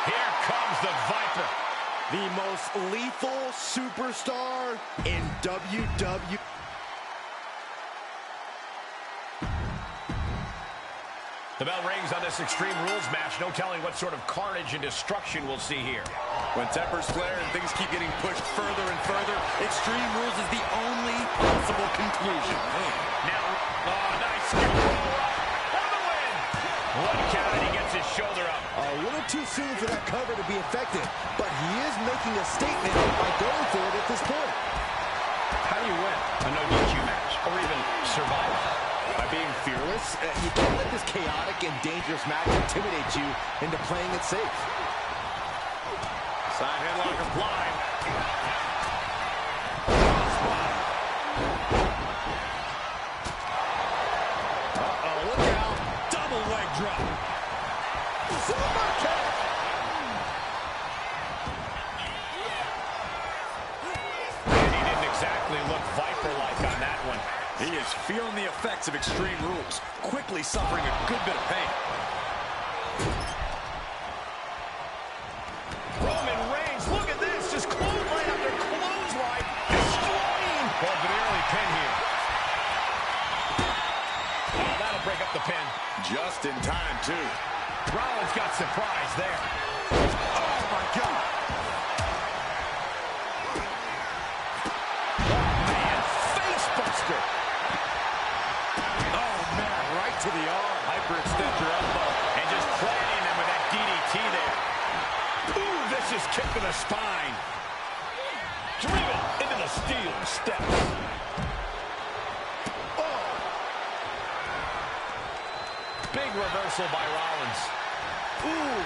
Here comes the Viper. The most lethal superstar in WWE. The bell rings on this Extreme Rules match. No telling what sort of carnage and destruction we'll see here. When tempers flare and things keep getting pushed further and further, Extreme Rules is the only possible conclusion. Now, nice skill roll up for the win. One count and he gets his shoulder up. A little too soon for that cover to be effective, but he is making a statement by going for it at this point. How do you win a no DQ match or even survive? By being fearless, you can't let this chaotic and dangerous match intimidate you into playing it safe. Side headlock applied. Uh-oh, look out. Double leg drop. Super kick. And he didn't exactly look Viper-like on that one. He is feeling the effects of Extreme Rules, quickly suffering a good bit of pain. Roman Reigns, look at this, just clothesline after clothesline, destroying. Oh, the early pin here. Oh, that'll break up the pin. Just in time, too. Rollins got surprised there. Oh, my God. To the arm. Hyperextend your elbow. And just planting them with that DDT there. Ooh, vicious kick to the spine. Driven into the steel steps. Oh. Big reversal by Rollins. Ooh.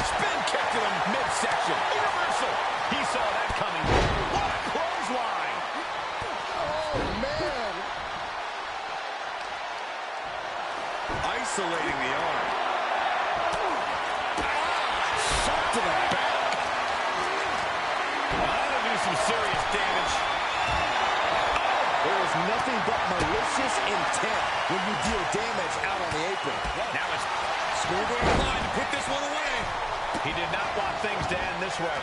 Spin kick to the midsection. A reversal. He saw that coming. What a clothesline. Oh, man. Isolating the arm. Shot to the back. That'll do some serious damage. There is nothing but malicious intent when you deal damage out on the apron. Now it's Smooth on the line to put this one away. he did not want things to end this way.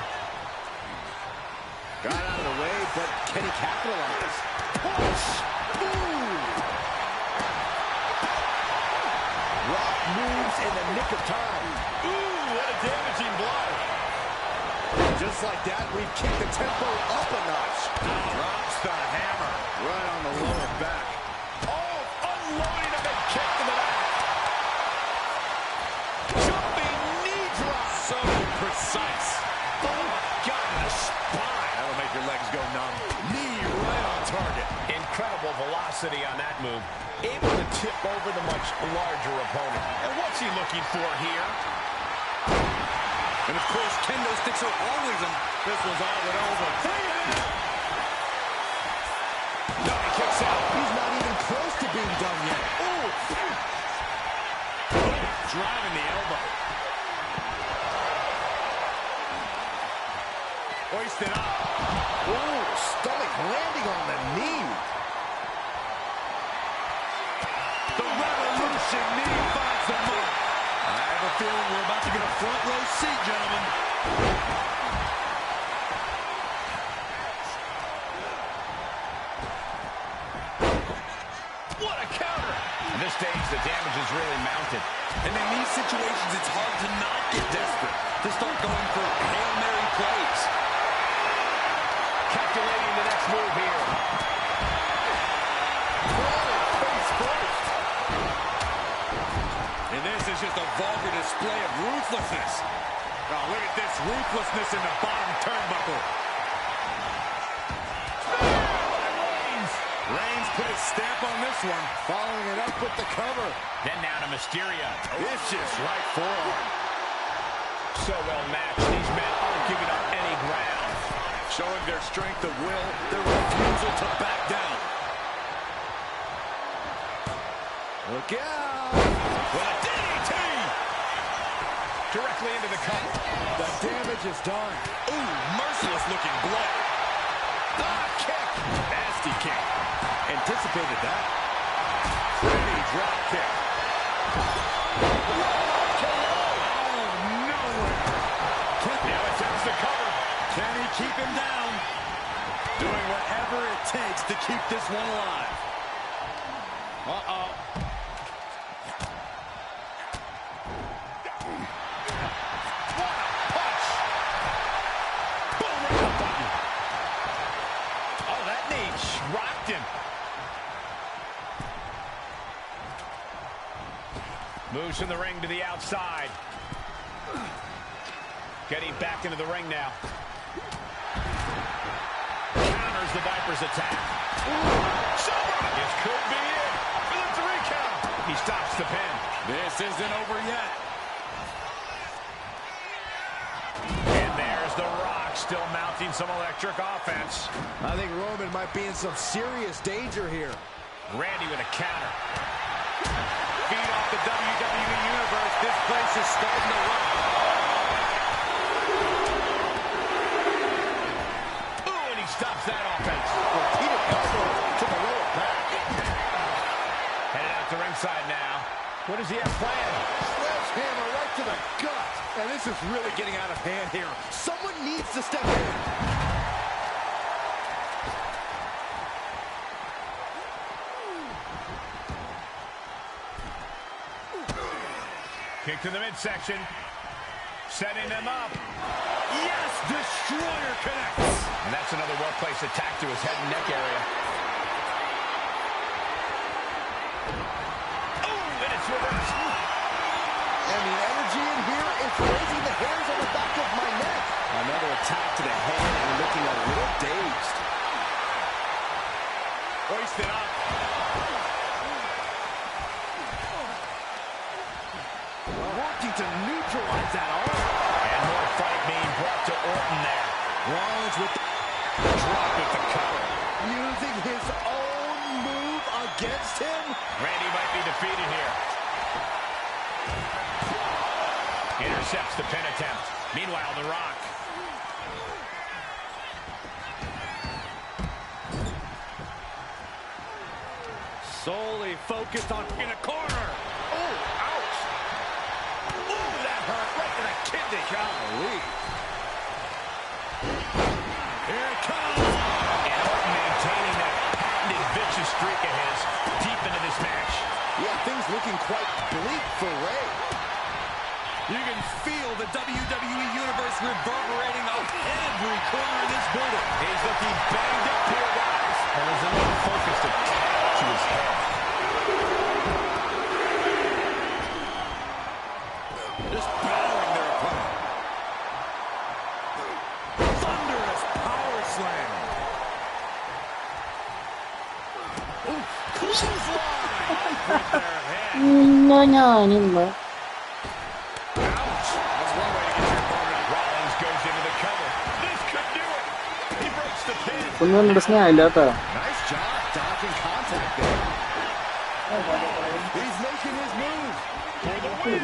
Got out of the way, but can he capitalize? Push! Ooh! Rock moves in the nick of time. Ooh, what a damaging blow. Just like that, we've kicked the tempo up a notch. Drops the hammer. Right on the lower back. Oh, unloading a big kick to the back. Jumping knee drop. So precise. Oh, God, in the spine. That'll make your legs go numb. Knee right on target. Incredible velocity on that move. Able to tip over the much larger opponent. And what's he looking for here? And, of course, kendo sticks are always in. This one's all but over. No, he kicks out. He's not even close to being done yet. Ooh! Driving the elbow. Hoisted up. Ooh, stomach landing on the knee. feeling we're about to get a front row seat, gentlemen. What a counter! At this stage, the damage is really mounted. And in these situations, it's hard to not get desperate, to start going for Hail Mary plays. Calculating the next move here. Face first. And this is just a vulgar display of ruthlessness. Oh, look at this ruthlessness in the bottom turnbuckle. Reigns put his stamp on this one. Following it up with the cover. Then now to Mysterio. Vicious right forearm. So well matched. These men aren't giving up any ground. Showing their strength of will, their refusal to back down. Look out! With a DDT! Directly into the cup. The damage is done. Ooh, merciless looking blow. Ah, kick! Nasty kick. Anticipated that. Pretty drop kick. Oh, nowhere. Now attempts to cover. Can he keep him down? Doing whatever it takes to keep this one alive. Uh-oh. What a punch! Boom, right the button. Oh, that knee rocked him. Moves from the ring to the outside. Getting back into the ring now. Counters the Viper's attack. This could be it for the 3 count. He stops the pin. This isn't over yet. And there's The Rock still mounting some electric offense. I think Roman might be in some serious danger here. Randy with a counter. Feed off the WWE Universe. This place is starting to rock. Ooh, and he stops that offense. Repeated elbow to the lower back. Headed out to ringside now. What does he have planned? Sledgehammer right to the gut. And this is really getting out of hand here. Someone needs to step in. Kick to the midsection. Setting them up. Yes, Destroyer connects. And that's another well-placed attack to his head and neck area. Oh, and it's reversed. And the energy in here is raising the hairs on the back of my neck. Another attack to the head and looking a little dazed. Hoisted up. Working to neutralize that arm. And more fight being brought to Orton there. Rollins with The drop with the cover. using his own move against him. Randy might be defeated here. Intercepts the pin attempt. Meanwhile, The Rock. Solely focused on in a corner. Oh, ouch. Ooh, that hurt right to the kidney. Golly. Here it comes. And Orton maintaining that patented vicious streak of his deep into this match. Yeah, things looking quite bleak for Ray. You can feel the WWE Universe reverberating off every corner of this building. He's looking banged up here, guys. And there's another focused attack to his head. Just battering their opponent. Thunderous power slam. Ooh, clothesline. With their head. No. Ouch. That's one way to get your opponent. Rollins goes into the cover. This could do it. He breaks the pin. ഒന്നും പ്രശ്നമായില്ല കേട്ടോ. Nice job dodging contact there. He's making his move. For the win.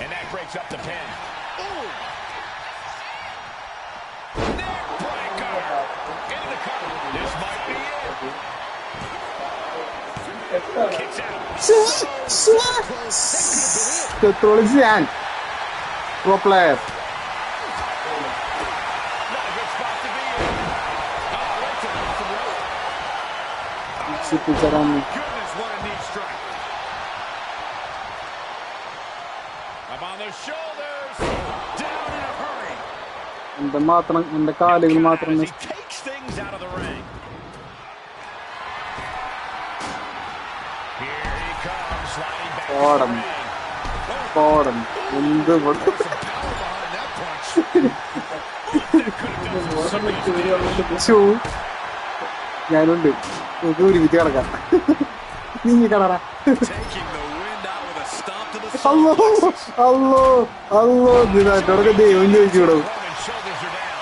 And that breaks up the pin. Ooh. Neck breaker. Into the cover. This might be it. Kicks out. Close. That could have been it. Technology and pro player. Not a good spot to be in. Oh, right to the bottom rope. Goodness, what a knee strike. Up on the shoulders. Down in a hurry. And the matram and the calling matram He takes things out of the ring. Here he comes, sliding back to the ring. Bottom. In the Some power behind that punch. That could have done some serious damage. show. ഞാനുണ്ട് ഒരു വിധി കിടക്കാം നീങ്ങി കടറ Taking the wind out with a stomp to the അല്ലോ solar plexus. അല്ലോ അല്ലോ ഇതിനോടൊക്കെ ദൈവം ചോദിച്ചുവിടും Roman's shoulders are down.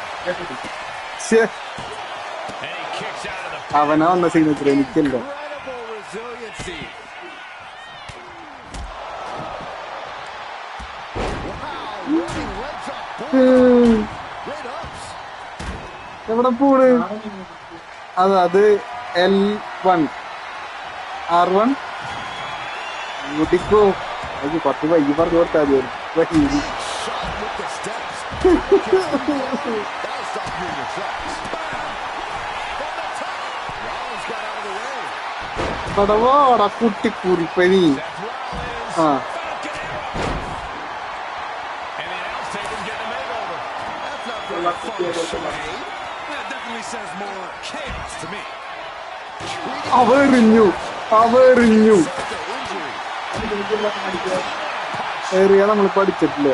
And he kicks out of the അവനാ വന്ന signature എനിക്കല്ലോ incredible resiliency. Wow, running legs up. Great ups. എവിടെ പോണ് അത് L1 R1 മുടിക്കോ അത് പത്ത് വൈകി പറഞ്ഞു കൊടുത്താൽ മതി Shot with the steps. That'll stop you in your tracks. Bam! From the top. Rollins got out of the way. പടവാടാ കുട്ടിക്കുറിപ്പനി Seth Rollins. ആ And the announce table's getting a makeover. That's not very fun, that definitely says more chaos to me. അവരിഞ്ഞു ഏറിയ നമ്മൾ പഠിച്ചിട്ടില്ല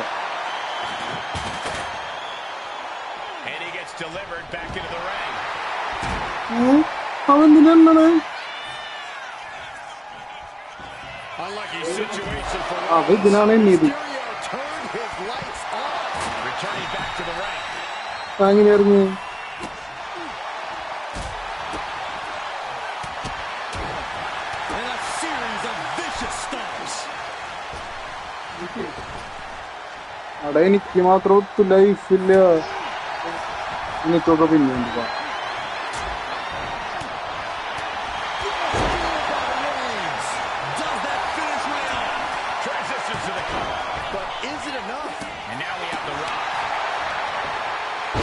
And he gets delivered back into the ring. അവന്തിനാണ് Unlucky situation for ഇതിനാണ് എണ്ണിയത് Mysterio turned his lights off. Returning back to the ring. അങ്ങനെയായിരുന്നു And a series of vicious stomps. അവിടെ എനിക്ക് മാത്രം ഒത്തു ലൈഫില്ല എനിക്കൊക്കെ പിന്നെ Reigns does that finish way on. Transitions to the cover. But is it enough? And now we have the Rock.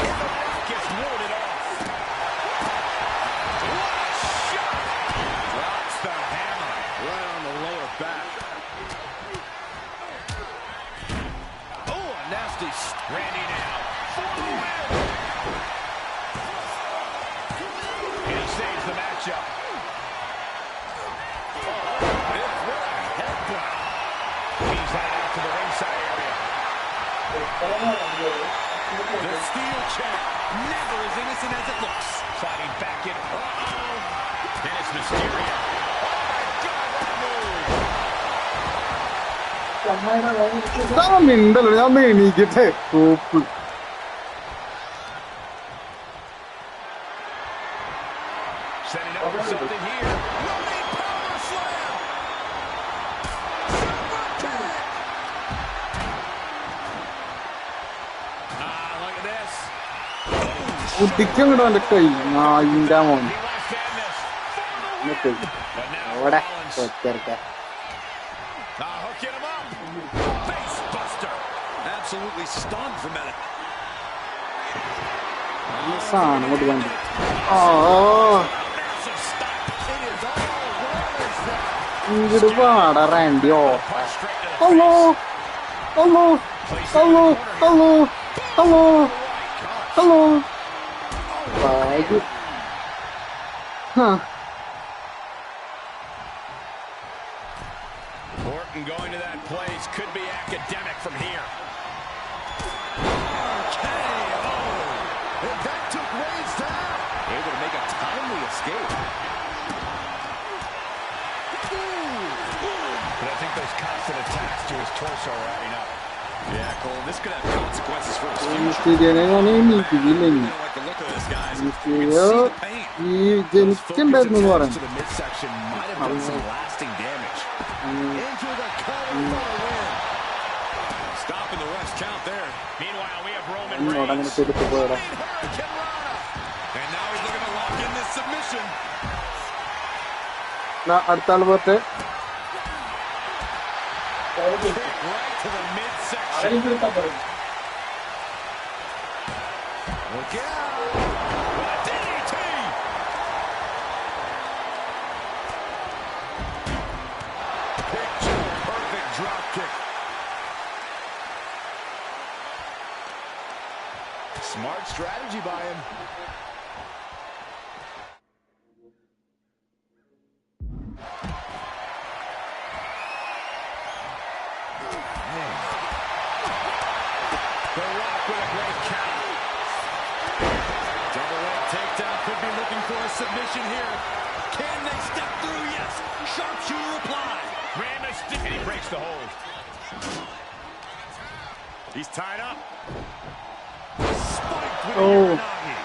And the Rock gets warded off. What a shot! Drops the hammer right on the lower back. Oh, a nasty Randy now for the win. And he saves the matchup. He's headed out to the ringside area. The steel chair, never as innocent as it looks. Sliding back in. Uh-oh. And it's Mysterio. Oh, my God, that move. മിണ്ടല്ലോ ഞാൻ എണീക്കട്ടെ കോപ്പ് Setting up for something here. Running power slam. Super kick. Look at this. കുട്ടിക്കും കിട്ടും എന്റെ കൈ നായിന്റെ മോൻ He left-hand this for the win. എന്നിട്ട് But now അവിടെ Rollins. ചേർക്ക Hooking him up. Face buster. Absolutely stunned for a minute. സാധനം കൊണ്ട് കണ്ടു ആ Massive stop. It is all Rollins now. ഇങ്ങോട്ട് പാടാ റാൻഡി ഓ Punch straight to the hello hello hello hello hello hello Orton going to that place could be academic from here. And that took Reigns down. Able to make a timely escape. But I think those constant attacks to his torso are adding up. Yeah, Cole, this could have consequences for his future. മിസ്റ്റീരിയോനെ ഞാൻ എണീക്കില്ല I don't like the look of this, guys. Mysterio ഈ ജനിക്കണ്ടായിരുന്നു എന്ന് പറയാം To the midsection might have done some lasting damage. Into the cover for the win. Stopping the ref's count there. Meanwhile, we have Roman എന്നോട് അങ്ങനെ Reigns. ചെയ്തിട്ട് പോയടാ Hurricane Rana. And now he's looking to lock in this submission. അടുത്ത ആള് പോട്ടെ Kick right to the midsection. Look out! With a DDT! Picture perfect drop kick. Smart strategy by him. Submission here. Can they step through? Yes. Sharpshooter reply. And he breaks the hold. He's tied up. Spiked with a Uranagi.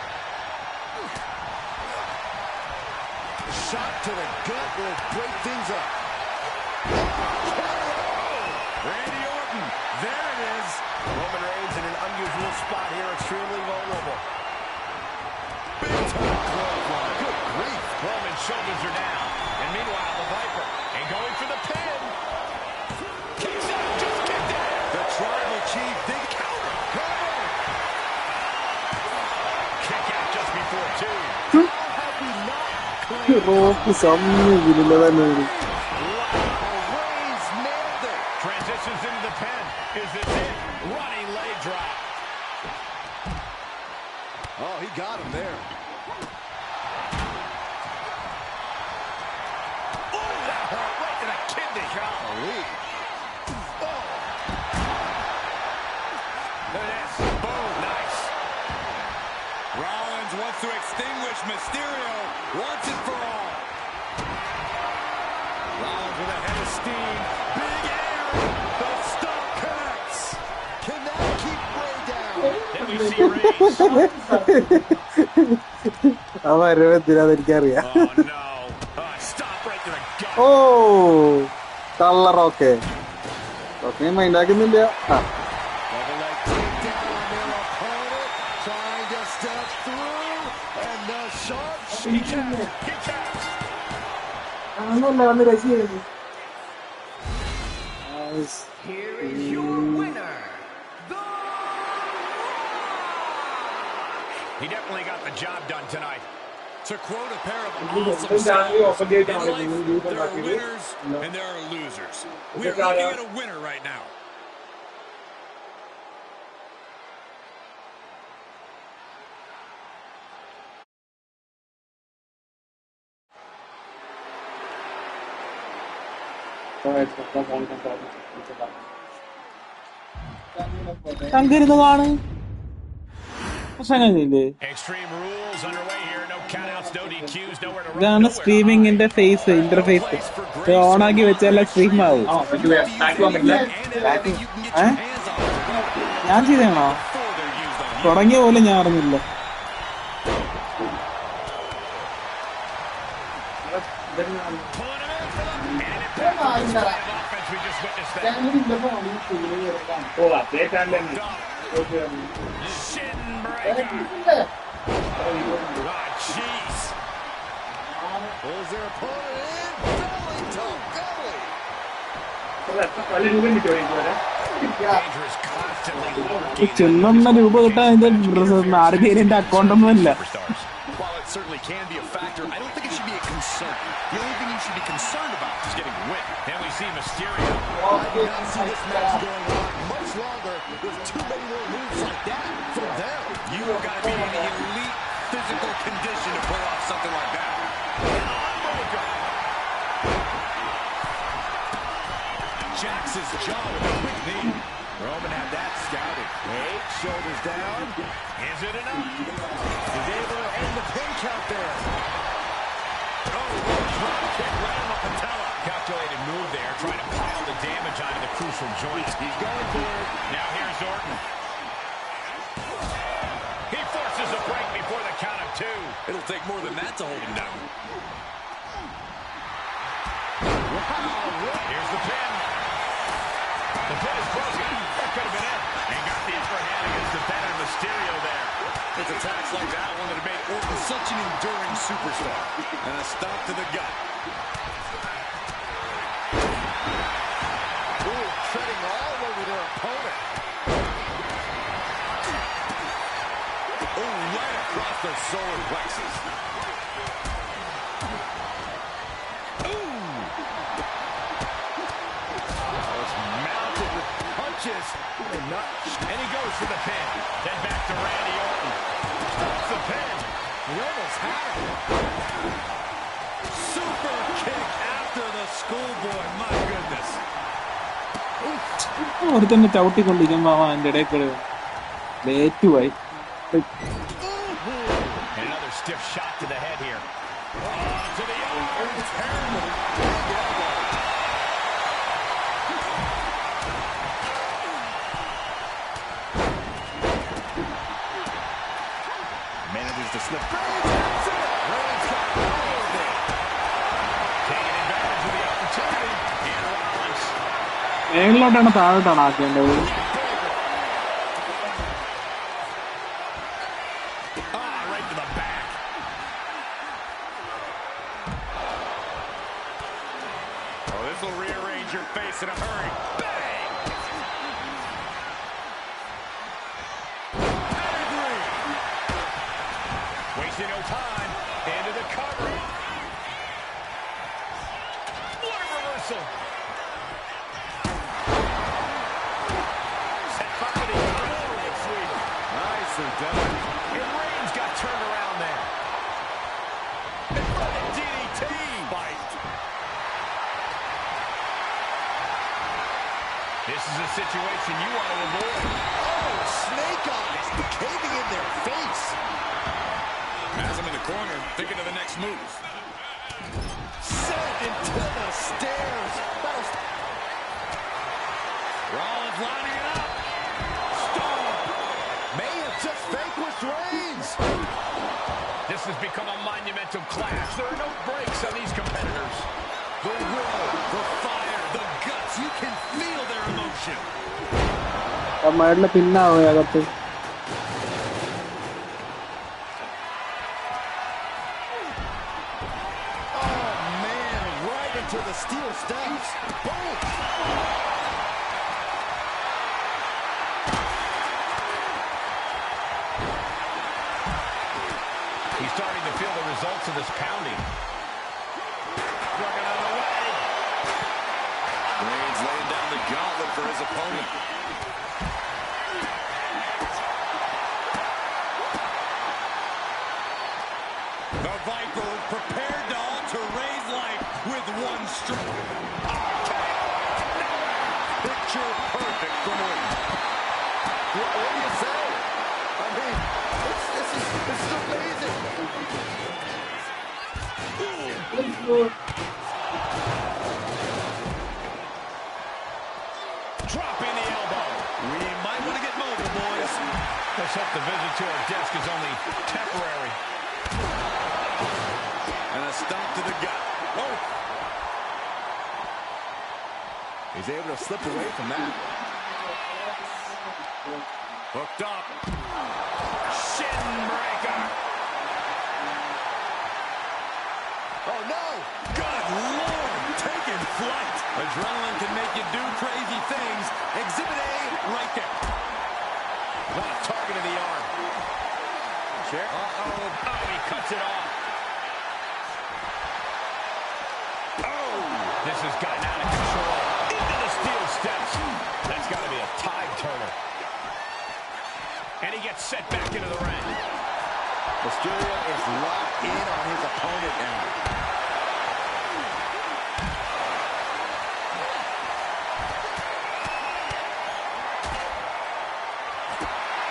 Shot to the gut will break things up. Randy Orton. There it is. Roman Reigns in an unusual spot here. Extremely vulnerable. Big time clothesline. Good grief. Roman's shoulders are down. And meanwhile, the Viper ain't going for the pin. Kicks out. Just kicked out. The Tribal Chief. Big counter. Cover. Kick out just before two. How have we not cleared? Reigns nailed it. Transitions into the pin. Is this it? Running leg drop. Oh, he got him there. Oh, that hurt right to the kidney. Golly. Oh. There it is. Boom. Nice. Rollins wants to extinguish Mysterio once and for all. Rollins with a head of steam. Big air. The stomp connects. Can that keep Ray down? Then we see Ray. Oh no. Stop right to the gut. Oh, color okay. Okay, mind Double leg takedown on their opponent. Trying to step through. And the sharp kick out. Here is your winner. He definitely got the job done tonight. To quote a pair of awesome styles, in life, there are winners and there are losers. We are looking at a winner right now. Extreme rules underway here. No countouts, no DQs, nowhere to run. ഇതാണ് സ്ട്രീമിങ്ങിന്റെ face interface on ആക്കി വെച്ചാൽ stream ആവും. ഞാൻ ചെയ്തതാണോ? തുടങ്ങിയ പോലെ ഞാൻ അറിഞ്ഞില്ല. Jeez. Pulls their opponent in. Belly to belly. Dangerous, constantly working. ചെന്ന രൂപ കിട്ടാൻ ഇതിന്റെ ആരുടെയും അക്കൗണ്ട് ഒന്നുമില്ല. While it certainly can be a factor, I don't think it should be a concern. The only thing you should be concerned about is getting win. And we see Mysterio. I do not see this match going on much longer with too many more moves like that from there. You've got to be in elite physical condition to pull off something like that. Jax's jaw with a quick knee. Roman had that scouted. Wait, shoulders down. Is it enough? He's able to end the pin count there. Oh, drop kick right on the patella. Calculated move there, trying to pile the damage onto the crucial joint. He's going for it. Now here's Orton. He forces a break before the count of two. It'll take more than that to hold him down. Wow, here's the pin. The pin is broken. That could have been it. And got the upper hand against the veteran Mysterio there. It's attacks like that one that have made Orton such an enduring superstar. And a stop to the gut. Ooh, treading all over the their opponent. Oh, right across their solar plexus. Ooh. Oh, it's mounted with punches. And he goes for the pin. Then back to Randy Orton. Stops the pin. He almost had it. Super kick after the schoolboy. My goodness. ഒരുത്തന്നെ ചവിട്ടിക്കൊണ്ടിരിക്കുമ്പോ അവന്റെ ഇടയിൽ കൂടെ ലേറ്റുമായി. Another stiff shot to the head here. To the arms. Terrible. Manages to slip. Reigns got all of it. Taking advantage of the opportunity. And Rollins. മേളിലോട്ടാണ് താഴോട്ടാണ് ആക്കേണ്ടത്. Right to the back. Oh, this will rearrange your face in a hurry. Bang! Pedigree. Wasting no time. Into the cover. What a reversal. Set fire to the elbow sweep. Nicely done. And Reigns got turned around there. And running DDT. Bite. This is a situation you want to avoid. Oh, snake eyes caving in their face. Has him in the corner, thinking of the next move. Sent into the stairs. Rollins lining it up. May have just vanquished Reigns. This has become a monumental clash. There are no breaks on these competitors. The will, the fire, the guts. You can feel their emotion. മേളില് പിന്നാവും അകത്ത്. Oh, man, right into the steel steps. Boom. He's starting to feel the results of this pounding. Working on the way. Reigns laying down the gauntlet for his opponent. The Viper prepared to alter Rey's life with one stroke. Picture perfect from Orton. What do you say? I mean, this is amazing. Dropping the elbow. We might want to get mobile, boys. Let's hope the visit to our desk is only temporary. And a stomp to the gut. Oh! He's able to slip away from that. Hooked up. Shin breaker. Oh, no! Good Lord! Taking flight. Adrenaline can make you do crazy things. Exhibit A right there. Not targeting the arm. Chair. Uh-oh. Oh, he cuts it off. Oh! This has gotten out of control. Into the steel steps. That's got to be a tide turner. And he gets set back into the ring. Mysterio is locked in on his opponent now.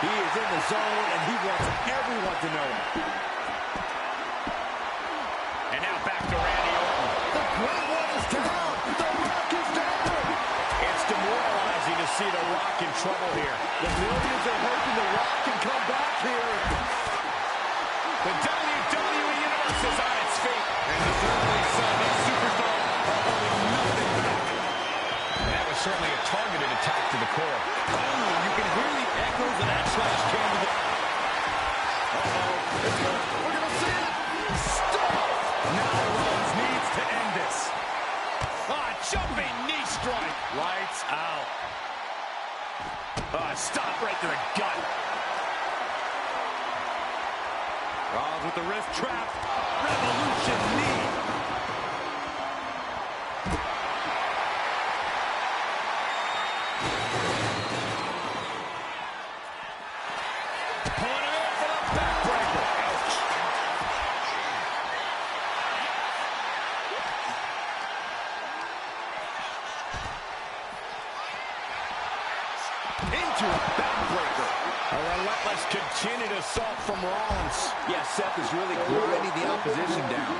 He is in the zone, and he wants everyone to know it. And now back to Randy Orton. The Great One is down. The Rock is down. It's demoralizing to see The Rock in trouble here. The millions are hoping The Rock can come back here. The WWE Universe is on its feet. And deservedly so. These superstars are holding nothing back. That was certainly a targeted attack to the core. Oh, you can hear the echoes of that slash candle. Uh-oh. We're going to see it. Stop. Now Rollins needs to end this. Ah, jumping knee strike. Lights out. a stop right to the gut. Rollins with the wrist trap. Revolution knee. Pulling him in for the backbreaker. Ouch. Into a backbreaker. A relentless continued assault from Rollins. Yeah, Seth is really grinding the opposition down.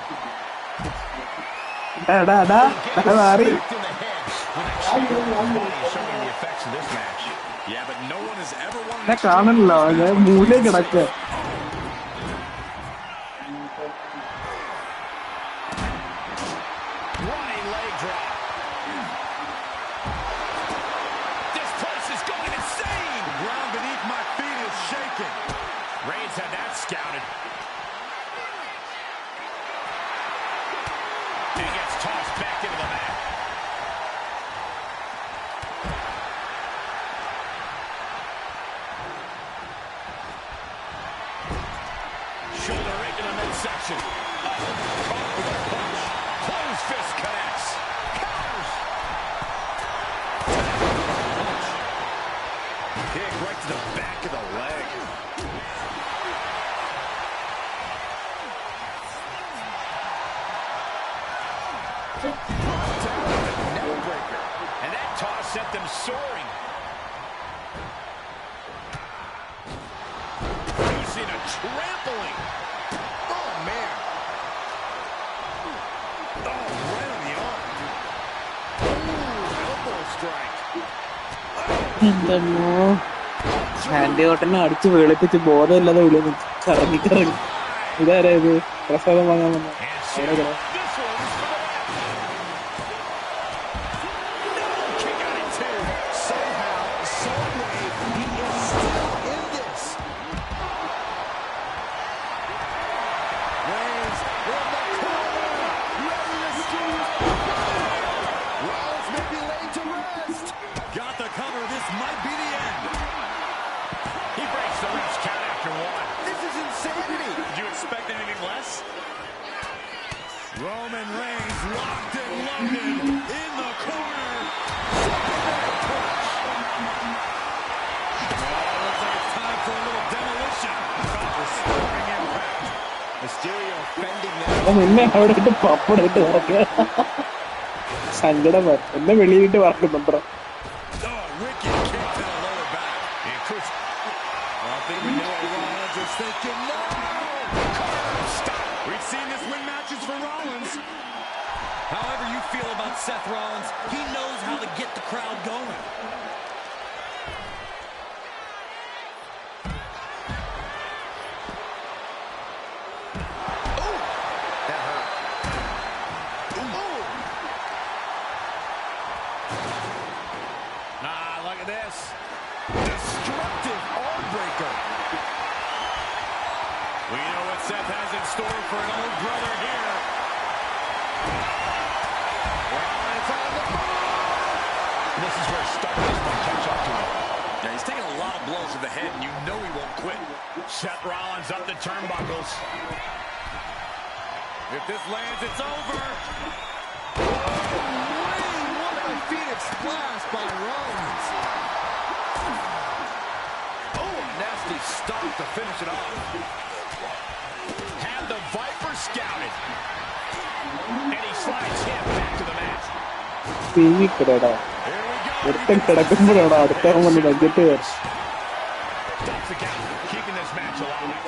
Da. Smacked in the head. Well, that shield on his body is showing the effects of this match. Yeah, but no one has ever won I കാണണല്ലോ ഞാൻ മൂലേ കിടക്ക running leg drop. This place is going insane. The ground beneath my feet is shaking. Reigns had that scouted. And gets tossed back into the mat. Shoulder right to the midsection. Caught with a punch. Closed fist connects. Counters. Kick right to the back of the leg. Down with a neck breaker. And that toss sent them soaring. Using a trampling. Oh, man. Oh, right on the arm. Ooh, elbow strike. എന്തോ handy ഓട്ടനെ അടിച്ച് വെളുപ്പിച്ച് ബോധമില്ലാതെ വിളിക്കുന്നു കറങ്ങി ഇതാരാ ഇത് പ്രസാദം വാങ്ങാൻ വന്ന And അവിടെ this one's for the no, kick out at two. Somehow, some way, he is still in this. Reigns in the corner, ready to squeeze. Rollins may be laid to rest. Got the cover. This might be the end. He breaks the ref's count after one. This is insanity. Did you expect anything less? Roman Reigns locked and loaded in the corner. Looks like it's time for a little demolition. Restoring impact. Mysterio fending them. നിന്നെ അവിടെ ഇട്ട് പപ്പടം ഇട്ട് വറക്കുക സങ്കടം എന്നെ വെളിയിലിട്ട് വറക്കുന്നുണ്ടോ Oh, wicked kick to the lower back. And Chris, I think we know what Rollins is thinking. No! stop. We've seen this win matches for Rollins. However you feel about Seth Rollins, he knows how to get the crowd going. That hurt. Ooh. Ah, look at this. Destructive arm breaker. We know what Seth has in store for an old brother here. Rollins on the move. This is where Stardust might catch up to him. Yeah, he's taking a lot of blows to the head, and you know he won't quit. Seth Rollins up the turnbuckles. If this lands, it's over. What a Phoenix splash by Rollins. Oh, nasty stop to finish it off. Have the Viper scouted. And he slides him back to the mat. പിന്നിക്കിടടാ ഒരുത്തൻ കിടക്കുമ്പോഴാണ് അടുത്തവൻ വന്ന് നെഞ്ചിട്ട് കയറി Stops the count, keeping this match alive.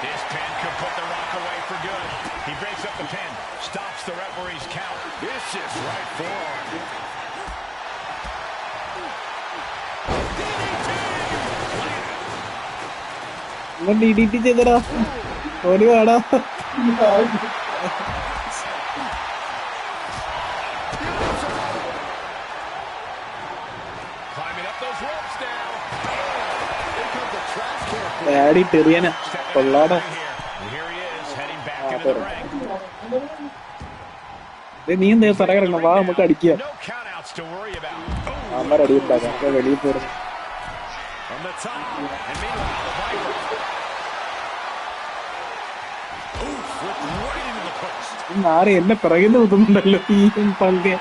This pin could put the Rock away for good. He breaks up the pin, stops the referee's count. Vicious right forearm. DDT ചെയ്തടാ ഓടി വാടാ Climbing up those ropes now. Here comes the trash can. Daddy ടെറിയന കൊള്ളാടാ And here he is, heading back into the ring. നീ എന്താ തറകിറങ്ങണം, വാ നമുക്ക് അടിക്കുക. അമ്മ അടി ഉണ്ടാക്കാം, വെളിയിൽ പോരുന്നു. നാറി എന്നെ പിറകിന്ന് കുത്തുന്നുണ്ടല്ലോ ഈ പങ്കെ.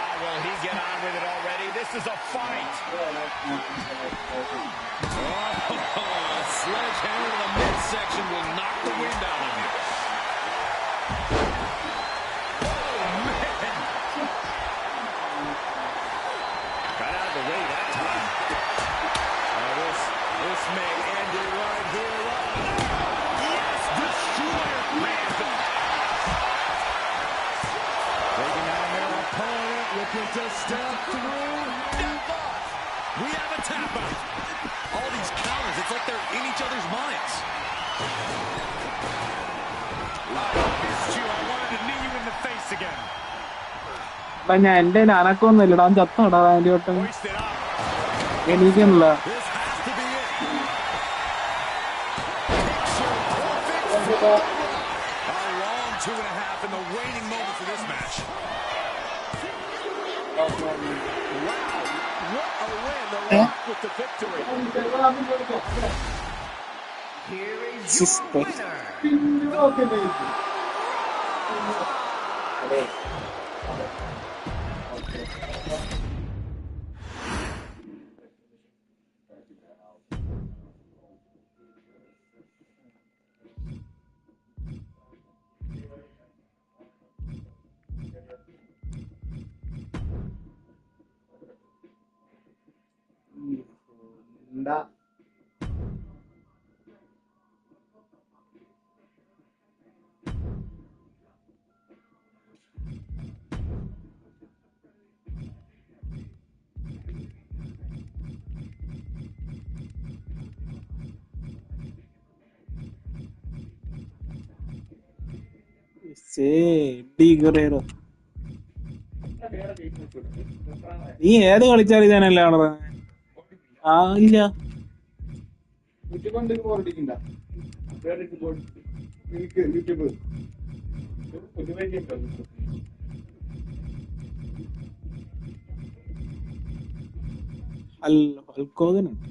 To step through. We have a tap out. All these counters, it's like they're in each other's minds. I missed you. I wanted to knee you in the face again. ഞാൻ എന്റെ അനക്കൊന്നും ഇല്ലടാ, അവൻ ചത്തോടാ അതിന്റെ വട്ടം. എനിക്കല്ല സിസ്റ്റർ നീ ഏത് കളിച്ചാൽ ഇതാനല്ലേ കാണുന്നത്? ആ ഇല്ല അൽക്കോദനുണ്ട്.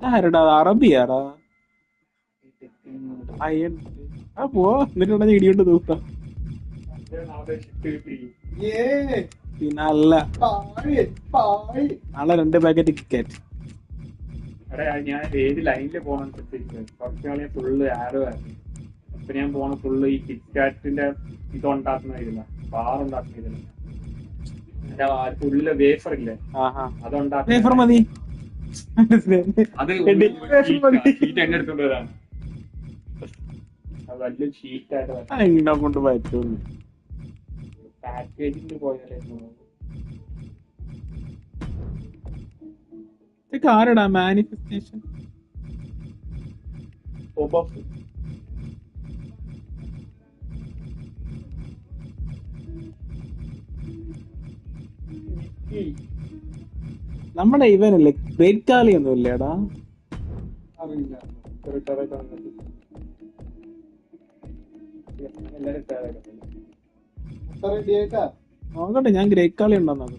ആരടാ അറബിയാടാ? പോ എന്നിട്ടാ ഇടിയോണ്ട് തൂക്കാം. പിന്നെ അല്ല നാളെ 2 പാക്കറ്റ് ടിക്കറ്റ്. ഞാൻ ഏത് ലൈനില് പോകണം കുറച്ച് നാളെ ഫുള്ള് ആരോ ആയിരുന്നു. അപ്പൊ ഞാൻ പോണ ഫുള്ള് ഈ കിറ്റ്കാറ്റിന്റെ ഇതുണ്ടാക്കുന്നതില്ല, ബാർ ഉണ്ടാക്കുന്നതില്ല, ഫുള്ള് വേഫർ ഇല്ലേ അതുണ്ടാക്കുന്ന മതി. അത് ഷീറ്റ് എന്നെ എടുത്തോണ്ട് വരാണ്. അത് വലിയ ഷീറ്റായിട്ട് കൊണ്ട് പറ്റും. പാക്കേജിന് പോയാലേ ആരടാ മാനിഫെസ്റ്റേഷൻ? നമ്മുടെ ഇവനല്ലേ ഗ്രേറ്റ് കാളി ഒന്നും ഇല്ലേടാ? നോക്കട്ടെ, ഞാൻ ഗ്രേറ്റ് കാളി ഉണ്ടോന്നത്.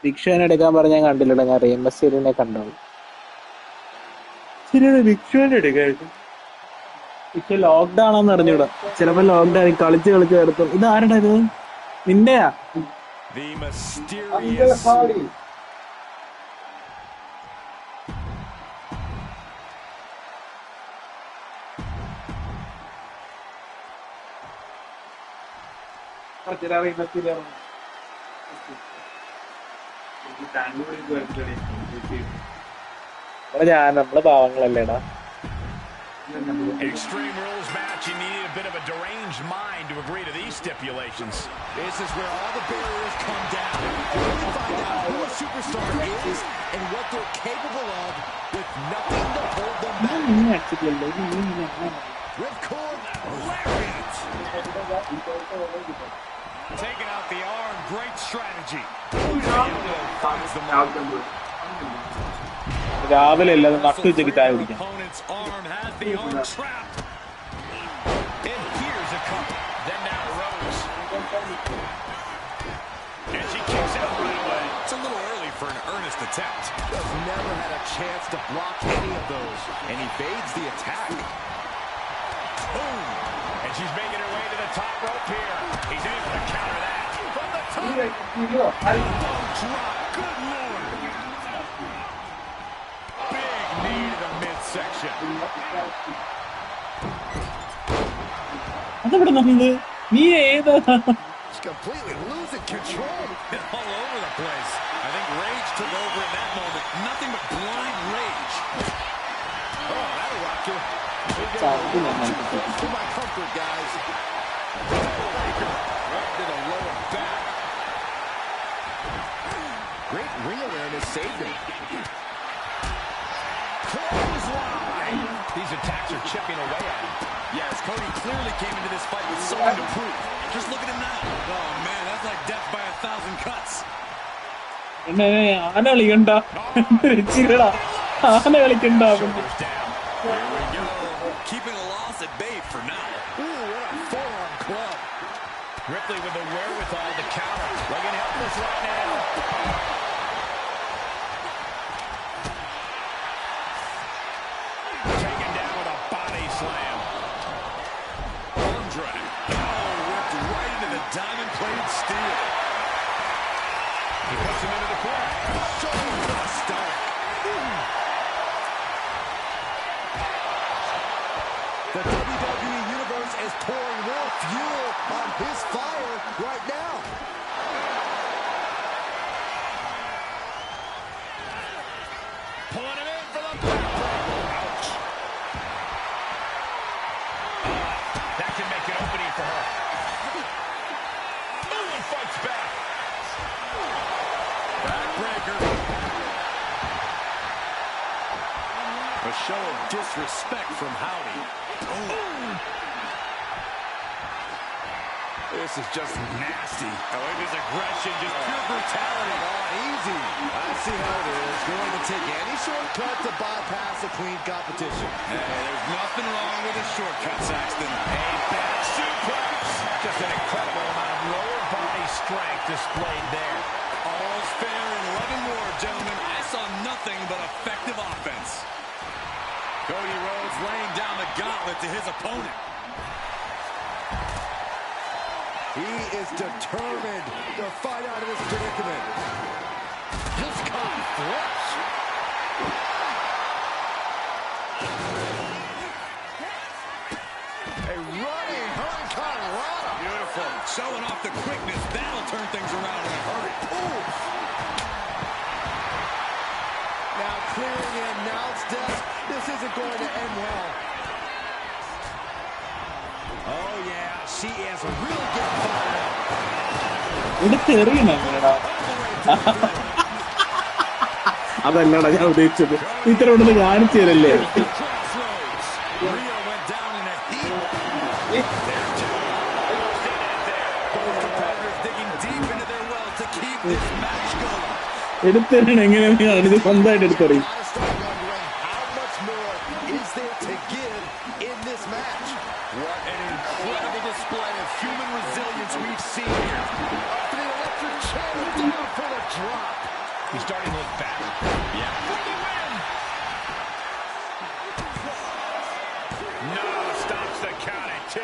ഭിക്ഷനെ എടുക്കാൻ പറഞ്ഞ ഞാൻ കണ്ടില്ലടാ. ഞാൻ റീമസ്റ്ററിനെ കണ്ടോളൂ. ശരിയാണ്, ഭിക്ഷനെ എടുക്കായിരുന്നു. പക്ഷെ ലോക്ക്ഡൗൺ ആണെന്ന് അറിഞ്ഞൂടാ. ചിലപ്പോ ലോക്ക്ഡൗൺ കളിച്ച് എടുത്തു. ഇത് ആരുടെ ഇത്? നിന്റെയാ? നമ്മള് പാവങ്ങളല്ലേടാ. Extreme Rules match, you needed a bit of a deranged mind to agree to these stipulations. This is where all the barriers come down. You really find out who a superstar is and what they're capable of with nothing to hold them back. Ripcord, lariat. Taking out the arm, great strategy. രാവിലെ അല്ലാതെ നട്ടുച്ചയ്ക്ക് ചായ കുടിക്കാം. Opponent's arm has the arm trapped. And here's a cover. Then now Rose. And she kicks out right away. It's a little early for an earnest attempt. Just never had a chance to block any of those, and evades the attack. Boom. And she's making her way to the top rope here. He's able to counter that. From the top. Drop. Good Lord. Big knee to the midsection. അതെവിടെ നടന്നത്? നീ ഏതാ? Just completely losing control. All over the place. I think rage took over in that moment. Nothing but blind rage. Oh, that'll rock you. For my comfort, guys. Right to the lower back. Great ring awareness saved him. Clothesline. These attacks are chipping away at him. Yes, Cody clearly came into this fight with something to prove. Just look at him now. Oh, man, that's like death by 1,000 cuts. ആന കളിക്കണ്ട. ചിരടാ ആന കളിക്കണ്ട. Shoulders down. Here we go. Keeping a loss at bay for now. Ooh, what a forearm club. Ripley with the wherewithal to counter. Looking helpless right now. Taken down with a body slam. Arm drag. Oh, ripped right into the diamond-plated steel. He puts him into the corner. Shoulder to the stomach. The WWE Universe is pouring more fuel on his fire right now. Pulling him in for the backbreaker. Ouch. That can make an opening for her. Ooh, and fights back. Backbreaker. A show of disrespect from Howdy. This is just nasty. Oh, look at his aggression, just pure brutality. Oh, easy. I see how it is. Going to take any shortcut to bypass a clean competition. Hey, there's nothing wrong with a shortcut, Saxton. A back suplex. Just an incredible amount of lower body strength displayed there. All's fair in love and war, gentlemen. I saw nothing but effective offense. Cody Rhodes laying down the gauntlet to his opponent. He is determined to fight out of this predicament. Just caught flush. A running hurricanrana. Beautiful. Showing off the quickness. That'll turn things around in a hurry. Ooh. Now clearing the announce desk. This isn't going to end well. Oh, yeah. She is really getting fired up. എടുത്ത് എറിയണ അതല്ലടാ ഞാൻ ഉദ്ദേശിച്ചത്. ഇത്ര ഇവിടുന്ന് കാണിച്ചു തരല്ലേ. എടുത്തരണം എങ്ങനെയാണ് കാണിച്ച് സ്വന്തമായിട്ട് എടുത്തറിയും. He's starting to look back. Yeah. For the win! No, stops the count at 2.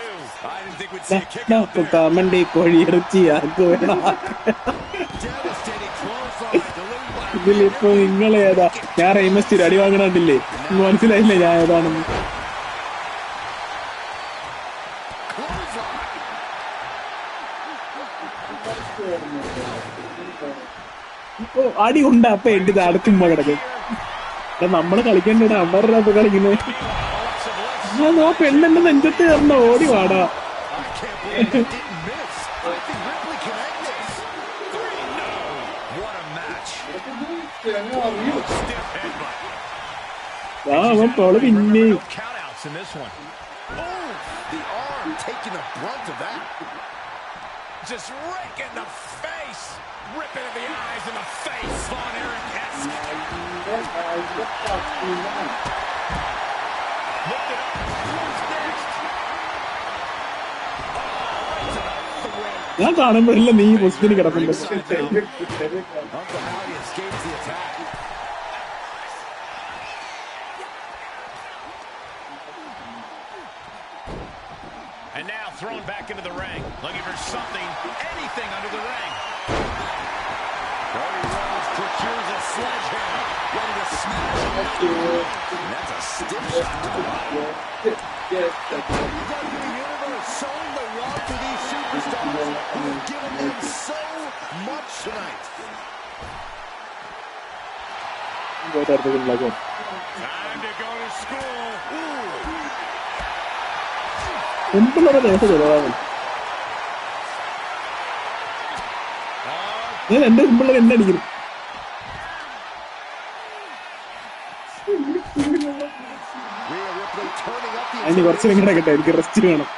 I didn't think we'd see a kick out there. കമണ്ടി കോഴിയിറച്ചിയാക്കുക. ഇതിലിപ്പോ നിങ്ങളേതാ? ഞാൻ റെയ്മസ്റ്റീർ അടി വാങ്ങണില്ലേ? മനസ്സിലായില്ലേ ഞാൻ ഏതാണെന്ന്? ഇപ്പൊ അടി ഉണ്ട്. അപ്പൊ എന്റെ അടുത്തുമ്പോ കിടക്കും. നമ്മള് കളിക്കണ്ട അവരുടെ കളിക്കുന്നത്. ആ പെണ്ണെന്റെ നെഞ്ചത്ത് കയറുന്ന ഓടി വാടാ. I can't believe it didn't miss. I think Ripley can end this. 3, no. What a match. Stiff headbutt. അവൻ തോള് പിന്നെ. No countouts in this one. Oh, the arm taking the brunt of that. Just rake in the face. Rip into the eyes and the face. Von Erich-esque. Lift it up. What's next? Oh, right to the throat. ഞാൻ കാണുമ്പോഴില്ല നീ ഈ പൊസിഷനിൽ കിടപ്പുണ്ട്. Uncle Howdy escapes the attack. And now thrown back into the ring. Looking for something, anything under the ring. Cody Rhodes procures a sledgehammer. Ready to smash. And that's a stiff shot to the body. The WWE Universe showing the love to these superstars who have given them so much tonight. Time to go to school. സിമ്പിളൊരു ദേശം ചെലവാകും. ഞാൻ എന്റെ simpler എന്നെ അടിക്കുന്നു. അതിന് കുറച്ച് നേരം കിടക്കട്ടെ, എനിക്ക് റെസ്റ്റ് വേണം.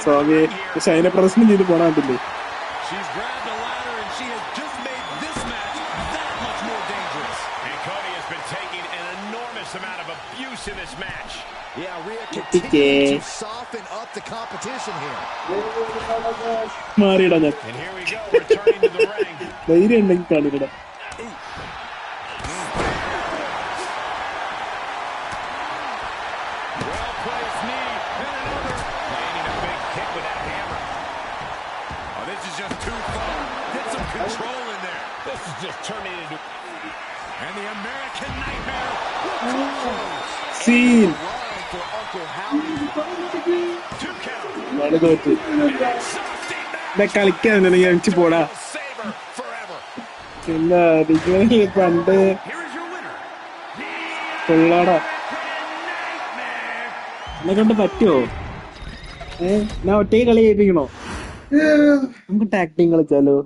സ്വാമി, പക്ഷെ അതിനെ പ്രശ്നം ചെയ്ത് പോണാട്ടില്ലേ. She's grabbed a ladder and she has just made this match that much more dangerous. And Cody has been taking an enormous amount of abuse in this match. Yeah, Rhea continuing to soften up the competition here. മാറിയിടാ ഞാൻ. And here we go, returning to the ring. ധൈര്യം ഉണ്ടെങ്കിൽ കാണിക്കട. Well-placed knee, then another. Landing a big kick with that hammer. Oh, this is just too far. Get some control in there. This is just turning into... And the American Nightmare. സീൻ. For Uncle Howdy. 2 count. വളരെ തോറ്റ്. കളിക്കാൻ എനിക്ക് പോടാ. Saber forever. പിന്നെ പണ്ട് Here is your winner. കൊള്ളാടാ. എന്നെ കൊണ്ട് പറ്റുമോ? ഞാൻ ഒറ്റയ്ക്ക് കളി ചെയ്യിപ്പിക്കണോ? നമുക്ക് ടാഗ് ടീം കളിച്ചാലോ?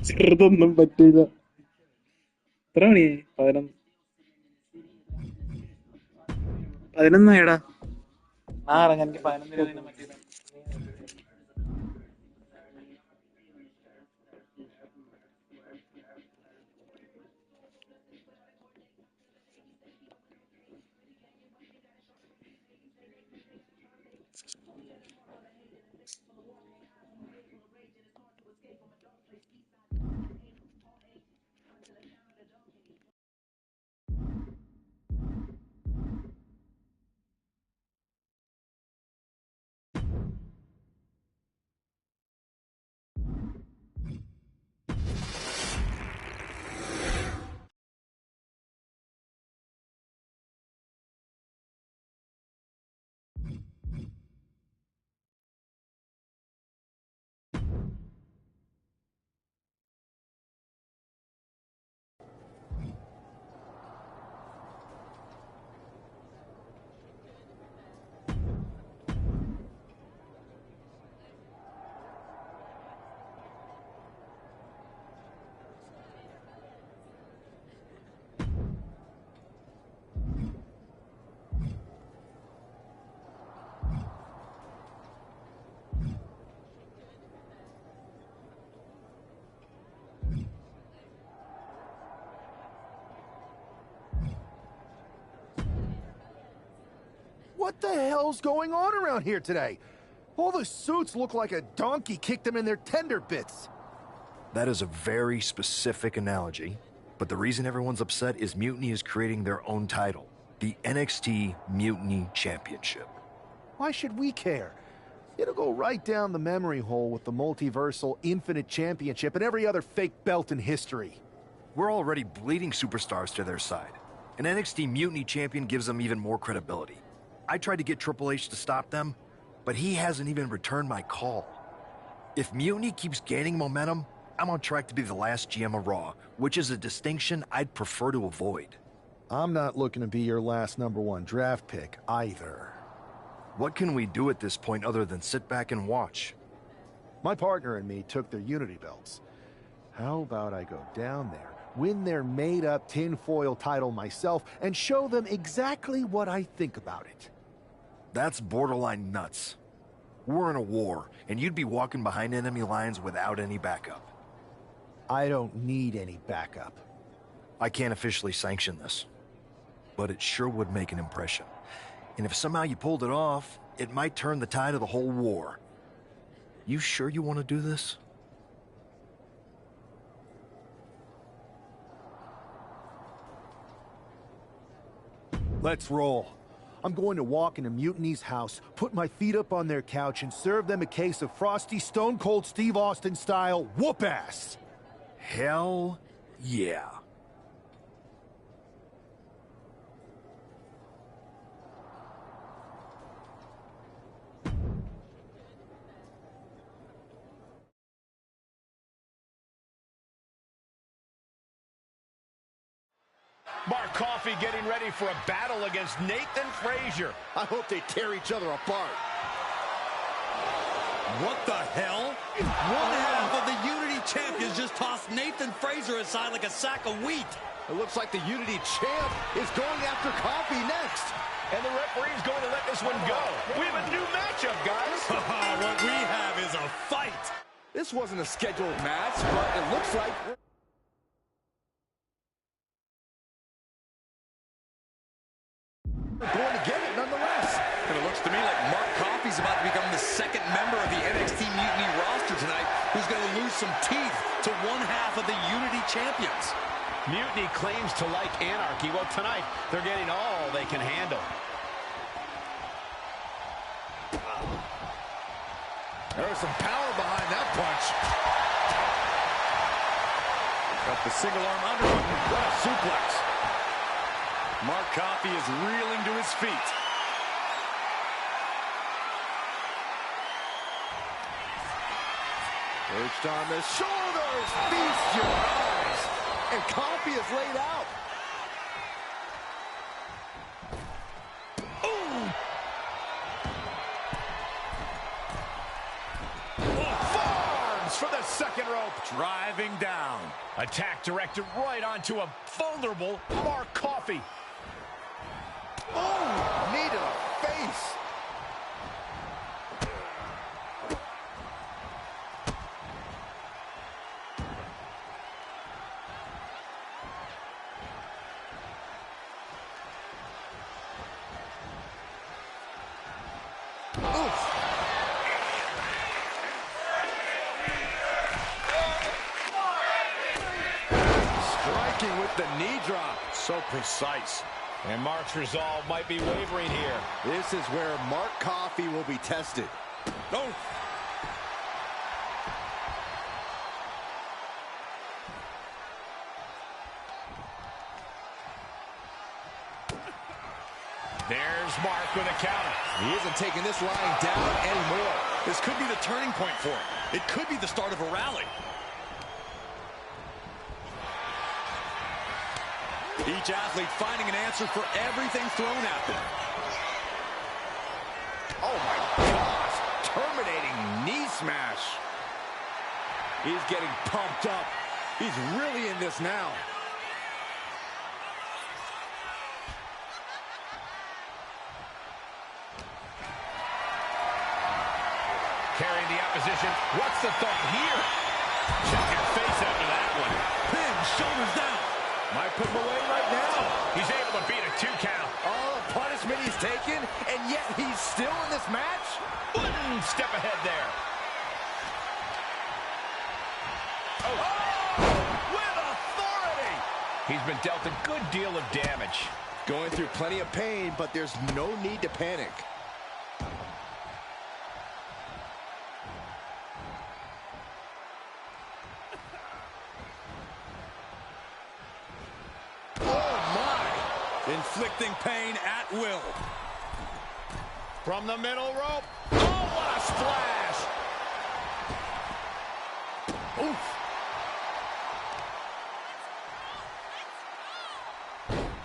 ചെറുതൊന്നും പറ്റില്ല. എത്ര മണിയായി? 11 ഇറങ്ങാൻ. എനിക്ക് 11 പറ്റില്ല. What the hell's going on around here today? All the suits look like a donkey kicked them in their tender bits. That is a very specific analogy, but the reason everyone's upset is Mutiny is creating their own title. the NXT Mutiny Championship. Why should we care? It'll go right down the memory hole with the multiversal Infinite Championship and every other fake belt in history. We're already bleeding superstars to their side. An NXT Mutiny Champion gives them even more credibility. I tried to get Triple H to stop them, but he hasn't even returned my call. If Mutiny keeps gaining momentum, I'm on track to be the last GM of Raw, which is a distinction I'd prefer to avoid. I'm not looking to be your last #1 draft pick either. What can we do at this point other than sit back and watch? My partner and me took their Unity belts. How about I go down there, win their made-up tinfoil title myself, and show them exactly what I think about it? That's borderline nuts. We're in a war, and you'd be walking behind enemy lines without any backup. I don't need any backup. I can't officially sanction this, but it sure would make an impression. And if somehow you pulled it off, it might turn the tide of the whole war. You sure you want to do this? Let's roll. I'm going to walk into Mutiny's house, put my feet up on their couch, and serve them a case of frosty Stone Cold Steve Austin style whoop-ass. Hell yeah. Mark Coffey getting ready for a battle against Nathan Frazier. I hope they tear each other apart. What the hell? One half of the Unity champions just tossed Nathan Frazier aside like a sack of wheat. It looks like the Unity champ is going after Coffey next. And the referee's going to let this one go. We have a new matchup, guys. What we have is a fight. This wasn't a scheduled match, but it looks like... we're going to get it nonetheless. And it looks to me like Mark Coffey's about to become the second member of the NXT Mutiny roster tonight who's going to lose some teeth to one half of the Unity champions. Mutiny claims to like anarchy. Well, tonight, they're getting all they can handle. There's some power behind that punch. Got the single arm underhook. What a suplex. Mark Coffey is reeling to his feet. Perched on the shoulders, feast your eyes. And Coffey is laid out. Farms for the second rope. Driving down. Attack directed right onto a vulnerable Mark Coffey. Oh, knee to the face. Striking with the knee drop. So precise. And Mark's resolve might be wavering here. This is where Mark Coffey will be tested. Oh. There's Mark with a counter. He isn't taking this line down anymore. This could be the turning point for him. It could be the start of a rally. Each athlete finding an answer for everything thrown at them. Oh my gosh, terminating knee smash. He's getting pumped up. He's really in this now. Carrying the opposition. What's the thought here? Check your face after that one. Pin, shoulders down. Might put him away right now. He's able to beat a 2 count. All the punishment he's taken, and yet he's still in this match? One step ahead there. Oh, with authority. He's been dealt a good deal of damage. Going through plenty of pain, but there's no need to panic. Inflicting pain at will. From the middle rope. Oh, what a splash! Oof.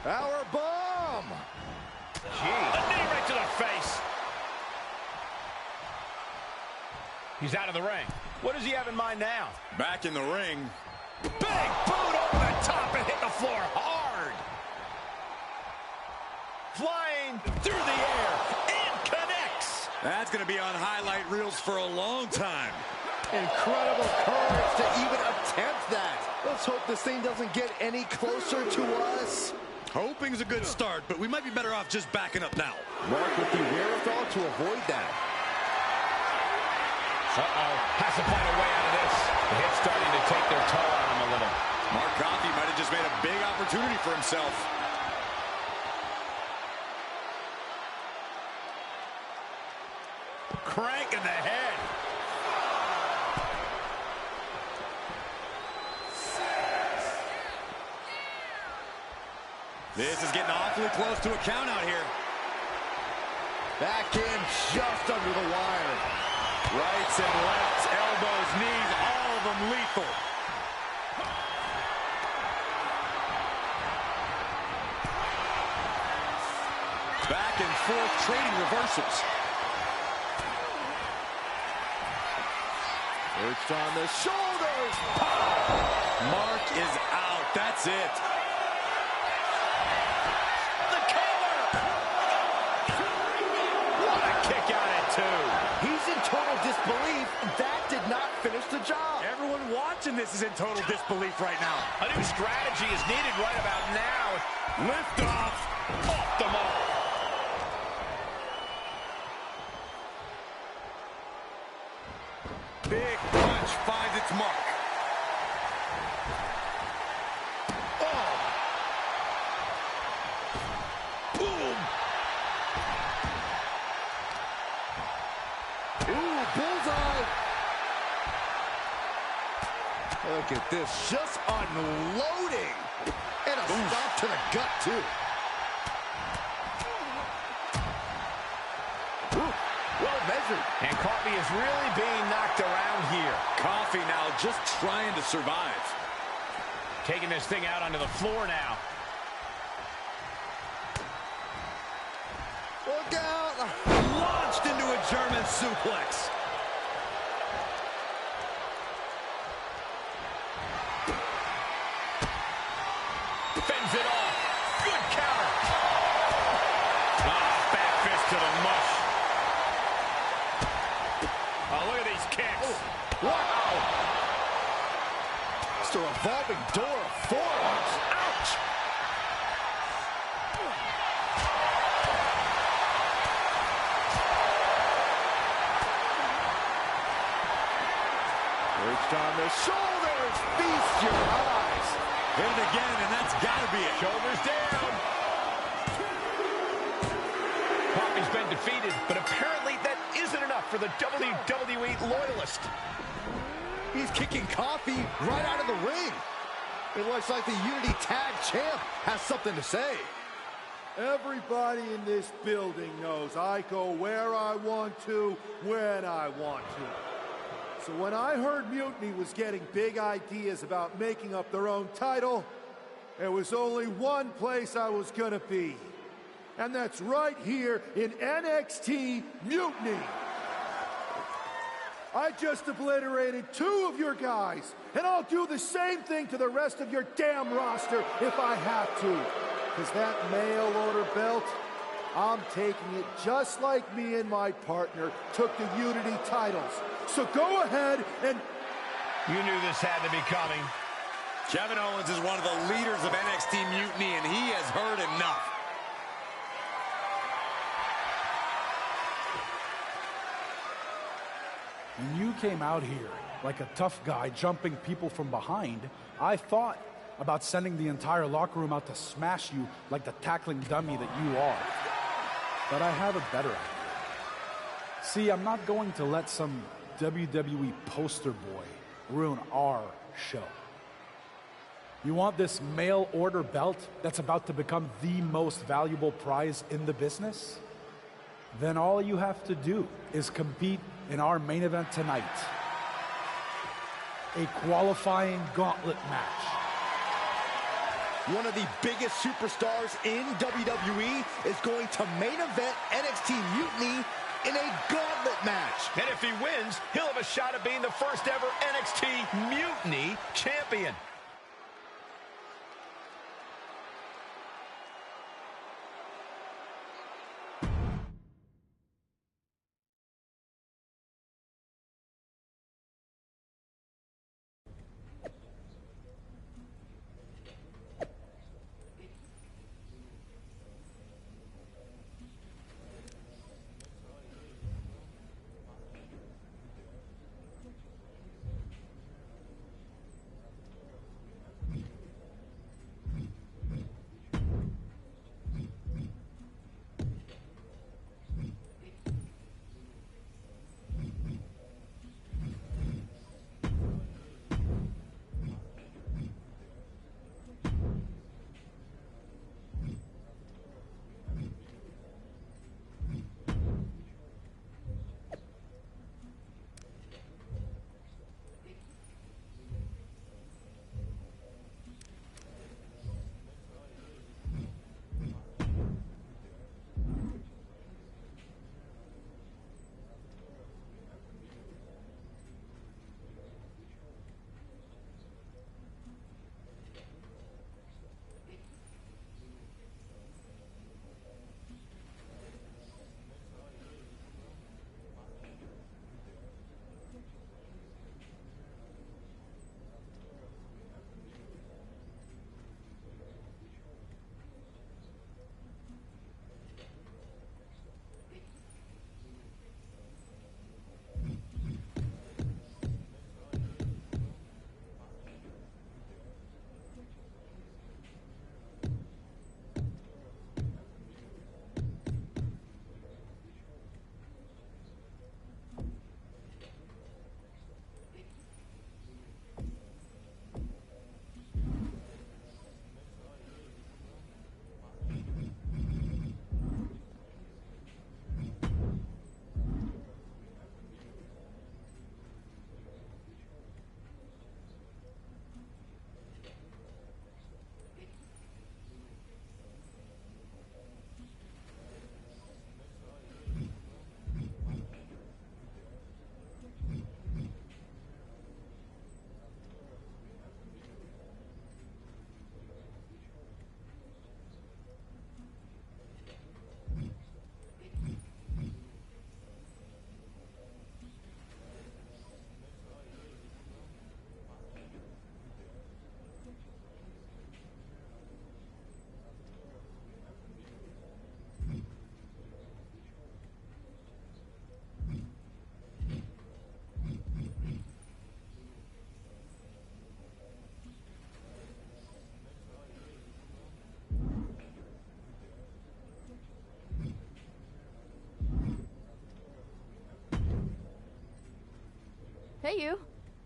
Power bomb! Gee. A knee right to the face. He's out of the ring. What does he have in mind now? Back in the ring. Big boot over the top and hit the floor hard. Flying through the air and connects. That's going to be on highlight reels for a long time. Incredible courage to even attempt that. Let's hope this thing doesn't get any closer to us. Hoping's a good start, but we might be better off just backing up now. Mark with the wherewithal to avoid that. Uh-oh. Has to find a way out of this. The hit's starting to take their toll on him a little. Mark Coffey might have just made a big opportunity for himself. Crank in the head. This is getting awfully close to a count out here. Back in just under the wire. Rights and lefts, elbows, knees, all of them lethal. Back and forth, trading reversals. Perched on the shoulders. Mark is out. That's it. The cover. What a kick out at two. He's in total disbelief. That did not finish the job. Everyone watching this is in total disbelief right now. A new strategy is needed right about now. Lift off. Off the mark. Big punch finds its mark. Oh. Boom. Ooh, bullseye. Look at this, just unloading. And a stop to the gut, too. Ooh, well measured. And Coffey is really being knocked around here. Coffey now just trying to survive. Taking this thing out onto the floor now. Look out. Launched into a German suplex. Fends it off. Good counter. Ah, back fist to the mush. Oh, look at these kicks. Oh, wow. It's a revolving door of forearms. Ouch. Perched on the shoulders. Feast your eyes. Hit it again, and that's got to be it. Shoulders down. Coffey's been defeated, but apparently that isn't enough for the WWE loyalist. He's kicking Coffey right out of the ring. It looks like the Unity Tag Champ has something to say. Everybody in this building knows I go where I want to, when I want to. So when I heard Mutiny was getting big ideas about making up their own title, there was only one place I was gonna be. And that's right here in NXT Mutiny. I just obliterated 2 of your guys, and I'll do the same thing to the rest of your damn roster if I have to. Because that mail order belt, I'm taking it just like me and my partner took the Unity titles. So go ahead and... You knew this had to be coming. Kevin Owens is one of the leaders of NXT Mutiny, and he has heard enough. When you came out here like a tough guy jumping people from behind, I thought about sending the entire locker room out to smash you like the tackling dummy that you are. But I have a better idea. See, I'm not going to let some WWE poster boy ruin our show. You want this mail order belt that's about to become the most valuable prize in the business? Then all you have to do is compete in our main event tonight. A qualifying gauntlet match. One of the biggest superstars in WWE is going to main event NXT Mutiny in a gauntlet match. And if he wins, he'll have a shot at being the first ever NXT Mutiny champion. Hey, you.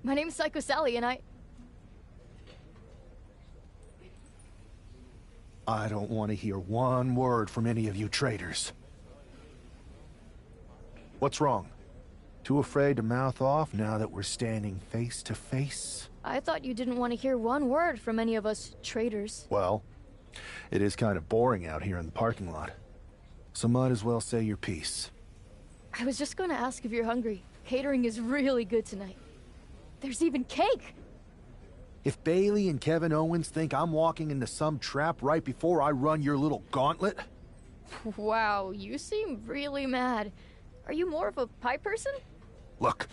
My name's Psycho Sally, and I don't want to hear one word from any of you traitors. What's wrong? Too afraid to mouth off now that we're standing face to face? I thought you didn't want to hear one word from any of us traitors. Well, it is kind of boring out here in the parking lot. So might as well say your piece. I was just going to ask if you're hungry. Catering is really good tonight. There's even cake! If Bailey and Kevin Owens think I'm walking into some trap right before I run your little gauntlet... Wow, you seem really mad. Are you more of a pie person? Look,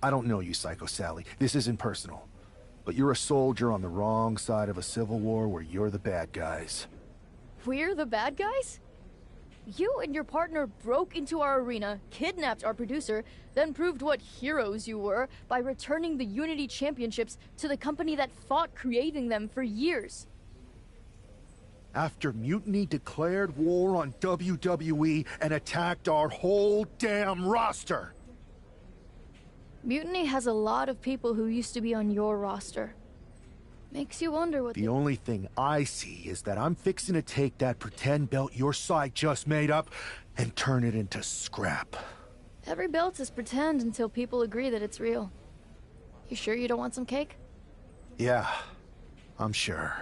I don't know you, Psycho Sally. This isn't personal. But you're a soldier on the wrong side of a civil war where you're the bad guys. We're the bad guys? You and your partner broke into our arena, kidnapped our producer, then proved what heroes you were by returning the Unity Championships to the company that fought creating them for years. After Mutiny declared war on WWE and attacked our whole damn roster. Mutiny has a lot of people who used to be on your roster. Makes you wonder what The only thing I see is that I'm fixing to take that pretend belt your side just made up and turn it into scrap. Every belt is pretend until people agree that it's real. You sure you don't want some cake? Yeah, I'm sure.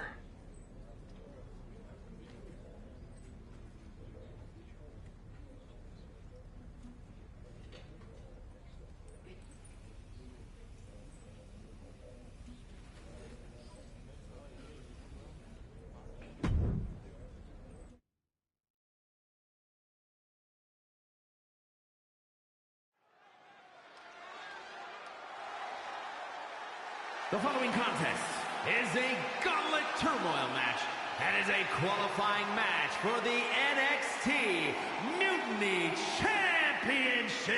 The following contest is a gauntlet turmoil match and is a qualifying match for the NXT Mutiny Championship.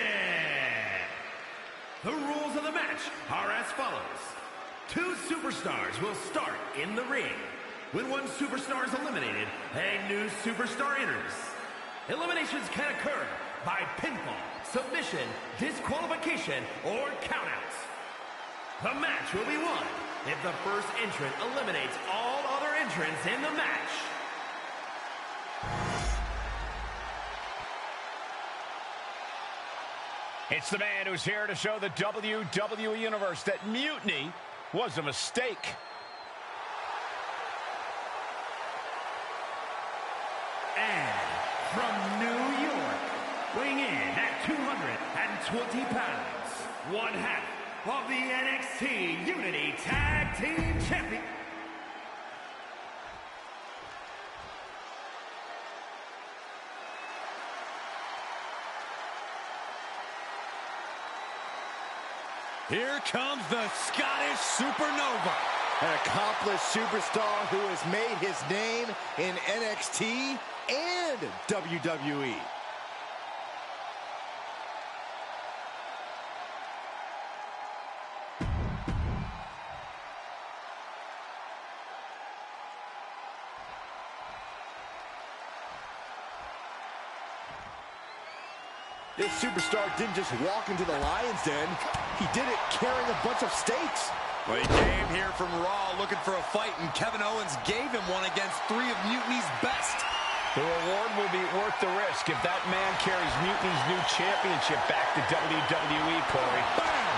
The rules of the match are as follows. 2 superstars will start in the ring. When one superstar is eliminated, a new superstar enters. Eliminations can occur by pinfall, submission, disqualification, or countouts. The match will be won if the first entrant eliminates all other entrants in the match. It's the man who's here to show the WWE Universe that Mutiny was a mistake. And from New York, weighing in at 220 pounds, one half of the NXT Unity Tag Team Champion. Here comes the Scottish Supernova. An accomplished superstar who has made his name in NXT and WWE. This superstar didn't just walk into the Lion's Den. He did it carrying a bunch of stakes. Well, he came here from Raw looking for a fight, and Kevin Owens gave him one against 3 of Mutiny's best. The reward will be worth the risk if that man carries Mutiny's new championship back to WWE, Corey. Bam!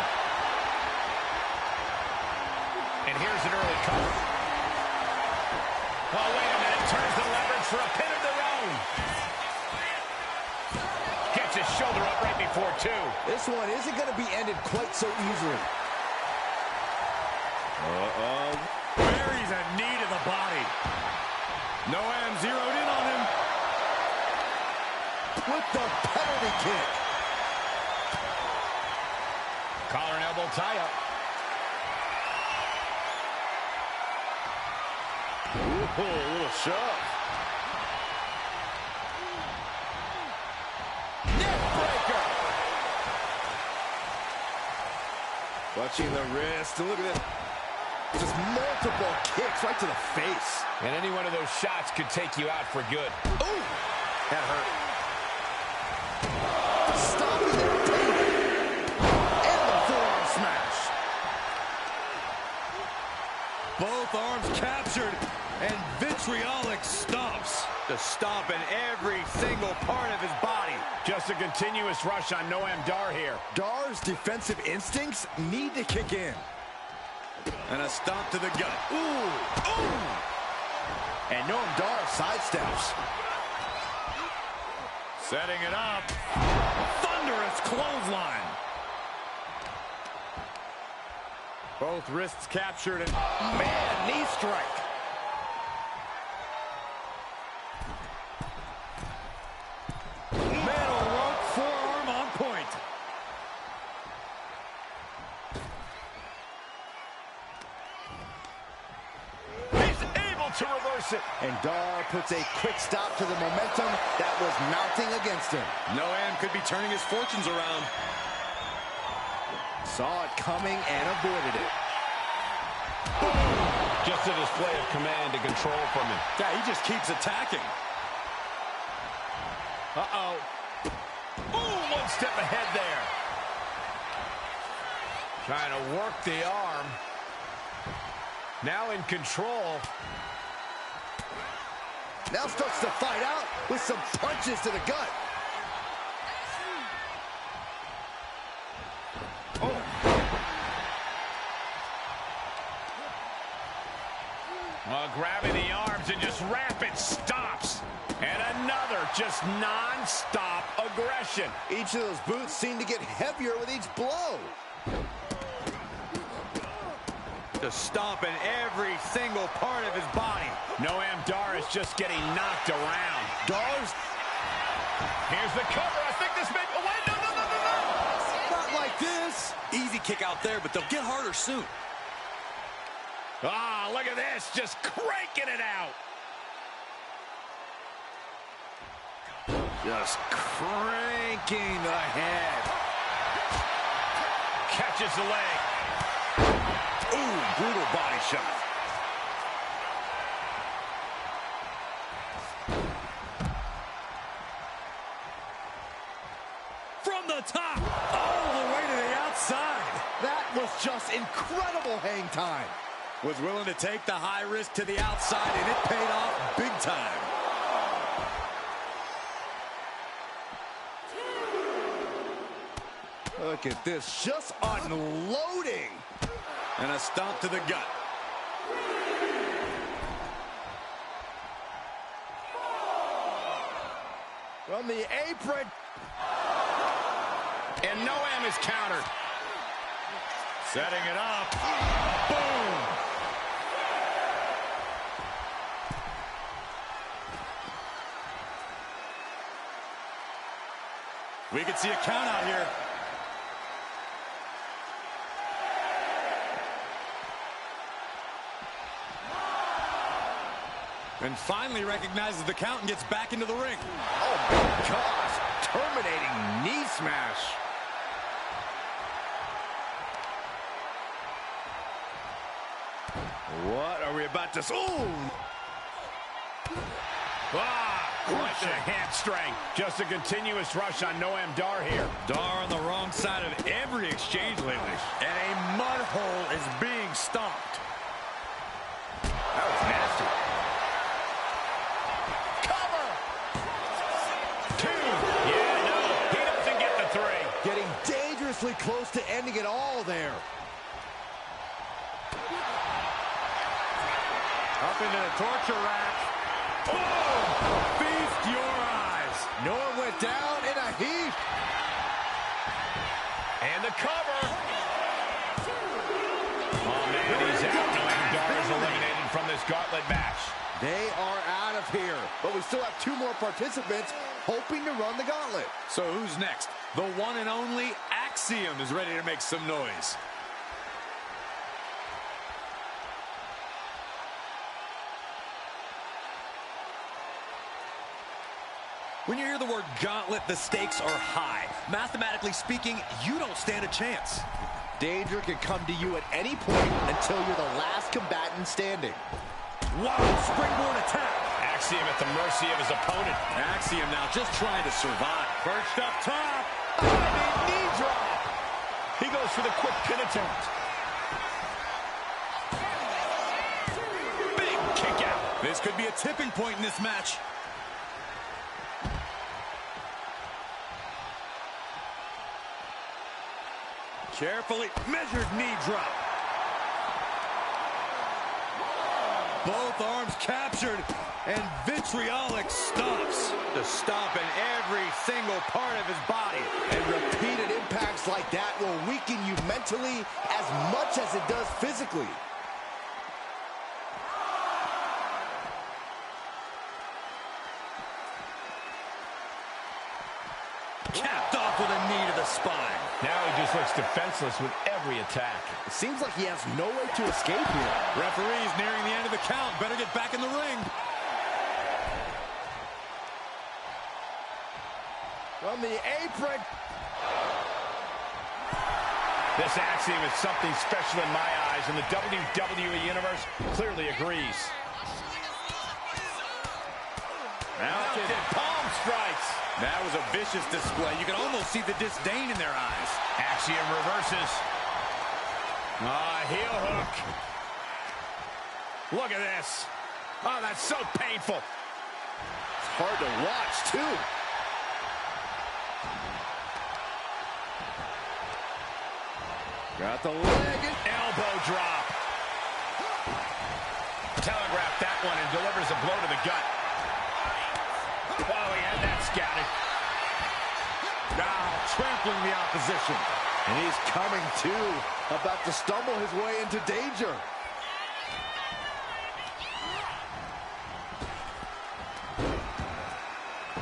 And here's an early cover. Oh, wait a minute. Turns the leverage for a pin of their own. Gets his shoulder up right before 2. This one isn't going to be ended quite so easily. Buries a knee to the body. Noam zeroed in on him. With the penalty kick. Collar and elbow tie-up. Ooh, a little shove. Neckbreaker. Watching the wrist. Look at this. Just multiple kicks right to the face. And any one of those shots could take you out for good. Ooh! That hurt. Stopping the tape. And the forearm smash. Both arms captured, and vitriolic stomps. The stomp in every single part of his body. Just a continuous rush on Noam Dar here. Dar's defensive instincts need to kick in. And a stomp to the gut. Ooh! Ooh! And Noam Dar sidesteps. Setting it up. Thunderous clothesline. Both wrists captured and Man, knee strike. metal rope forearm on point. He's able to reverse force it. And Dar puts a quick stop to the momentum that was mounting against him. Noam could be turning his fortunes around. Saw it coming and avoided it. Just a display of command and control from him. Yeah, he just keeps attacking. Uh-oh. Ooh, one step ahead there. Trying to work the arm. Now in control. Now starts to fight out with some punches to the gut. Grabbing the arms and just rapid stops. And another just non-stop aggression. Each of those boots seem to get heavier with each blow. Just stomping every single part of his body. Noam Dar is just getting knocked around. Dar's... Here's the cover. I think this may... Oh, wait, no. Not like this. Easy kick out there, but they'll get harder soon. Ah, look at this. Just cranking it out. Just cranking the head. Catches the leg. Ooh, brutal body shot. From the top, all the way to the outside. That was just incredible hang time. Was willing to take the high risk to the outside, and it paid off big time. Look at this, just unloading. And a stomp to the gut. From the apron. And Noam is countered. Setting it up. Boom! We could see a count out here. And finally recognizes the count and gets back into the ring. Oh my gosh, terminating knee smash. What are we about to... Ooh! Quite a hamstring. Just a continuous rush on Noam Dar here. Dar on the wrong side of every exchange lately. And a mud hole is being stomped. That was nasty. Cover! 2. Yeah, no, he doesn't get the 3. Getting dangerously close to ending it all there. Up into the torture rack. Oh! Feast your eyes. Noam went down in a heap. And the cover. Oh, man, he's out. Noam Dar is eliminated from this gauntlet match. They are out of here. But we still have 2 more participants hoping to run the gauntlet. So who's next? The one and only Axiom is ready to make some noise. When you hear the word gauntlet, the stakes are high. Mathematically speaking, you don't stand a chance. Danger can come to you at any point until you're the last combatant standing. Wild springboard attack. Axiom at the mercy of his opponent. Axiom now just trying to survive. Perched up top. Knee drop. He goes for the quick pin attempt. Big kick out. This could be a tipping point in this match. Carefully measured knee drop. Both arms captured, and vitriolic stops. To stop in every single part of his body. And repeated impacts like that will weaken you mentally as much as it does physically. Capped off with a knee to the spine. Now he just looks defenseless with every attack. It seems like he has no way to escape here. Referee's nearing the end of the count. Better get back in the ring. From the apron. This Axiom is something special in my eyes, and the WWE Universe clearly agrees. Mounted palm strikes. That was a vicious display. You can almost see the disdain in their eyes. Axiom reverses. Heel hook. Look at this. Oh, that's so painful. It's hard to watch, too. Got the leg and elbow drop. Telegraphed that one and delivers a blow to the gut. Oh, he had that scouted. Now trampling the opposition. And he's coming to, about to stumble his way into danger.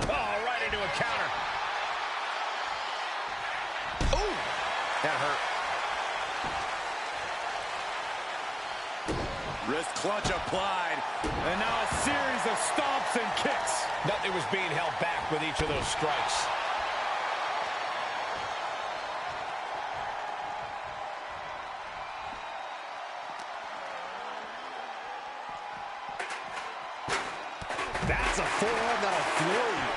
Oh, right into a counter. Ooh, that hurt. Wrist clutch applied. And now a series of stomps and kicks. Nothing was being held back with each of those strikes. That's a forearm that'll floor you.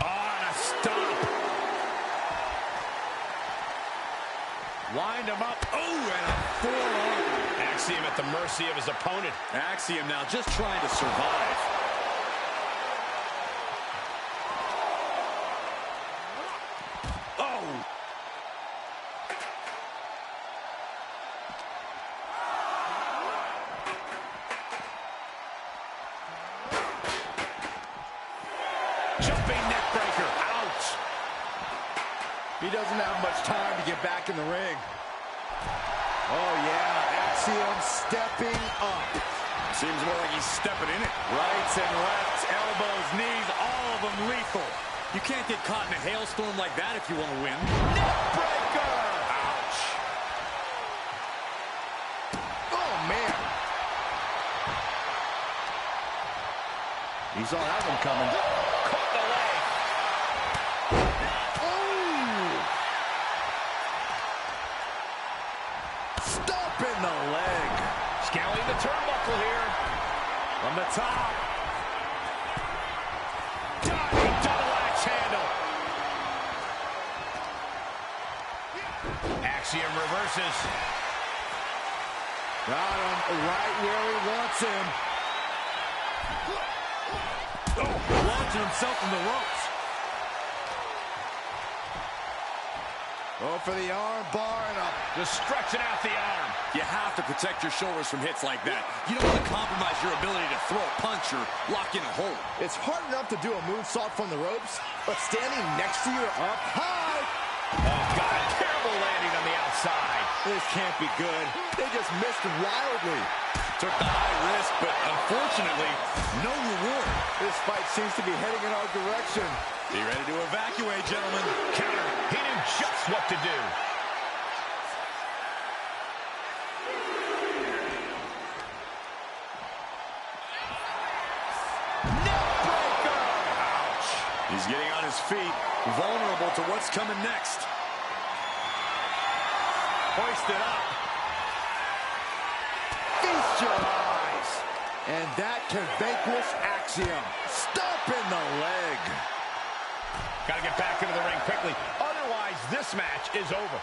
On a stomp. Wind him up. Oh, and a forearm. Axiom at the mercy of his opponent. Axiom now just trying to survive. Oh. Jumping neck breaker. Ouch. He doesn't have much time to get back in the ring. Oh, yeah. Axiom stepping up. Seems more like he's stepping in it. Rights and lefts, elbows, knees, all of them lethal. You can't get caught in a hailstorm like that if you want to win. Neck breaker. Ouch. Oh, man. He saw that one coming. Caught the leg. Stop in the leg. Scaling the turnbuckle here. From the top. Diving double axe handle. Axiom reverses. Got him right where he wants him. Oh, launching himself from the ropes. Oh, for the arm bar and up. Just stretching out the arm. You have to protect your shoulders from hits like that. You don't want to compromise your ability to throw a punch or lock in a hold. It's hard enough to do a moonsault from the ropes, but standing next to you up high. Oh, God, terrible landing on the outside. This can't be good. They just missed wildly. Took the high risk, but unfortunately, no reward. This fight seems to be heading in our direction. Be ready to evacuate, gentlemen. Counter. He knew just what to do. Neckbreaker. Ouch. He's getting on his feet, vulnerable to what's coming next. Hoisted up. Feast your eyes. And that can vanquish Axiom. Stop in the leg. Got to get back into the ring quickly. Otherwise, this match is over.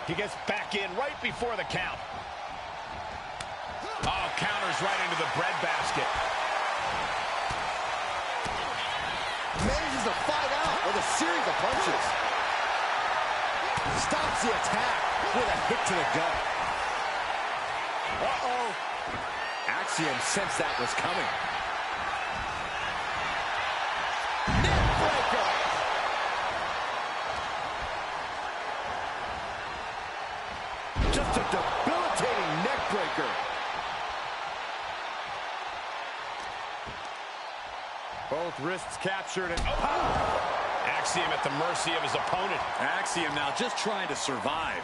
He gets back in right before the count. Oh, counters right into the breadbasket. Manages to fight out with a series of punches. Stops the attack with a hit to the gut. Uh-oh. Axiom sensed that was coming. Neckbreaker. Just a debilitating neck breaker. Both wrists captured and Axiom at the mercy of his opponent. Axiom now just trying to survive.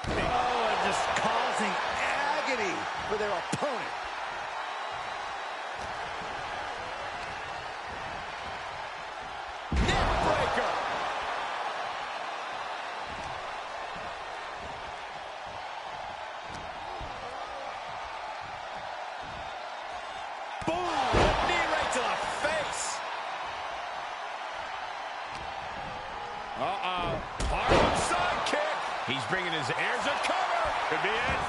Oh, and just causing agony for their opponent. Hard side kick. He's bringing his heirs a cover. Could be it.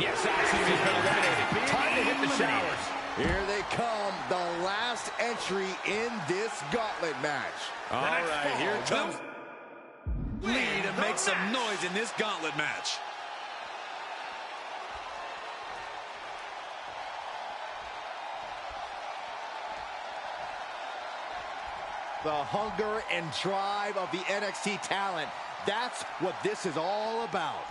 Yes, Axiom has been eliminated. Time to hit the showers. Here they come, the last entry in this gauntlet match. All right, here comes Lee to make some noise in this gauntlet match. The hunger and drive of the NXT talent. That's what this is all about.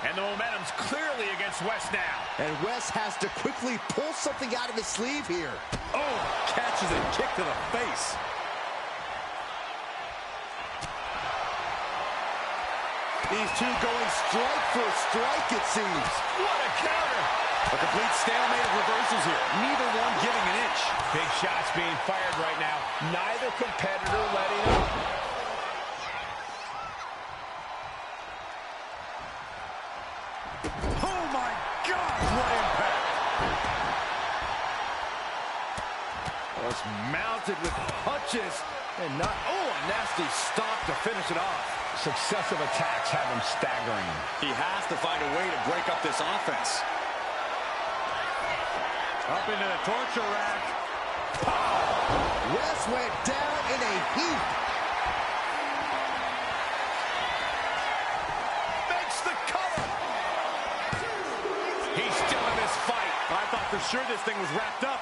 And the momentum's clearly against West now. And West has to quickly pull something out of his sleeve here. Oh, catches a kick to the face. These two going strike for strike, it seems. What a counter. A complete stalemate of reversals here. Neither one giving an inch. Big shots being fired right now. Neither competitor letting up. Oh my God, what impact. Oh, it's mounted with punches and not, oh, a nasty stop to finish it off. Successive attacks have him staggering. He has to find a way to break up this offense. Up into the torture rack. West went down in a heap. Makes the cover. He's still in this fight. I thought for sure this thing was wrapped up.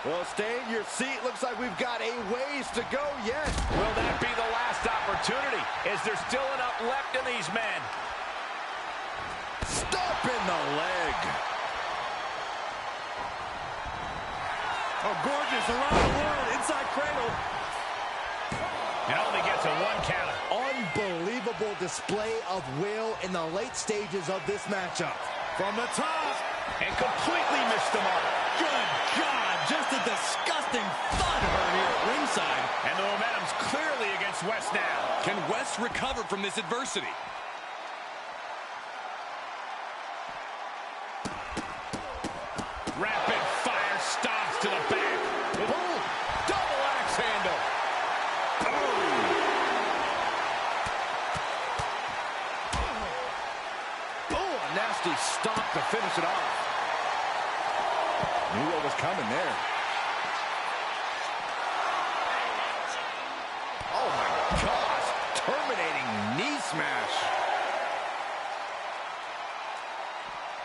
Well, stay in your seat. Looks like we've got a ways to go yet. Will that be the last opportunity? Is there still enough left in these men? Stop in the leg. Oh, gorgeous. Around the world. Inside cradle. It only gets a one count. Unbelievable display of will in the late stages of this matchup. From the top. And completely missed the mark. Good God. Just a disgusting thud hurt here at ringside. And the momentum's clearly against West now. Can West recover from this adversity? Rapid fire stops to the back. Boom! Double axe handle. Oh, a nasty stop to finish it off. Knew what was coming there. Oh my gosh, terminating knee smash.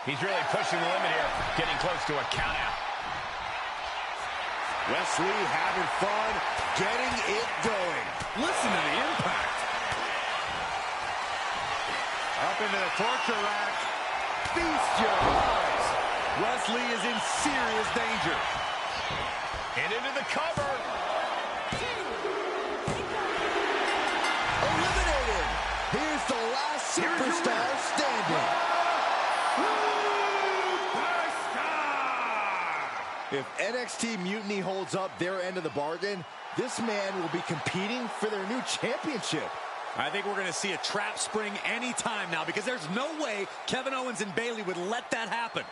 He's really pushing the limit here, getting close to a count out. Wesley having fun, getting it going. Listen to the impact. Up into the torture rack. Feast your eyes. Wesley is in serious danger. And into the cover. Eliminated. Here's the last superstar standing. If NXT Mutiny holds up their end of the bargain, this man will be competing for their new championship. I think we're going to see a trap spring any time now because there's no way Kevin Owens and Bayley would let that happen.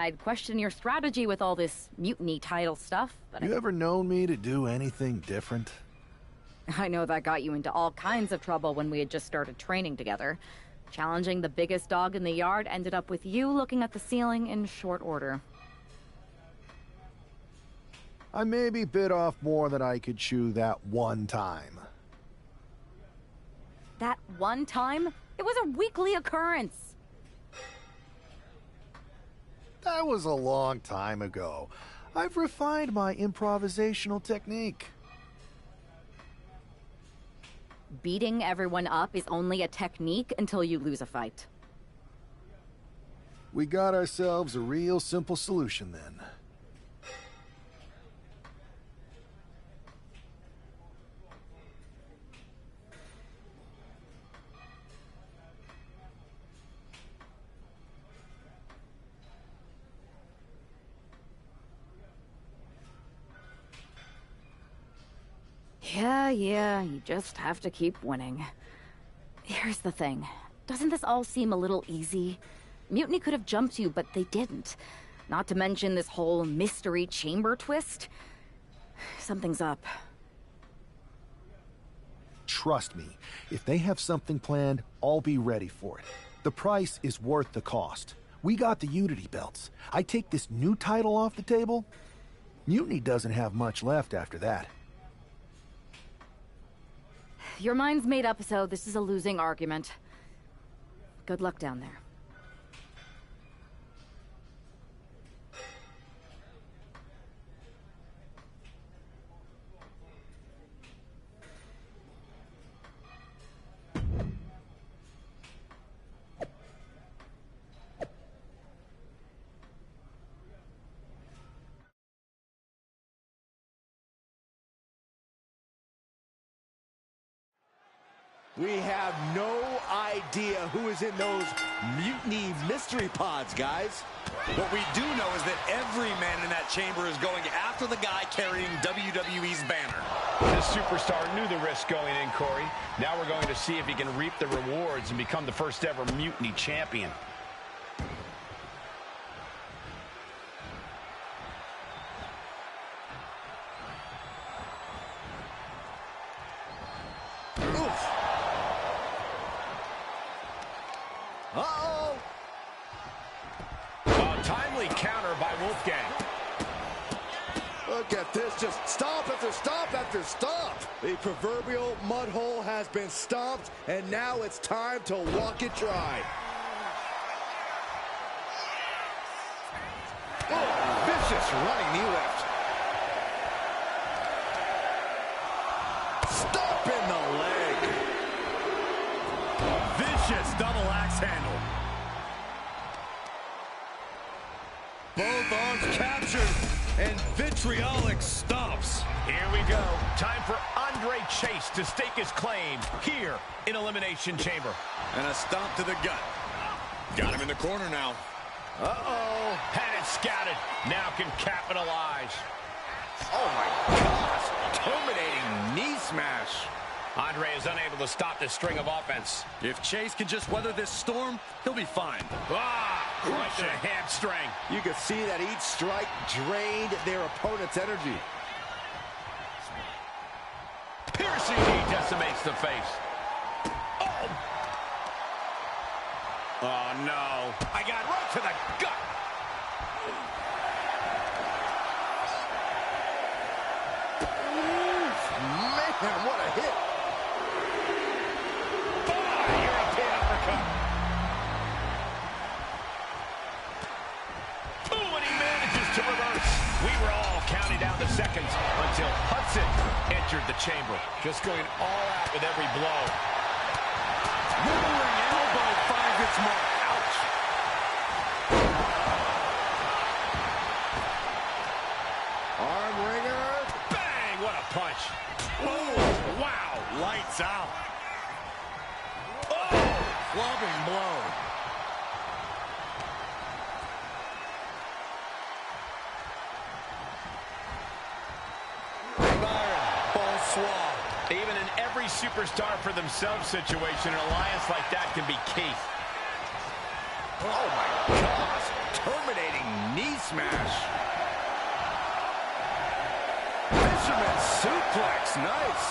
I'd question your strategy with all this mutiny title stuff, but You ever known me to do anything different? I know that got you into all kinds of trouble when we had just started training together. Challenging the biggest dog in the yard ended up with you looking at the ceiling in short order. I maybe bit off more than I could chew that one time. That one time? It was a weekly occurrence. That was a long time ago. I've refined my improvisational technique. Beating everyone up is only a technique until you lose a fight. We got ourselves a real simple solution then. Yeah, you just have to keep winning. Here's the thing. Doesn't this all seem a little easy? Mutiny could have jumped you, but they didn't. Not to mention this whole mystery chamber twist. Something's up. Trust me, if they have something planned, I'll be ready for it. The price is worth the cost. We got the Unity belts. I take this new title off the table, Mutiny doesn't have much left after that. Your mind's made up, so this is a losing argument. Good luck down there. We have no idea who is in those mutiny mystery pods, guys. What we do know is that every man in that chamber is going after the guy carrying WWE's banner. This superstar knew the risk going in, Corey. Now we're going to see if he can reap the rewards and become the first ever mutiny champion. Uh-oh! A timely counter by Wolfgang. Look at this, just stomp after stomp after stomp. The proverbial mud hole has been stomped, and now it's time to walk it dry. Oh, vicious running knee lift. Stomp in the leg. Vicious double axe handle. Both arms captured, and vitriolic stomps. Here we go. Time for Andre Chase to stake his claim here in Elimination Chamber. And a stomp to the gut. Got him in the corner now. Uh-oh. Had it scouted. Now can capitalize. Oh, my gosh. Terminating knee smash. Andre is unable to stop this string of offense. If Chase can just weather this storm, he'll be fine. Right to the hamstring. You can see that each strike drained their opponent's energy. Piercing knee decimates the face. Oh, no. I got right to the gut. Man, what a hit. European uppercut. Ooh, and he manages to reverse. We were all counting down the seconds until Hudson entered the chamber. Just going all out with every blow. Moving elbow finds its mark. Ouch. Arm wringer. Bang, what a punch. Oh, wow. Lights out. Clubbing blow. Bonsoir. Even in every superstar for themselves situation, an alliance like that can be key. Oh my gosh. Terminating knee smash. Fisherman suplex. Nice.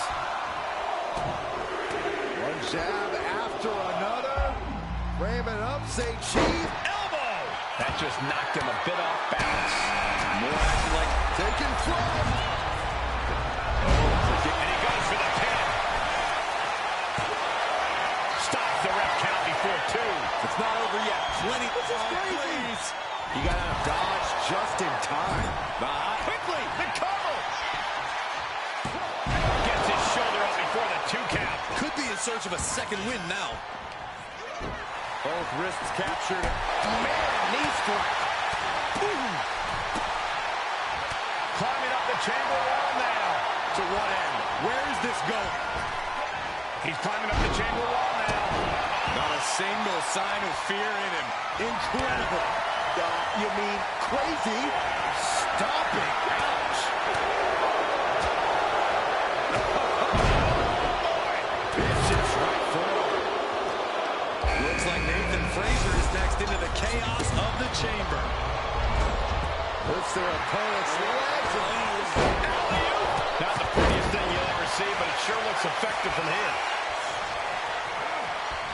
One jab after another. Frame it up, say chief. Elbow! That just knocked him a bit off balance. More action like taking flight. And he goes for the pin. Stops the ref count before two. It's not over yet. Plenty. This is crazy. He got out of dodge just in time. Quickly, the cover. Gets his shoulder up before the 2 count. Could be in search of a second win now. Both wrists captured. Man, knee strike. Climbing up the chamber wall now. To what end? Where is this going? He's climbing up the chamber wall now. Not a single sign of fear in him. Incredible. You mean crazy? Stopping. Ouch. Vicious right foot. Looks like Nathan Frazier is next into the chaos of the chamber. Puts their opponent's legs in. Not the prettiest thing you'll ever see, but it sure looks effective from here.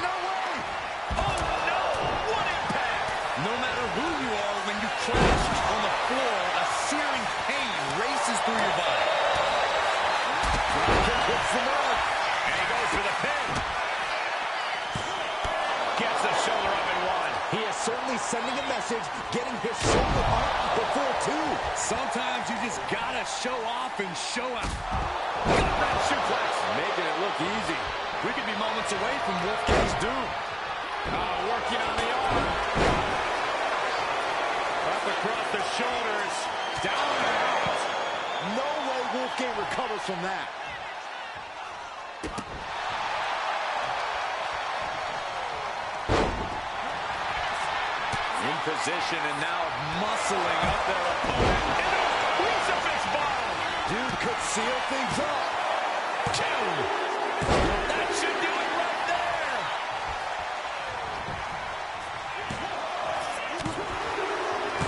No way! Oh, no! What impact! No matter who you are, when you crash on the floor, a searing pain races through your body. Dropkick hits the mark. And he goes for the pin. Gets the shoulder up and one. He is certainly sending a message, getting his shoulder up before two. Sometimes you just gotta show off and show out. Got that suplex. Making it look easy. We could be moments away from Wolfgang's doom. Working on the arm. Up across the shoulders. Down and out. No way Wolfgang recovers from that. in position and now muscling up their opponent. Crucifix bomb. Dude could seal things up. 2. That should do it right there.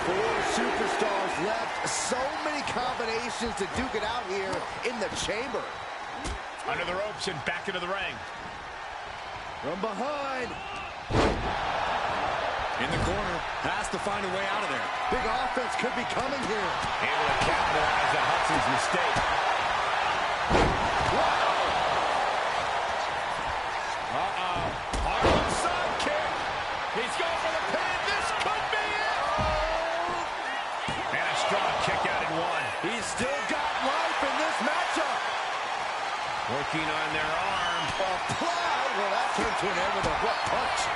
4 superstars left. So many combinations to duke it out here in the chamber. Under the ropes and back into the ring. From behind. In the corner, has to find a way out of there. Big offense could be coming here. Able to capitalize on Hudson's mistake. Harlem sidekick. He's going for the pin. This could be it. And a strong kick out in 1. He's still got life in this matchup. Working on their arm. Apply. Well, that turned to an end with a abrupt punch.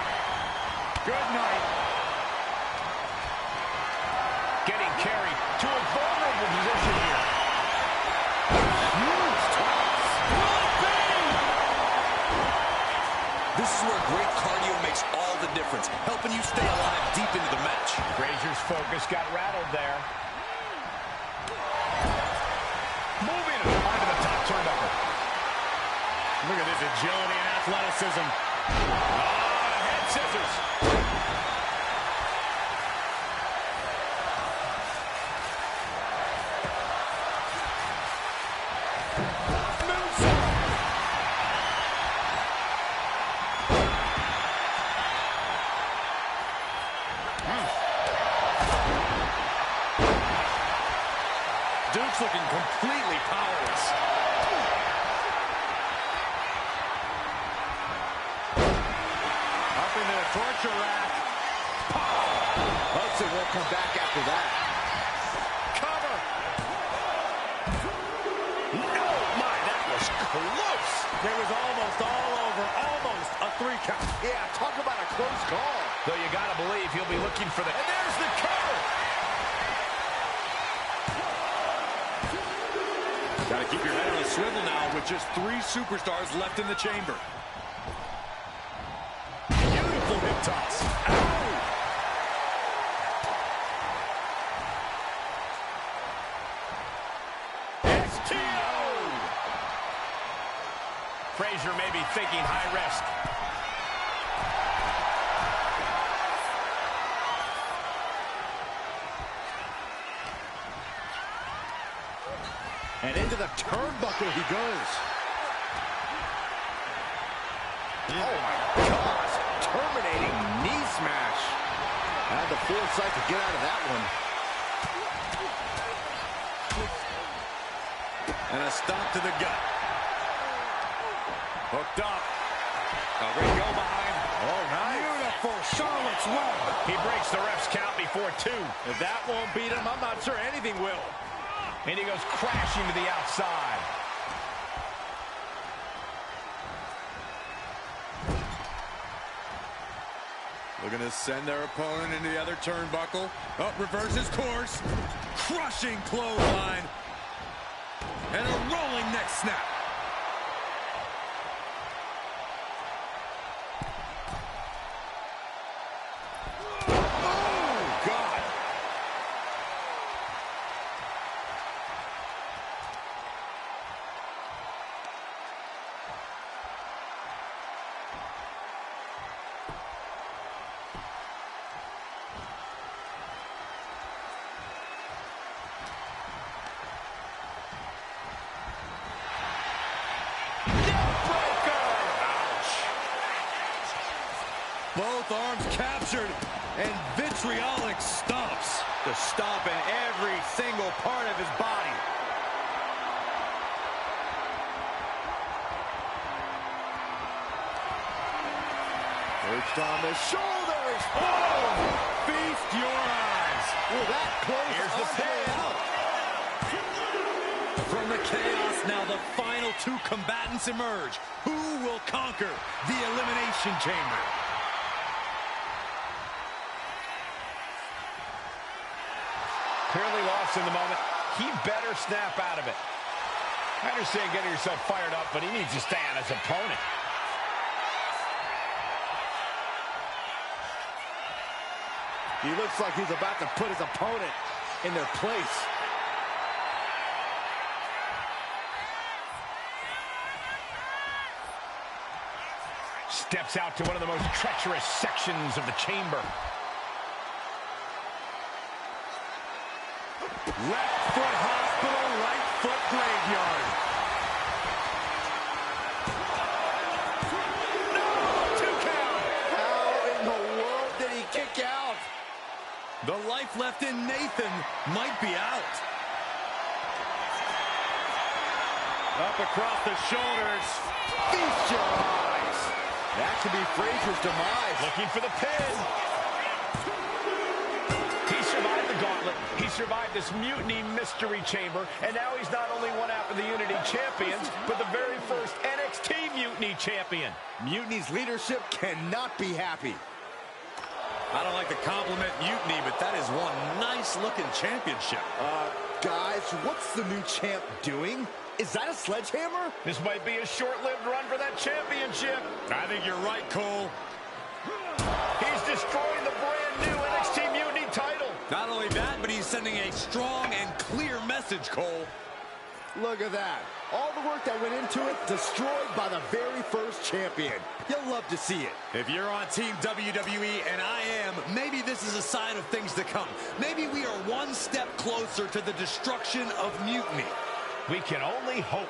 Good night. Getting carried to a vulnerable position here. Huge toss. This is where great cardio makes all the difference, helping you stay alive deep into the match. Frazier's focus got rattled there. Moving it onto the top turnbuckle. Look at this agility and athleticism. Head scissors. Duke's looking completely powerless. Up into the torture rack. Hudson won't come back after that. Cover. Oh, my, that was close. It was almost all over. Almost a 3 count. Yeah, talk about a close call. Though you got to believe he'll be looking for the... And there's the cover. Got to keep your head on a swivel now with just 3 superstars left in the chamber. Beautiful hip toss. Ow! STO! Frazier may be thinking high risk. And into the turnbuckle he goes. Oh, my gosh. Terminating knee smash. Had the foresight to get out of that one. And a stomp to the gut. Hooked up. Ready to go behind. Oh, nice. Beautiful Charlotte's Web. He breaks the ref's count before 2. If that won't beat him, I'm not sure anything will. And he goes crashing to the outside. Looking to send their opponent into the other turnbuckle. Oh, reverses course. Crushing clothesline. And a rolling neck snap. Oh, God. Both arms captured, and vitriolic stomps. The stomp in every single part of his body. Perched on the shoulders. Oh! Feast your eyes. Well, that close. Here's the payout. From the chaos, now the final 2 combatants emerge. Who will conquer the Elimination Chamber? Clearly lost in the moment. He better snap out of it. I understand getting yourself fired up, but he needs to stay on his opponent. He looks like he's about to put his opponent in their place. Steps out to one of the most treacherous sections of the chamber. Left foot hospital, right foot graveyard. No! 2 count! How in the world did he kick out? The life left in Nathan might be out. Up across the shoulders. Feast your eyes. That could be Frazier's demise. Looking for the pin. He survived the gauntlet. He survived this Mutiny Mystery Chamber. And now he's not only one out of the Unity Champions, but the very first NXT Mutiny Champion. Mutiny's leadership cannot be happy. I don't like to compliment Mutiny, but that is one nice-looking championship. Guys, what's the new champ doing? Is that a sledgehammer? This might be a short-lived run for that championship. I think you're right, Cole. He's destroying the brand-new NXT Mutiny title. Not only that, but he's sending a strong and clear message, Cole. Look at that. All the work that went into it, destroyed by the very first champion. You'll love to see it. If you're on Team WWE, and I am, maybe this is a sign of things to come. Maybe we are one step closer to the destruction of Mutiny. We can only hope.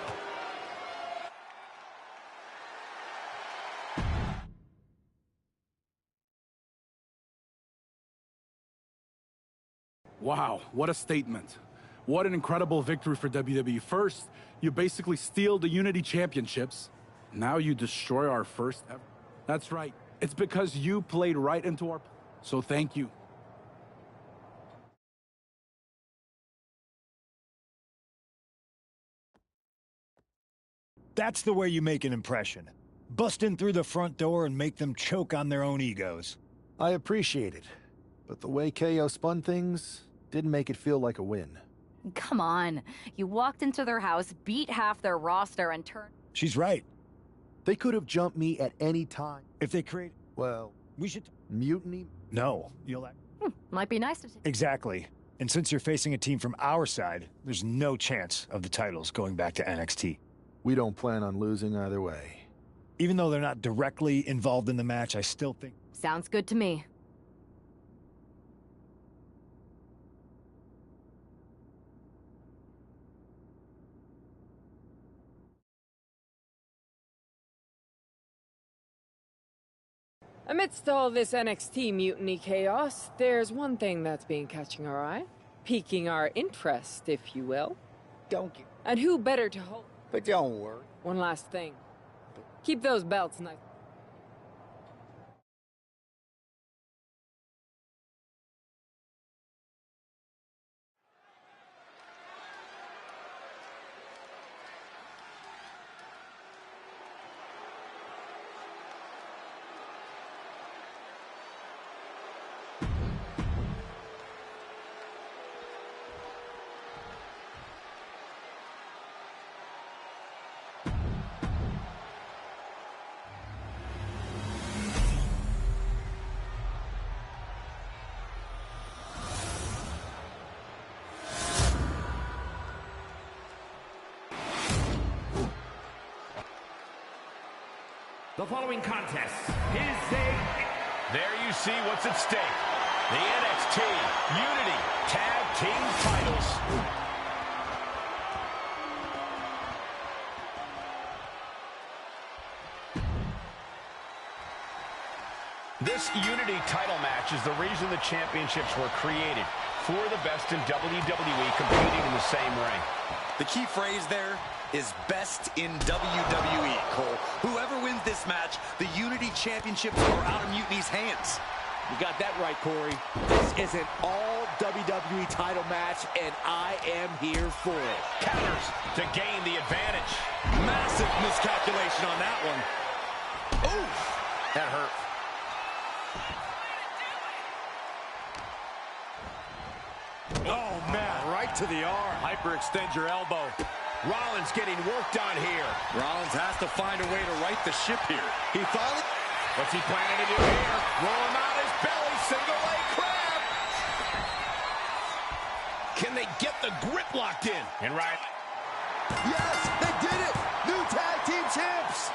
Wow, what a statement. What an incredible victory for WWE. First, you basically steal the Unity Championships. Now you destroy our first ever. That's right. It's because you played right into our... So thank you. That's the way you make an impression. Bust in through the front door and make them choke on their own egos. I appreciate it, but the way KO spun things didn't make it feel like a win. Come on. You walked into their house, beat half their roster, and turned... She's right. They could have jumped me at any time. If they create... Well, we should... Mutiny? No. You'll... Might be nice to... Exactly. And since you're facing a team from our side, there's no chance of the titles going back to NXT. We don't plan on losing either way. Even though they're not directly involved in the match, I still think... Sounds good to me. Amidst all this NXT mutiny chaos, there's one thing that's been catching our eye. Piquing our interest, if you will. Don't you? And who better to hold... But don't worry. One last thing. Keep those belts nice. The following contest is a... There you see what's at stake. The NXT Unity Tag Team titles. This Unity title match is the reason the championships were created. For the best in WWE competing in the same ring. The key phrase there is best in WWE, Cole. Whoever wins this match, the Unity Championships are out of Mutiny's hands. You got that right, Corey. This is an all-WWE title match, and I am here for it. Counters to gain the advantage. Massive miscalculation on that one. Oof! That hurt. Oh, man, right to the arm. Hyperextend your elbow. Rollins getting worked on here. Rollins has to find a way to right the ship here. He thought it. What's he planning to do here? Roll him out his belly, single leg crab. Can they get the grip locked in? And right. Yes, they did it! New tag team champs!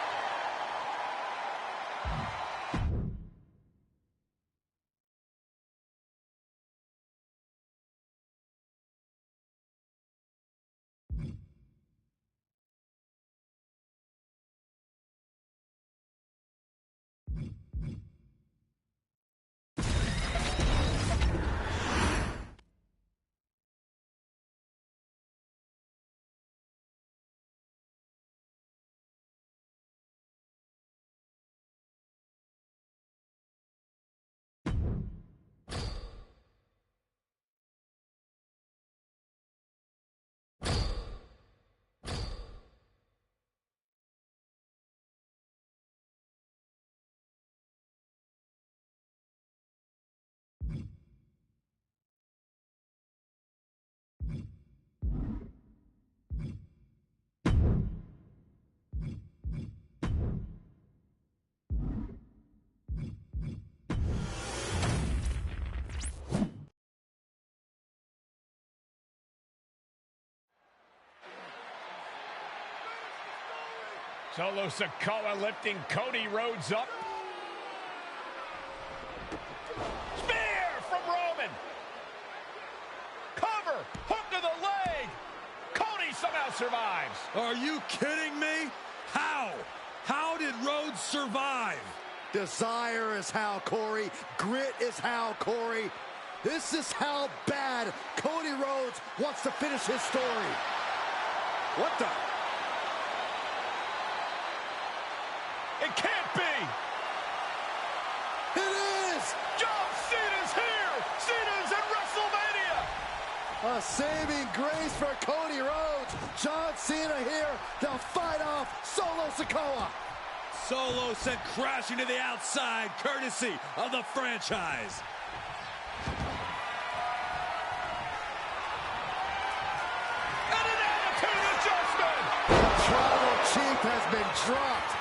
Solo Sikoa lifting Cody Rhodes up. Spear from Roman. Cover. Hook to the leg. Cody somehow survives. Are you kidding me? How? How did Rhodes survive? Desire is how, Corey. Grit is how, Corey. This is how bad Cody Rhodes wants to finish his story. What the? It can't be! It is! John Cena's here! Cena's in WrestleMania! A saving grace for Cody Rhodes. John Cena here to fight off Solo Sikoa. Solo sent crashing to the outside, courtesy of the franchise. And an attitude adjustment! The tribal chief has been dropped.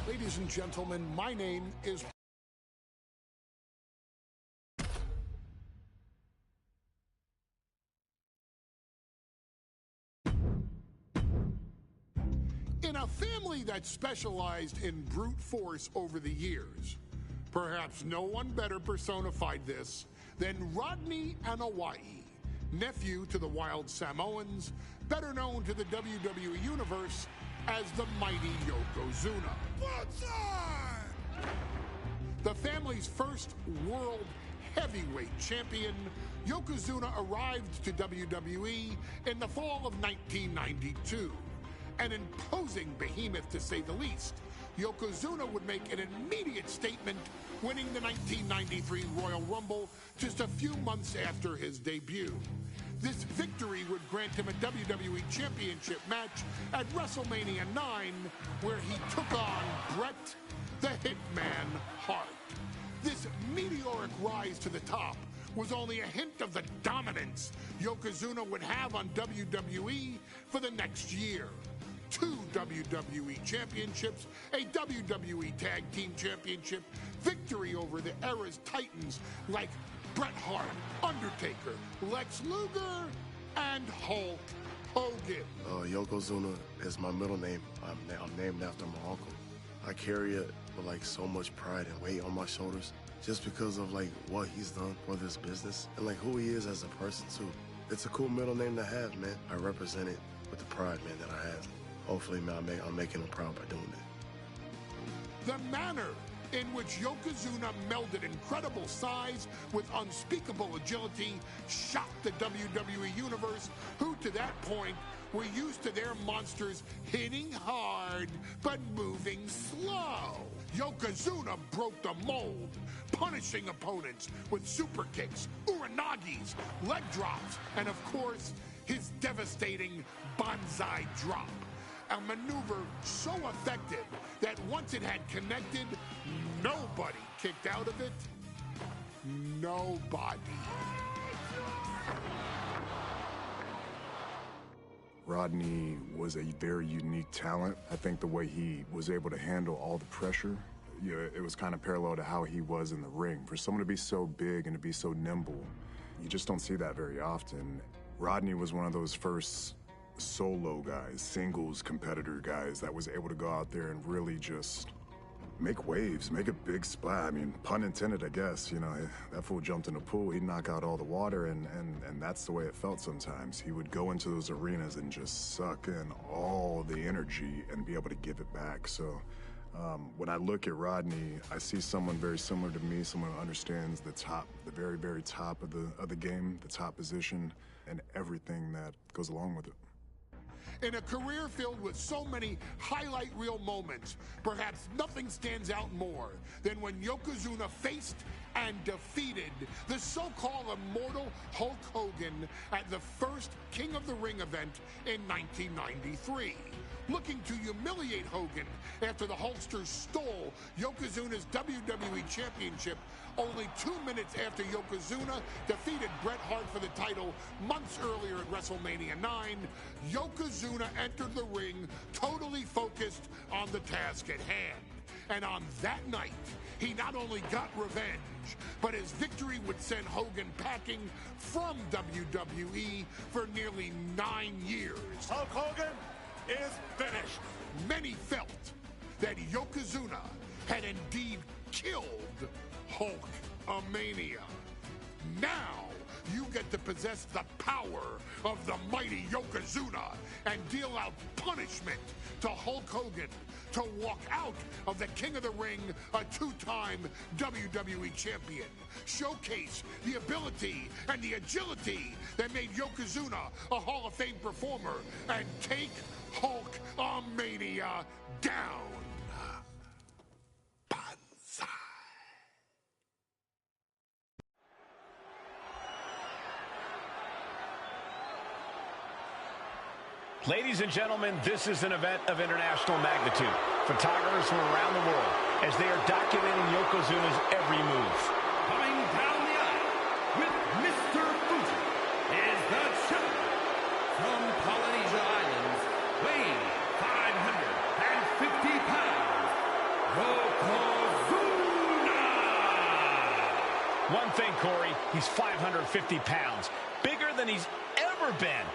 Ladies and gentlemen, my name is... In a family that specialized in brute force over the years, perhaps no one better personified this than Rodney Anoa'i, nephew to the Wild Samoans, better known to the WWE Universe as the mighty Yokozuna. The family's first world heavyweight champion, Yokozuna arrived to WWE in the fall of 1992. An imposing behemoth, to say the least, Yokozuna would make an immediate statement, winning the 1993 Royal Rumble just a few months after his debut. This victory would grant him a WWE Championship match at WrestleMania 9, where he took on Bret the Hitman man Hart. This meteoric rise to the top was only a hint of the dominance Yokozuna would have on WWE for the next year. 2 WWE championships, a WWE Tag Team Championship, victory over the era's titans like Bret Hart, Undertaker, Lex Luger, and Hulk Hogan. Yokozuna is my middle name. I'm named after my uncle. I carry it with like so much pride and weight on my shoulders just because of like what he's done for this business and like who he is as a person too. It's a cool middle name to have, man. I represent it with the pride, man, that I have. Hopefully, man, I'm making him proud by doing it. The manner in which Yokozuna melded incredible size with unspeakable agility shocked the WWE Universe, who to that point were used to their monsters hitting hard but moving slow. Yokozuna broke the mold, punishing opponents with super kicks, uranagis, leg drops, and of course, his devastating banzai drop. A maneuver so effective that once it had connected, nobody kicked out of it. Nobody. Rodney was a very unique talent. I think the way he was able to handle all the pressure, it was kind of parallel to how he was in the ring. For someone to be so big and to be so nimble, you just don't see that very often. Rodney was one of those first solo guys, singles competitor guys that was able to go out there and really just make waves, make a big splash. I mean, pun intended, I guess. You know, that fool jumped in the pool, he'd knock out all the water, and that's the way it felt sometimes. He would go into those arenas and just suck in all the energy and be able to give it back. So when I look at Rodney, I see someone very similar to me, someone who understands the top, the very, very top of the game, the top position, and everything that goes along with it. In a career filled with so many highlight reel moments, perhaps nothing stands out more than when Yokozuna faced and defeated the so-called immortal Hulk Hogan at the first King of the Ring event in 1993. Looking to humiliate Hogan after the Hulkster stole Yokozuna's WWE Championship only 2 minutes after Yokozuna defeated Bret Hart for the title months earlier at WrestleMania 9, Yokozuna entered the ring totally focused on the task at hand. And on that night, he not only got revenge, but his victory would send Hogan packing from WWE for nearly 9 years. Hulk Hogan is finished. Many felt that Yokozuna had indeed killed Hulkamania. Now you get to possess the power of the mighty Yokozuna and deal out punishment to Hulk Hogan to walk out of the King of the Ring, a 2-time WWE champion. Showcase the ability and the agility that made Yokozuna a Hall of Fame performer and take Hulkamania down. Banzai. Ladies and gentlemen, this is an event of international magnitude. Photographers from around the world as they are documenting Yokozuna's every move. Coming down the aisle with Mr. Fuji is the champion from Polynesia Islands, weighing 550 pounds, Yokozuna! One thing, Corey, he's 550 pounds, bigger than he's ever been.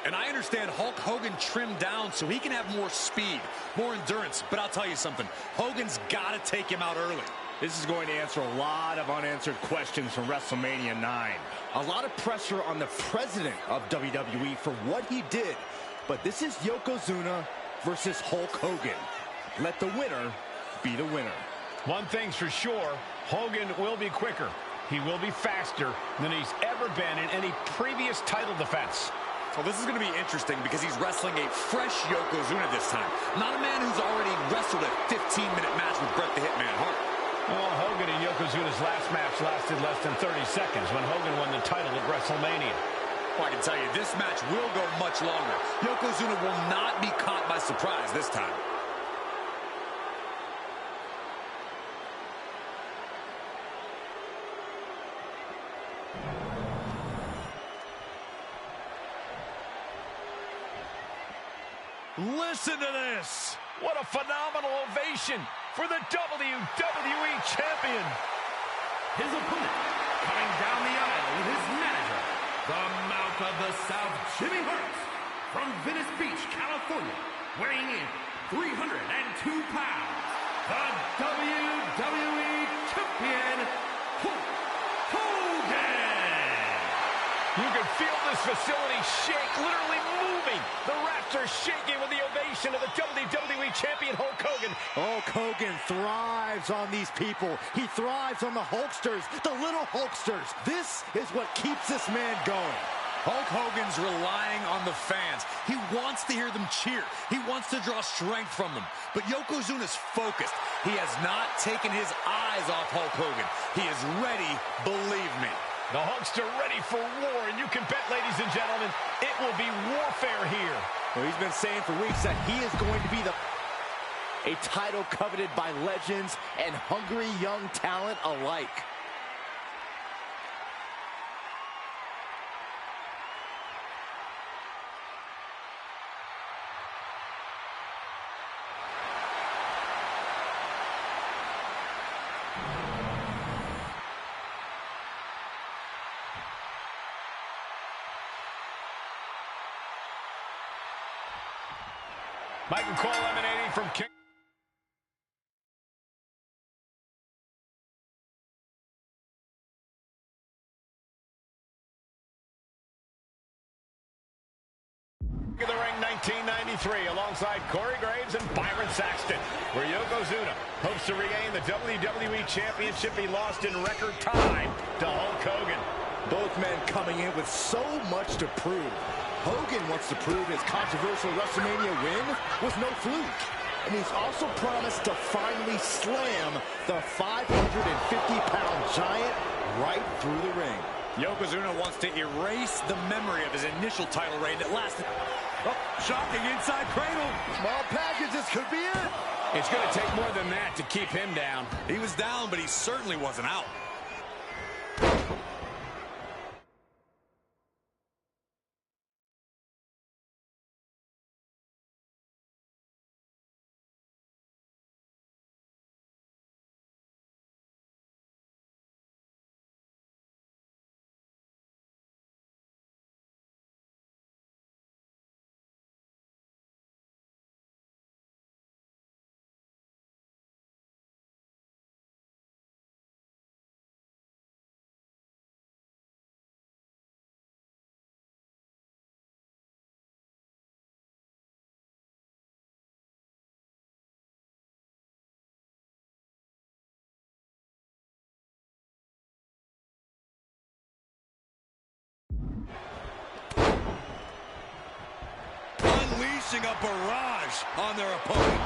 And I understand Hulk Hogan trimmed down so he can have more speed, more endurance. But I'll tell you something, Hogan's got to take him out early. This is going to answer a lot of unanswered questions from WrestleMania 9. A lot of pressure on the president of WWE for what he did. But this is Yokozuna versus Hulk Hogan. Let the winner be the winner. One thing's for sure, Hogan will be quicker. He will be faster than he's ever been in any previous title defense. So this is going to be interesting because he's wrestling a fresh Yokozuna this time. Not a man who's already wrestled a 15-minute match with Bret the Hitman Hart. Well, Hogan and Yokozuna's last match lasted less than 30 seconds when Hogan won the title at WrestleMania. Well, I can tell you, this match will go much longer. Yokozuna will not be caught by surprise this time. Listen to this. What a phenomenal ovation for the WWE Champion. His opponent, coming down the aisle with his manager, the Mouth of the South, Jimmy Hart, from Venice Beach, California, weighing in 302 pounds, the WWE Champion, Hulk Hogan. You can feel this facility shake, literally moving. The rafters shaking with the ovation of the WWE Champion, Hulk Hogan. Hulk Hogan thrives on these people. He thrives on the Hulksters, the little Hulksters. This is what keeps this man going. Hulk Hogan's relying on the fans. He wants to hear them cheer. He wants to draw strength from them. But Yokozuna's focused. He has not taken his eyes off Hulk Hogan. He is ready, believe me. The Hulkster ready for war, and you can bet, ladies and gentlemen, it will be warfare here. Well, he's been saying for weeks that he is going to be a title coveted by legends and hungry young talent alike. Michael Cole emanating from King. The ring 1993 alongside Corey Graves and Byron Saxton, where Yokozuna hopes to regain the WWE Championship he lost in record time to Hulk Hogan. Both men coming in with so much to prove. Hogan wants to prove his controversial WrestleMania win was no fluke. And he's also promised to finally slam the 550-pound giant right through the ring. Yokozuna wants to erase the memory of his initial title reign that lasted. Oh, shocking inside cradle. Small package, this could be it. It's going to take more than that to keep him down. He was down, but he certainly wasn't out. Unleashing a barrage on their opponent.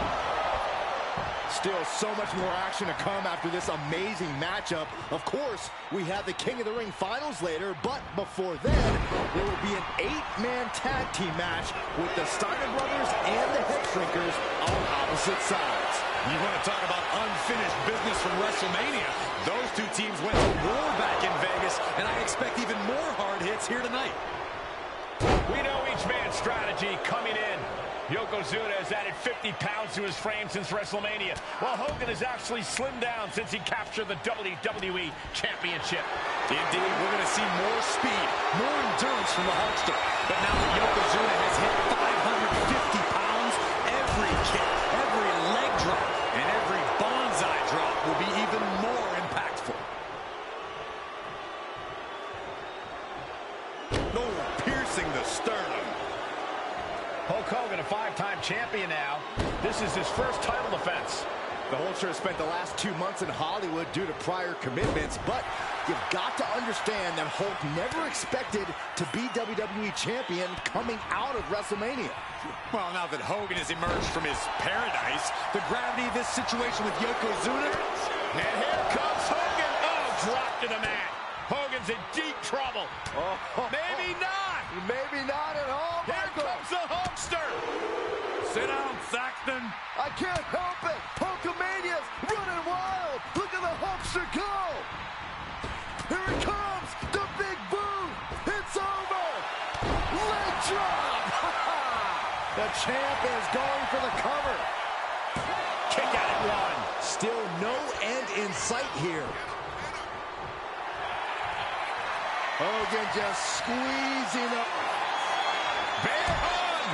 Still so much more action to come after this amazing matchup. Of course, we have the King of the Ring finals later, but before then, there will be an 8-man tag team match with the Steiner brothers and the Head Shrinkers on opposite sides. You want to talk about unfinished business from WrestleMania? Those two teams went to war back in Vegas, and I expect even more hard hits here tonight. We know each man's strategy coming in. Yokozuna has added 50 pounds to his frame since WrestleMania, while Hogan has actually slimmed down since he captured the WWE Championship. Indeed, we're going to see more speed, more endurance from the Hulkster. But now that Yokozuna has hit 550 pounds, every kick, every leg drop, and every bonsai drop will be even more impactful. Oh, piercing the sternum. Hulk Hogan, a 5-time champion now. This is his first title defense. The Hulkster has spent the last 2 months in Hollywood due to prior commitments, but you've got to understand that Hulk never expected to be WWE champion coming out of WrestleMania. Well, now that Hogan has emerged from his paradise, the gravity of this situation with Yokozuna. And here comes Hogan. Oh, dropped to the mat. Hogan's in deep trouble. Maybe not. Maybe not at all, Michael. Here comes the Hulkster. Sit down, Saxton. I can't help it. Hulkamania's running wild. Look at the Hulkster go. Here it comes. The big boom. It's over. Leg drop. The champ is going for the cover. Kick out at one. Still no end in sight here. Hogan just squeezing up. Bear hug.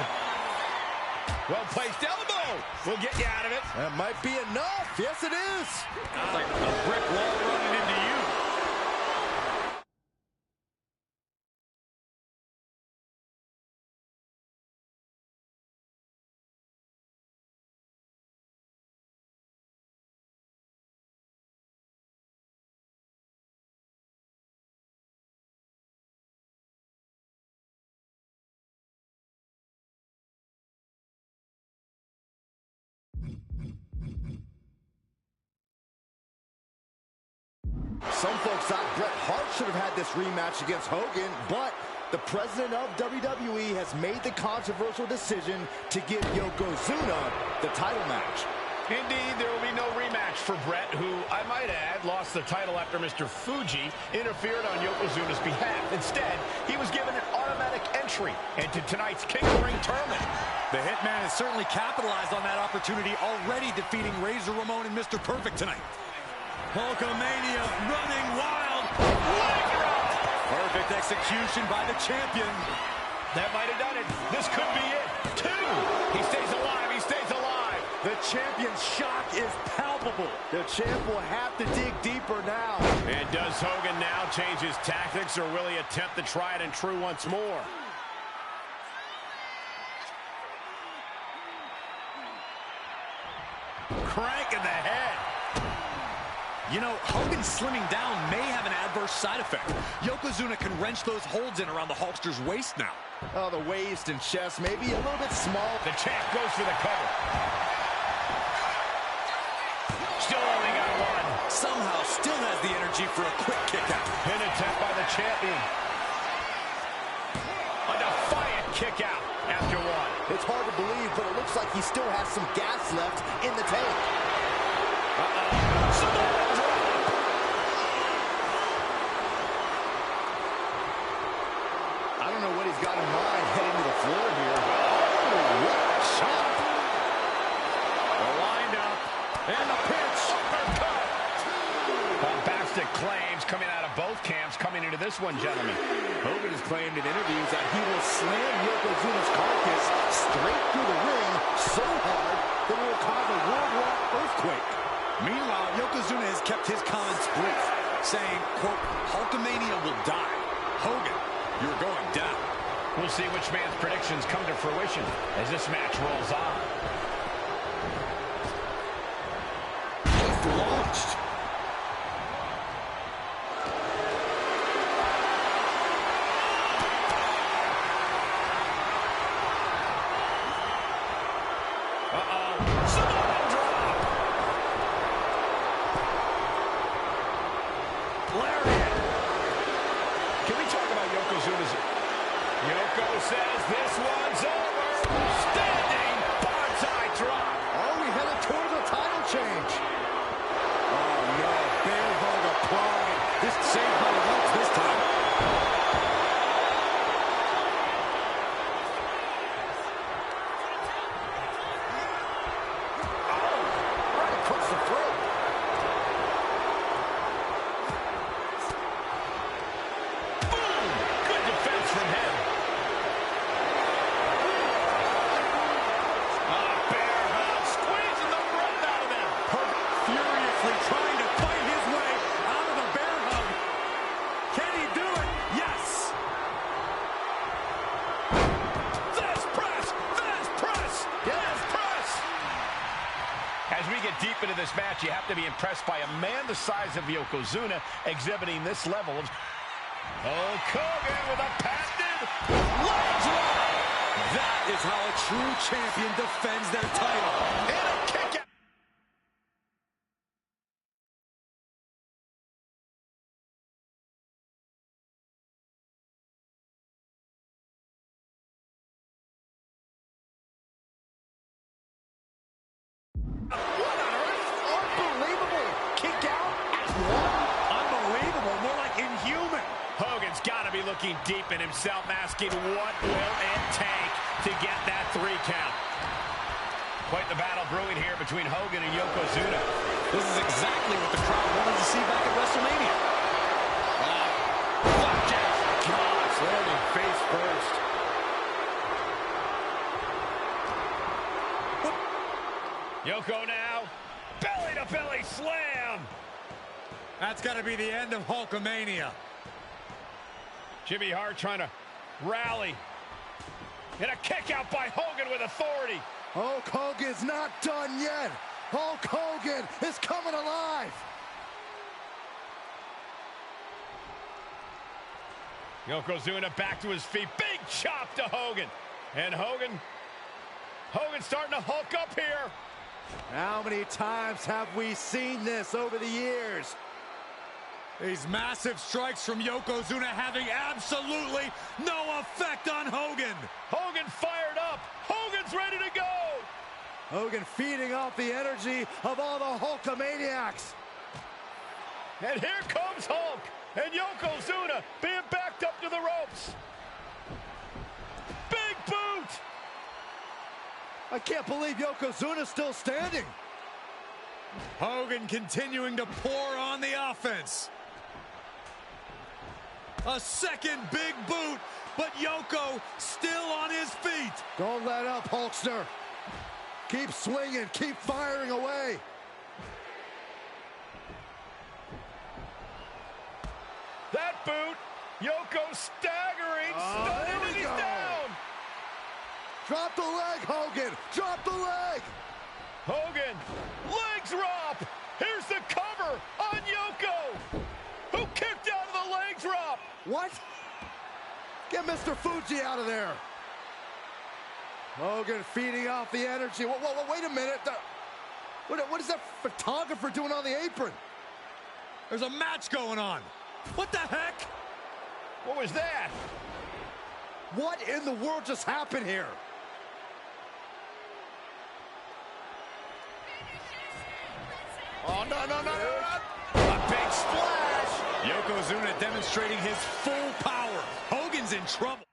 Well-placed elbow. We'll get you out of it. That might be enough. Yes, it is. Sounds like a brick wall running into you. Some folks thought Bret Hart should have had this rematch against Hogan, but the president of WWE has made the controversial decision to give Yokozuna the title match. Indeed, there will be no rematch for Bret, who, I might add, lost the title after Mr. Fuji interfered on Yokozuna's behalf. Instead, he was given an automatic entry into tonight's King of the Ring tournament. The Hitman has certainly capitalized on that opportunity, already defeating Razor Ramon and Mr. Perfect tonight. Hulkamania running wild. Leg drop. Perfect execution by the champion. That might have done it. This could be it. Two. He stays alive. He stays alive. The champion's shock is palpable. The champ will have to dig deeper now. And does Hogan now change his tactics, or will he attempt to try it and true once more? Crank in the head. You know, Hogan slimming down may have an adverse side effect. Yokozuna can wrench those holds in around the Hulkster's waist now. Oh, the waist and chest may be a little bit small. The champ goes for the cover. Still only got one. Somehow still has the energy for a quick kick out. Pin attempt by the champion. A defiant kick out after one. It's hard to believe, but it looks like he still has some gas left in the tank. I don't know what he's got in mind heading to the floor here. Oh, what a shot. They're lined up. And the pitch. Uppercut. Bombastic claims coming out of both camps coming into this one, gentlemen. Hogan has claimed in interviews that he will slam Yokozuna's carcass straight through the ring so hard that it will cause a worldwide earthquake. Meanwhile, Yokozuna has kept his comments brief, saying, quote, Hulkamania will die. Hogan, you're going down. We'll see which man's predictions come to fruition as this match rolls on. Launched. Yoko says this one's over. Standing bonsai drop. Are we headed towards a title change? Oh no, bear hug applied. This saved by the ropes this time. Oh, right across the throat. Boom! Good defense from him. Trying to fight his way out of the bear hug. Can he do it? Yes. This press! This press! This press! As we get deep into this match, you have to be impressed by a man the size of Yokozuna exhibiting this level of... Hulk Hogan with a patented leg drop! That is how a true champion defends their title. And a kick out. What on earth? Unbelievable. Kick out at one. Unbelievable. More like inhuman. Hogan's got to be looking deep in himself, asking what will it take to get that 3 count. Quite the battle brewing here between Hogan and Yokozuna. This is exactly what the crowd wanted to see back at WrestleMania. Flapjack. Gosh, landing face first. Yoko now. Belly-to-belly slam. That's got to be the end of Hulkamania. Jimmy Hart trying to rally. And a kick out by Hogan with authority. Hulk Hogan's not done yet. Hulk Hogan is coming alive. Yokozuna back to his feet. Big chop to Hogan. And Hogan starting to hulk up here. How many times have we seen this over the years? These massive strikes from Yokozuna having absolutely no effect on Hogan. Hogan fired up. Hogan's ready to go. Hogan feeding off the energy of all the Hulkamaniacs. And here comes Hulk. And Yokozuna being backed up to the ropes. Big boot. I can't believe Yokozuna's still standing. Hogan continuing to pour on the offense. A second big boot, but Yoko still on his feet. Don't let up, Hulkster. Keep swinging, keep firing away. That boot, Yoko staggering, stunning, and he's down. Drop the leg, Hogan. Drop the leg. Hogan, leg drop. Here's the cover on Yoko, who kicked out of the leg drop. What? Get Mr. Fuji out of there. Hogan feeding off the energy. Whoa, wait a minute. What is that photographer doing on the apron? There's a match going on. What the heck? What was that? What in the world just happened here? Oh, no. A big splash. Yokozuna demonstrating his full power. Hogan's in trouble.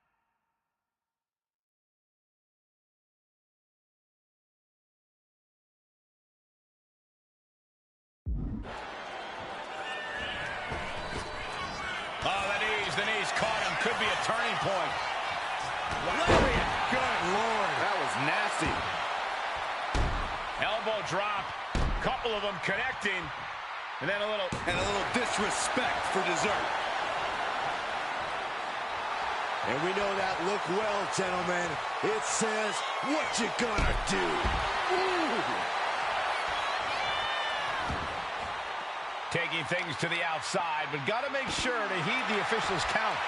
The knees caught him. Could be a turning point. Lariat. Good Lord. That was nasty. Elbow drop. Couple of them connecting. And then a little disrespect for dessert. And we know that look well, gentlemen. It says, what you gonna do? Ooh. Taking things to the outside, but got to make sure to heed the officials' count.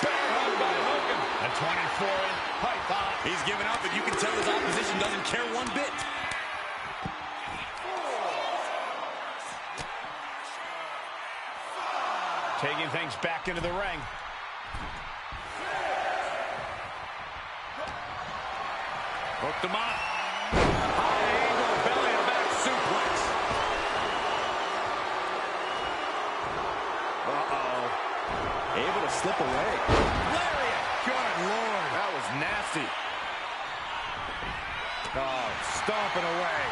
By Hogan. A 24-inch python. He's given up, but you can tell his opposition doesn't care one bit. Taking things back into the ring. Hooked him up. High angle belly-to-back suplex. Uh-oh. Able to slip away. Lariat. Good Lord. That was nasty. Oh, stomping away.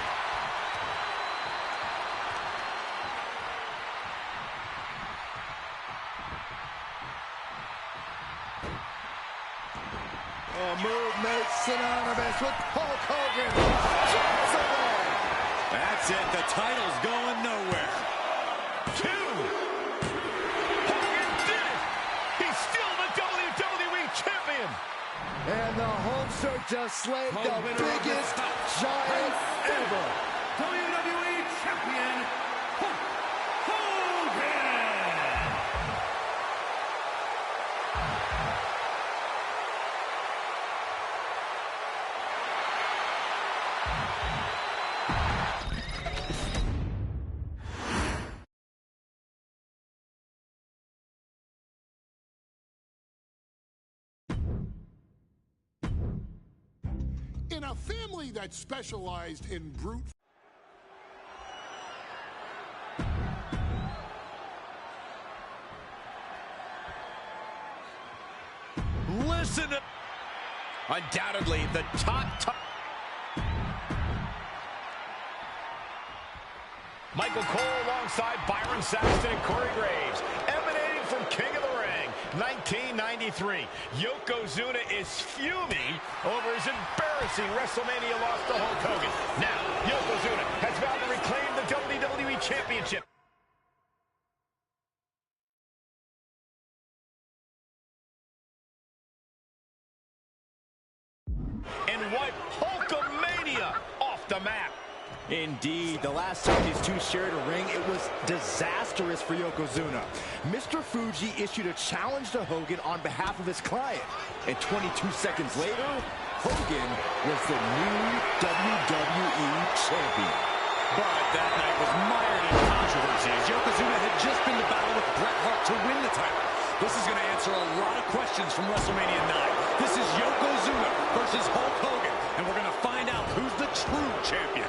A move made synonymous with Hulk Hogan. That's it. The title's going nowhere. 2. Hogan did it. He's still the WWE Champion. And the Hulkster just slayed the biggest giant ever. WWE Champion, Hulk Hogan. In a family that specialized in brute Undoubtedly the top. Michael Cole alongside Byron Saxton and Corey Graves, emanating from King of the Ring, 1993. Yokozuna is fuming over his embarrassing WrestleMania loss to Hulk Hogan. Now, Yokozuna has vowed to reclaim the WWE Championship. And wipe Hulkamania off the map. Indeed, the last time these two shared a ring, it was disastrous for Yokozuna. Mr. Fuji issued a challenge to Hogan on behalf of his client. And 22 seconds later, Hogan was the new WWE Champion. But that night was mired in controversy, as Yokozuna had just been to battle with Bret Hart to win the title. This is going to answer a lot of questions from WrestleMania 9. This is Yokozuna versus Hulk Hogan, and we're going to find out who's the true champion.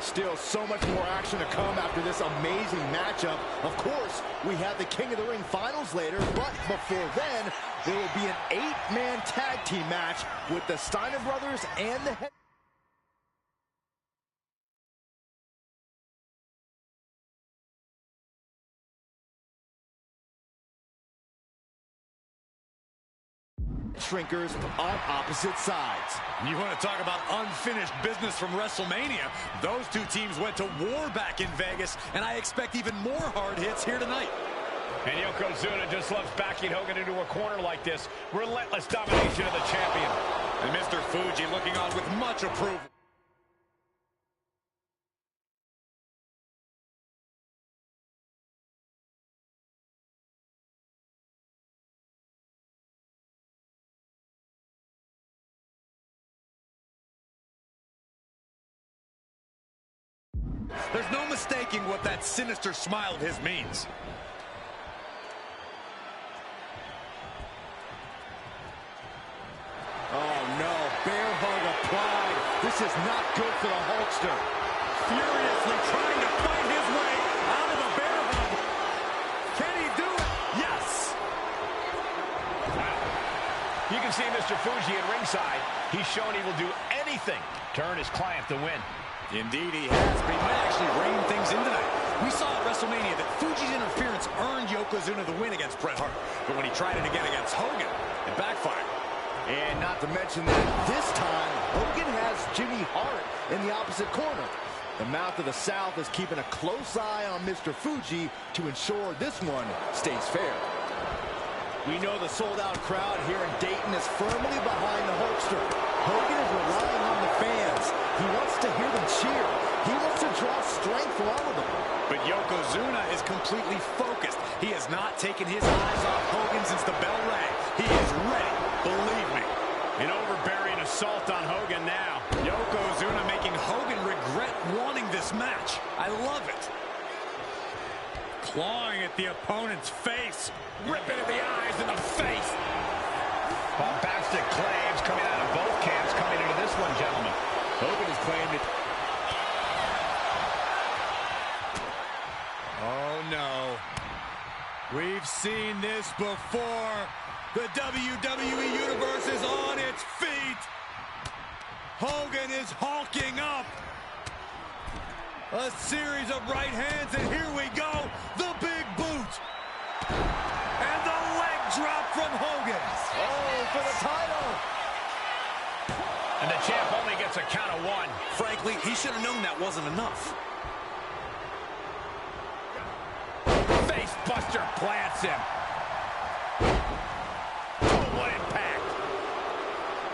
Still so much more action to come after this amazing matchup. Of course, we have the King of the Ring finals later, but before then, there will be an 8-man tag team match with the Steiner brothers and the Shrinkers on opposite sides. You want to talk about unfinished business from WrestleMania? Those two teams went to war back in Vegas, and I expect even more hard hits here tonight. And Yokozuna just loves backing Hogan into a corner like this. Relentless domination of the champion. And Mr. Fuji looking on with much approval. There's no mistaking what that sinister smile of his means. Oh no, bear hug applied. This is not good for the Hulkster. Furiously trying to fight his way out of the bear hug. Can he do it? Yes. Wow. You can see Mr. Fuji at ringside. He's shown he will do anything to earn his client the win. Indeed he has, but he might actually rein things in tonight. We saw at WrestleMania that Fuji's interference earned Yokozuna the win against Bret Hart. But when he tried it again against Hogan, it backfired. And not to mention that this time, Hogan has Jimmy Hart in the opposite corner. The Mouth of the South is keeping a close eye on Mr. Fuji to ensure this one stays fair. We know the sold-out crowd here in Dayton is firmly behind the Hulkster. Hogan is relying on the fans. He wants to hear them cheer. He wants to draw strength from all of them. But Yokozuna is completely focused. He has not taken his eyes off Hogan since the bell rang. He is ready, believe me. An overbearing assault on Hogan now. Yokozuna making Hogan regret wanting this match. I love it. Clawing at the opponent's face. Ripping at the eyes and the face. Bombastic claims coming out of both camps coming into this one, gentlemen. Hogan has claimed it. Oh, no. We've seen this before. The WWE Universe is on its feet. Hogan is hulking up. A series of right hands, and here we go. The big boot. And the leg drop from Hogan. Oh, for the title. And the champ only gets a count of one. Frankly, he should have known that wasn't enough. Face buster plants him. Oh, what impact.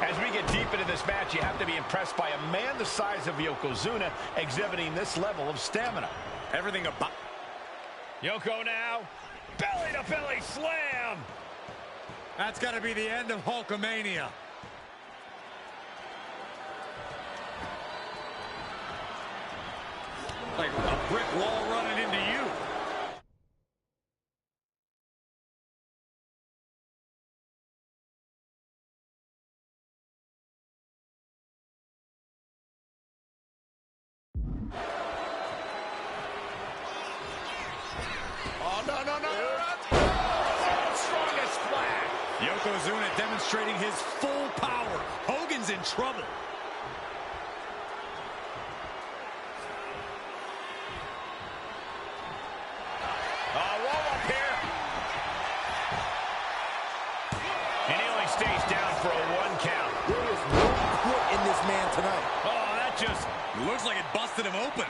As we get deep into this match, you have to be impressed by a man the size of Yokozuna exhibiting this level of stamina. Everything about... Yoko now. Belly-to-belly slam. That's got to be the end of Hulkamania. Like a brick wall running into you. Yokozuna demonstrating his full power. Hogan's in trouble. Roll-up here. And he only stays down for a 1 count. There is no quit in this man tonight. Oh, that just looks like it busted him open.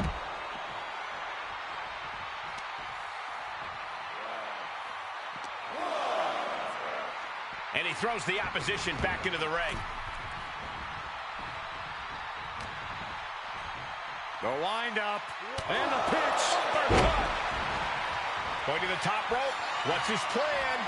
And he throws the opposition back into the ring. The wind-up. And the pitch. Going to the top rope. What's his plan?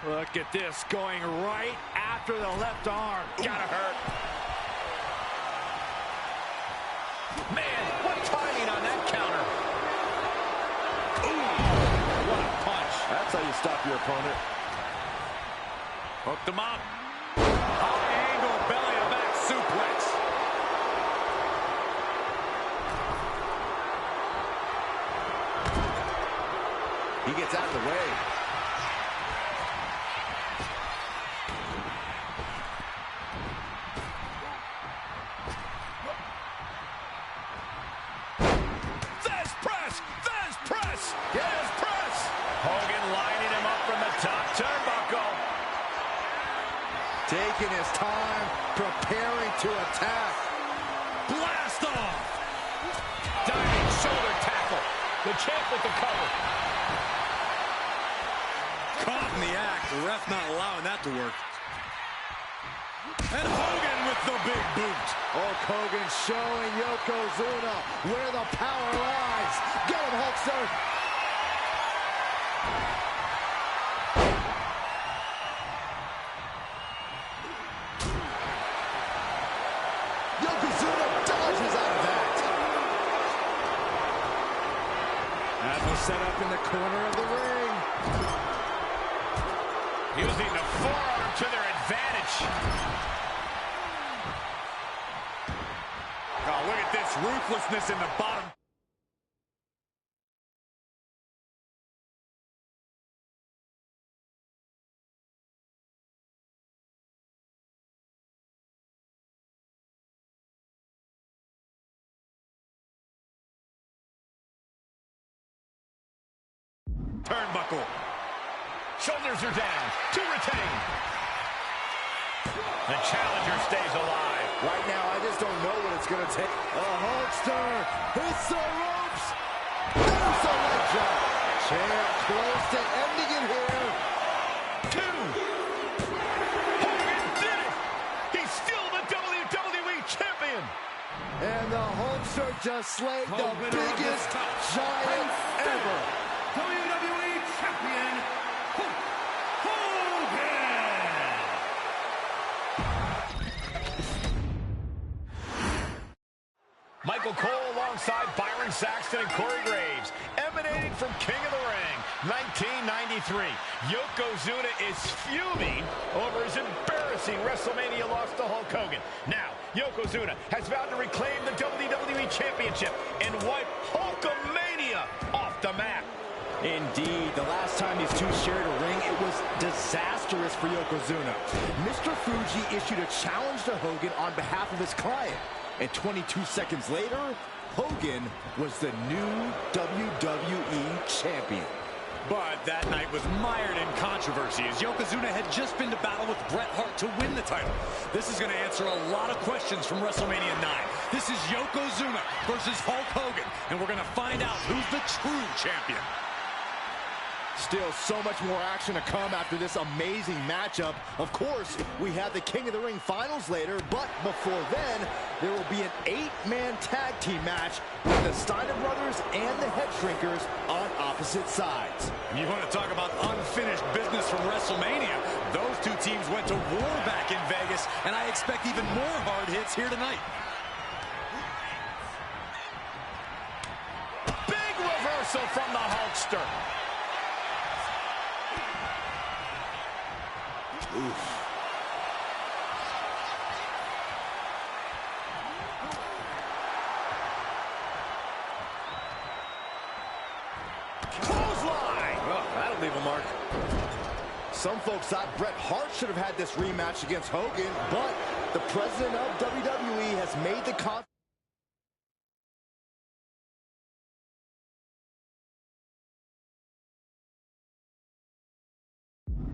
Look at this, going right after the left arm. Gotta hurt. Man, what timing on that counter. Ooh, what a punch. That's how you stop your opponent. Hooked him up. High angle belly-to-back suplex. He gets out of the way. Taking his time, preparing to attack. Blast off! Diving shoulder tackle. The champ with the cover. Caught in the act. The ref not allowing that to work. And Hogan with the big boot. Hulk Hogan showing Yokozuna where the power lies. Get him, Hulkster. Set up in the corner of the ring. Using the forearm to their advantage. Oh, look at this ruthlessness in the bottom. Turnbuckle. Shoulders are down to retain. The challenger stays alive. Right now, I just don't know what it's going to take. A Hulkster hits the ropes. There's the leg drop. Champ close to ending it here. 2. Hogan did it. He's still the WWE champion. And the Hulkster just slayed the biggest giant ever. WWE Champion, Hulk Hogan! Michael Cole alongside Byron Saxton and Corey Graves, emanating from King of the Ring, 1993. Yokozuna is fuming over his embarrassing WrestleMania loss to Hulk Hogan. Now, Yokozuna has vowed to reclaim the WWE Championship and wipe Hulkamania off the map. Indeed, the last time these two shared a ring, it was disastrous for Yokozuna. Mr. Fuji issued a challenge to Hogan on behalf of his client. And 22 seconds later, Hogan was the new WWE champion. But that night was mired in controversy as Yokozuna had just been to battle with Bret Hart to win the title. This is going to answer a lot of questions from WrestleMania 9. This is Yokozuna versus Hulk Hogan, and we're going to find out who's the true champion. Still so much more action to come after this amazing matchup. Of course, we have the King of the Ring finals later, but before then, there will be an 8-man tag team match with the Steiner brothers and the Head Shrinkers on opposite sides. You want to talk about unfinished business from WrestleMania? Those two teams went to war back in Vegas, and I expect even more hard hits here tonight. Big reversal from the Hulkster. Oof. Clothesline! Oh, that'll leave a mark. Some folks thought Bret Hart should have had this rematch against Hogan, but the president of WWE has made the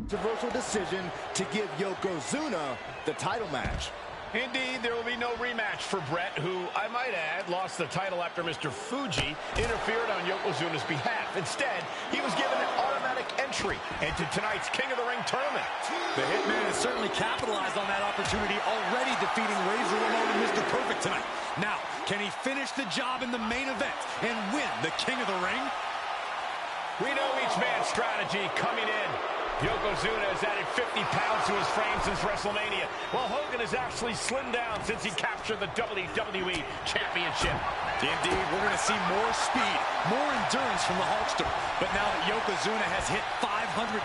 controversial decision to give Yokozuna the title match. Indeed, there will be no rematch for Bret, who, I might add, lost the title after Mr. Fuji interfered on Yokozuna's behalf. Instead, he was given an automatic entry into tonight's King of the Ring tournament. The Hitman has certainly capitalized on that opportunity, already defeating Razor Ramon and Mr. Perfect tonight. Now, can he finish the job in the main event and win the King of the Ring? We know each man's strategy coming in. Yokozuna has added 50 pounds to his frame since WrestleMania, while Hogan has actually slimmed down since he captured the WWE Championship. Indeed, we're going to see more speed, more endurance from the Hulkster. But now that Yokozuna has hit 550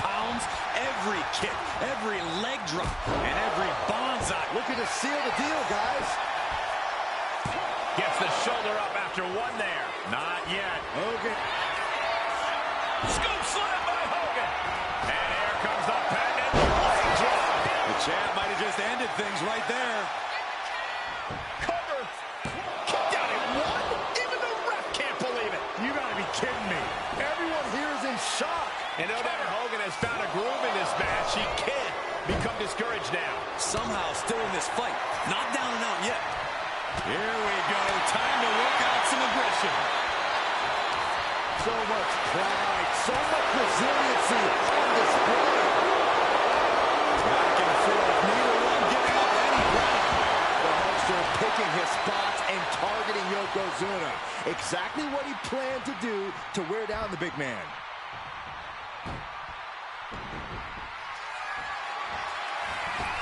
pounds, every kick, every leg drop, and every bonsai looking to seal the deal, guys. Gets the shoulder up after one there. Not yet. Hogan. Scoop slam by Hogan. And here comes the patent leg drop. The champ might have just ended things right there. Cover. Kicked out at one. Even the ref can't believe it. You gotta be kidding me. Everyone here is in shock. And no doubt Hogan has found a groove in this match. He can't become discouraged now. Somehow still in this fight. Not down and out yet. Here we go. Time to work out some aggression. So much pride, so much resiliency on display. Back and forth, neither one giving up any ground. The Hulkster picking his spots and targeting Yokozuna. Exactly what he planned to do to wear down the big man.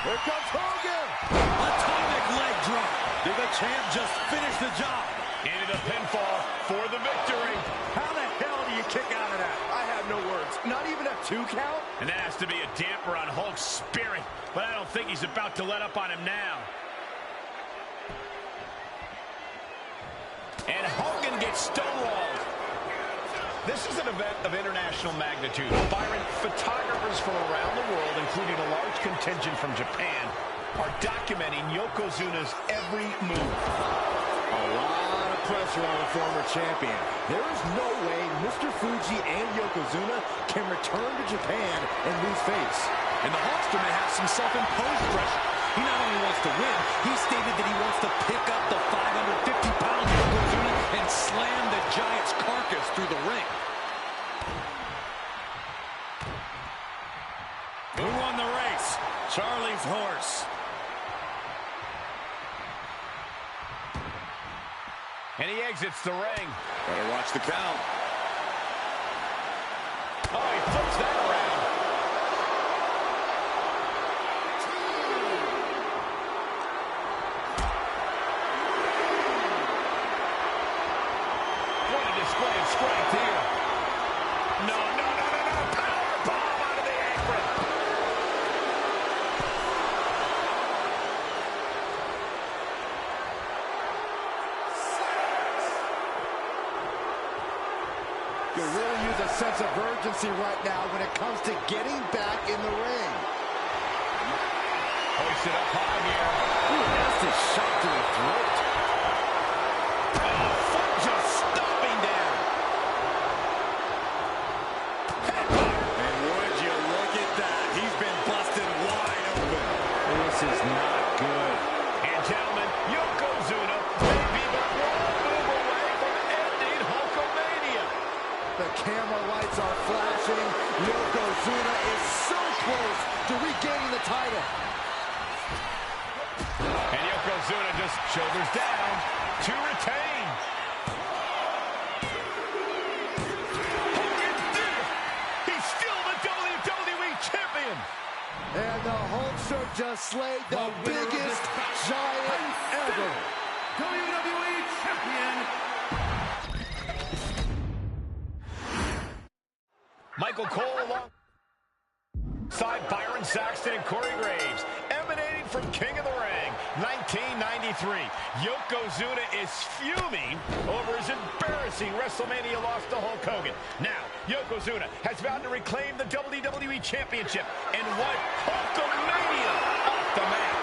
Here comes Hogan! Atomic leg drop. Did the champ just finish the job? Into the pinfall for the victory. How the hell do you kick out of that? I have no words. Not even a 2 count? And that has to be a damper on Hulk's spirit. But I don't think he's about to let up on him now. And Hogan gets stonewalled. This is an event of international magnitude. Byron, photographers from around the world, including a large contingent from Japan, are documenting Yokozuna's every move. A lot of pressure on the former champion. There is no way Mr. Fuji and Yokozuna can return to Japan and lose face. And the Hulkster may have some self-imposed pressure. He not only wants to win, he stated that he wants to pick up the 550-pound Yokozuna and slam the Giant's carcass through the ring. Who won the race? Charlie's horse. And he exits the ring. Better watch the count. Oh, he flips that around. What a display of strength here. No. Power bomb out of the apron. Could really use a sense of urgency right now when it comes to getting back in the ring. Hoisted up high here. Ooh, nasty shot to the throat. Oh, foot just stomping down. Headbutt. And would you look at that? He's been busted wide open. This is not good. And gentlemen, Yokozuna may be but one move away from ending Hulkamania. The camera lights are flashing. Yokozuna is so close to regaining the title. And Yokozuna just shoulders down to retain. Hogan did it! He's still the WWE Champion! And the Hulkster just slayed the biggest giant ever. WWE Champion. Michael Cole alongside Byron Saxton and Corey Graves, emanating from King of the Ring. 1993. Yokozuna is fuming over his embarrassing WrestleMania loss to Hulk Hogan. Now, Yokozuna has vowed to reclaim the WWE Championship and wipe Hulkamania off the map.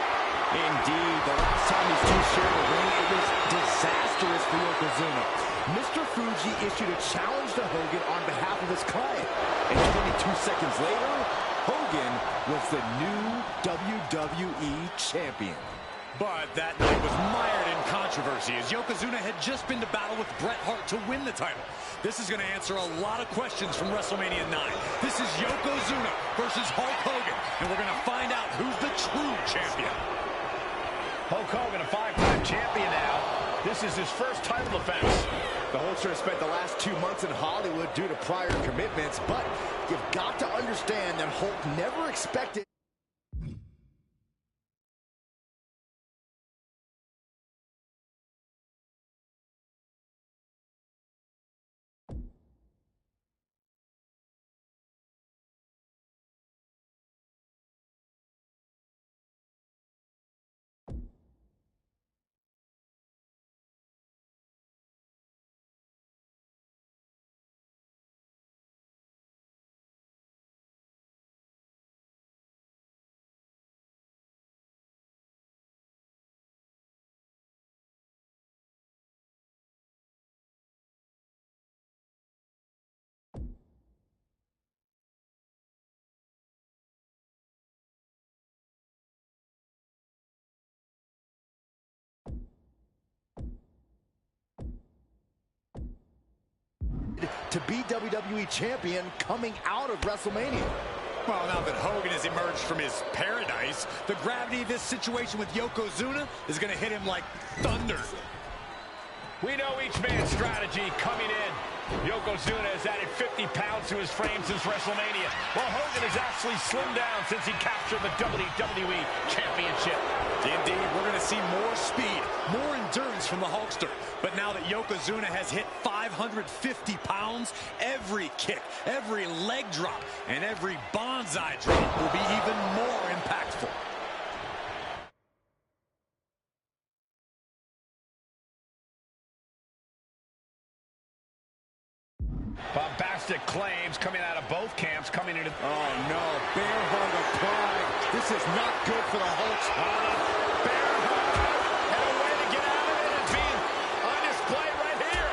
Indeed, the last time these two shared a ring, it was disastrous for Yokozuna. Mr. Fuji issued a challenge to Hogan on behalf of his client. And 22 seconds later, Hogan was the new WWE Champion. But that night was mired in controversy as Yokozuna had just been to battle with Bret Hart to win the title. This is going to answer a lot of questions from WrestleMania 9. This is Yokozuna versus Hulk Hogan, and we're going to find out who's the true champion. Hulk Hogan, a 5-time champion now. This is his first title defense. The Hulkster has spent the last 2 months in Hollywood due to prior commitments, but you've got to understand that Hulk never expected... to be WWE Champion coming out of WrestleMania. Well, now that Hogan has emerged from his paradise, the gravity of this situation with Yokozuna is going to hit him like thunder. We know each man's strategy coming in. Yokozuna has added 50 pounds to his frame since WrestleMania, while Hogan has actually slimmed down since he captured the WWE Championship. Indeed, we're going to see more speed, more endurance from the Hulkster. But now that Yokozuna has hit 550 pounds, every kick, every leg drop, and every bonsai drop will be even more impactful. Bombastic claims coming out of both camps coming into... Oh, no. Bear hug of pride. This is not good for the Hulks. Bear hug. And a way to get out of it is being on display right here.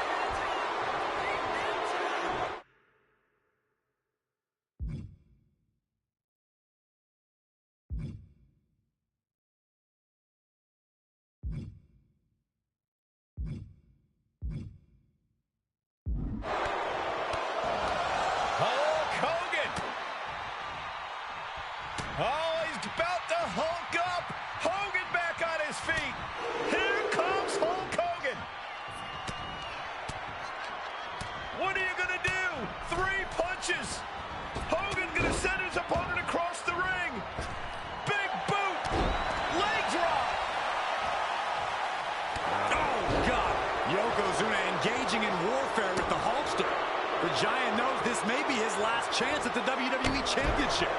Oh, he's about to Hulk up. Hogan back on his feet. Here comes Hulk Hogan. What are you going to do? 3 punches. Hogan going to send his opponent across the ring. Big boot. Leg drop. Oh, God. Yokozuna engaging in warfare with the Hulkster. The Giant knows this may be his last chance at the WWE Championship.